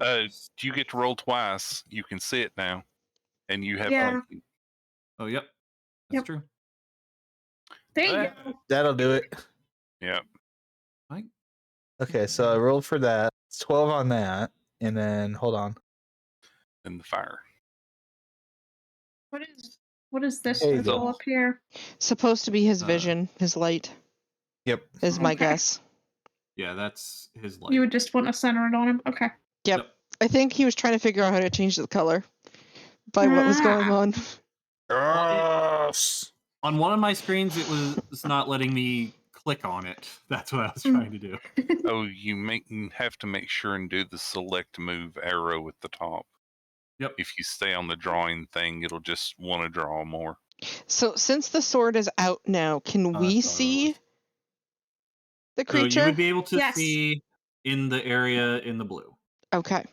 You get to roll twice. You can see it now, and you have. Yeah. Oh, yep. That's Yep. true. There you go. That'll do it. Yeah. Right. Okay, so I rolled for that. It's 12 on that, and then hold on. In the fire. What is this There you circle go. up here? Supposed to be his vision, his light, Yep. is my Okay. guess. Yeah, that's his light. You would just want to center it on him. Okay. Yep. I think he was trying to figure out how to change the color by what was going on. Yes. On one of my screens, it's not letting me click on it. That's what I was trying to do. Oh, you have to make sure and do the select move arrow at the top. Yep. If you stay on the drawing thing, it'll just want to draw more. So since the sword is out now, can we that's all it see was. the So you creature? would be able to Yes. see in the area in the blue. Okay.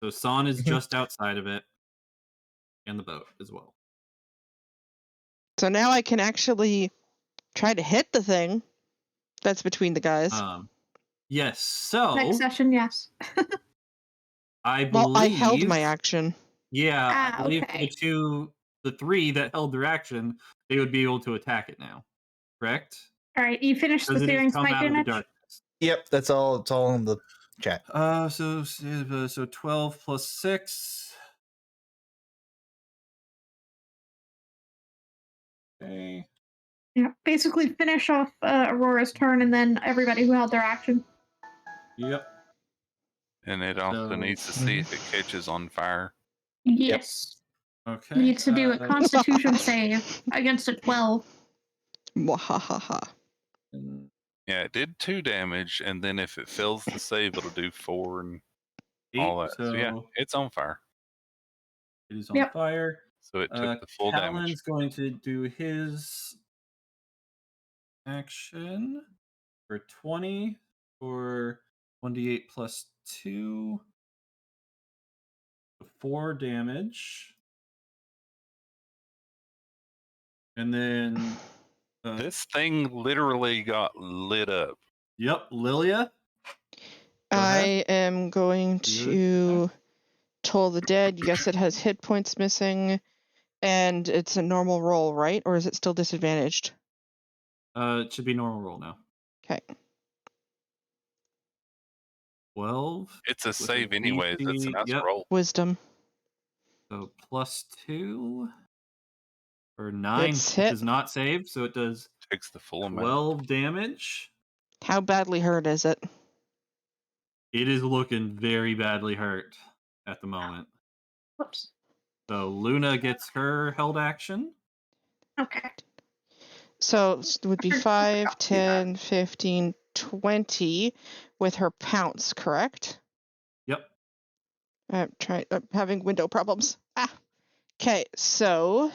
So San is Mhm. just outside of it, and the boat as well. So now I can actually try to hit the thing that's between the guys. Yes. So Next session, yes. I believe. Well, I held my action. Yeah, I believe okay. the three that held their action, they would be able to attack it now. Correct? All right, you finished the Because it has searing come smite out of the damage? darkness. Yep, that's all. It's all in the chat. So 12 plus 6. Okay. Yeah, basically finish off Aurora's turn and then everybody who held their action. Yep. And it also So- needs to see if it catches on fire. Yes. Okay. Needs to do a Constitution save against a 12. Mwahaha. and Yeah, it did 2 damage, and then if it fails the save, it'll do 4 and 8, all that. So yeah, so it's on fire. it is on Yep. fire. So it took the full damage. Callan's going to do his action for 20 for 1d8 plus 2. 4 damage. And then This thing literally got lit up. yep, Lilia. I am going You to toll the dead. Yes, it has hit points missing, and it's a normal roll, right? Or is it still disadvantaged? It should be normal roll now. Okay. 12. It's a With save an anyways. It's a AC, nice yep. roll. Wisdom. So plus 2 for 9. It's It hit. does not save, so it does Takes the full amount. 12 damage. How badly hurt is it? It is looking very badly hurt at the moment. Whoops. So Luna gets her held action. Okay. So it would be I 5, forgot to do that. 10, 15, 20 with her pounce, correct? Yep. I'm having window problems. Okay, so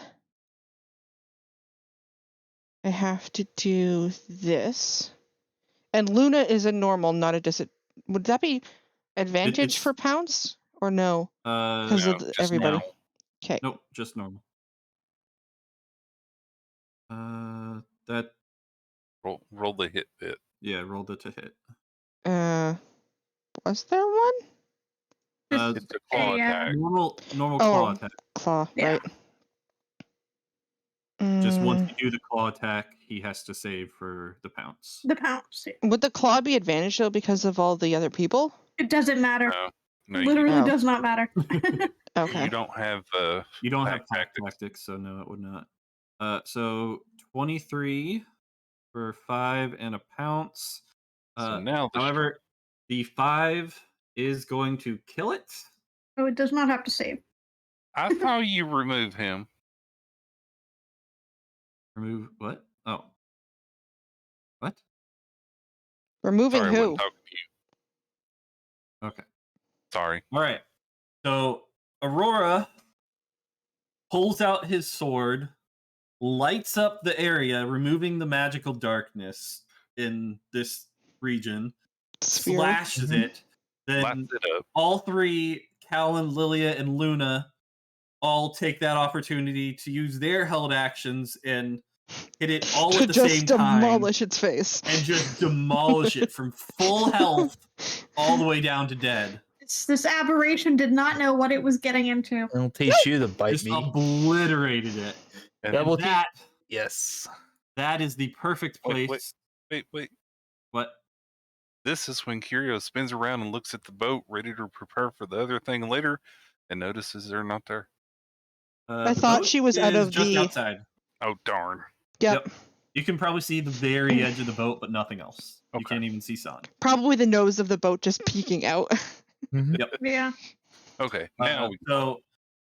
I have to do this. And Luna is a normal, not a Would that be advantage it's- for pounce or no? Because No, of just everybody. normal. Okay. Nope, just normal. That Roll the hit bit. yeah, rolled it to hit. Was there one? It's a claw attack. Normal Oh, claw attack. Claw, Yeah. right? Just once Mm, you do the claw attack, he has to save for the pounce. The pounce. would the claw be advantage though because of all the other people? It doesn't matter. No, Literally Oh. does not matter. Okay. you don't have You don't pack have pack tactics. tactics, so no, it would not. So 23 for 5 and a pounce. So now the However, the 5 is going to kill it. So it does not have to save. I thought you remove him. Remove what? Oh. What? Removing Sorry, I who? wasn't talking to you. Okay. Sorry. All right. So Aurora pulls out his sword, lights up the area, removing the magical darkness in this region, Sphere. slashes it. Then Lights it up. all three, Callan, Lilia, and Luna, all take that opportunity to use their held actions and hit it all to at the just same time demolish its face. and just demolish it from full health all the way down to dead. This aberration did not know what it was getting into. It'll teach you to bite Just me. obliterated it. And That will teach. That Yes. that is the perfect place. wait. What? This is when Curio spins around and looks at the boat, ready to prepare for the other thing later, and notices they're not there. I The thought boat she was out is of just the- outside. Oh, darn. Yep. You can probably see the very edge of the boat, but nothing else. You Okay. can't even see San. Probably the nose of the boat just peeking out. Mhm. Yeah. Okay, now we So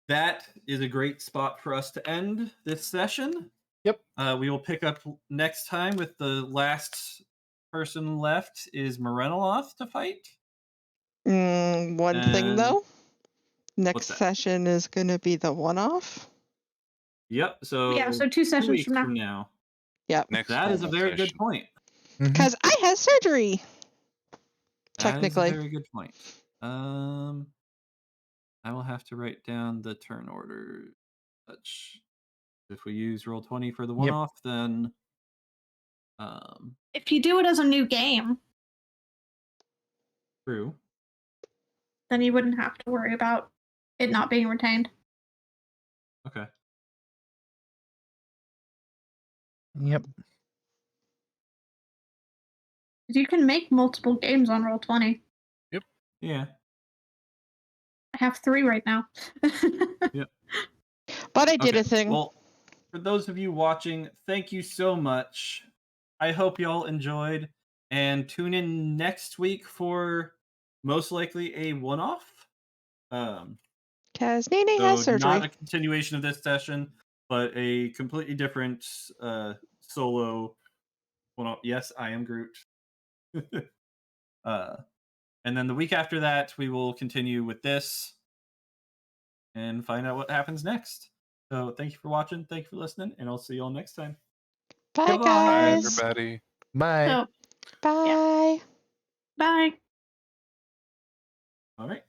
that is a great spot for us to end this session. Yep. We will pick up next time with the last person left is Morenoloth to fight. One thing And though, next what's that? session is going to be the one-off. Yep. So Yeah, so 2 2 sessions weeks from now. Yep. Next That is a normal very good session. point. Mhm. Because I had surgery. That is a Technically. very good point. I will have to write down the turn order. Such. If we use Roll20 for the Yep. one-off, then If you do it as a new game, true. then you wouldn't have to worry about it not being retained. Okay. Yep. 'Cause you can make multiple games on Roll20. Yeah. I have 3 right now. But I did Okay. a thing. Well, for those of you watching, thank you so much. I hope y'all enjoyed, and tune in next week for most likely a one-off. Because Nene So has surgery. not a continuation of this session, but a completely different solo one-off. Yes, I am Groot. And then the week after that, we will continue with this and find out what happens next. So thank you for watching, thank you for listening, and I'll see you all next time. Bye, Goodbye. Bye, guys. everybody. Bye. So, Bye. bye. All right.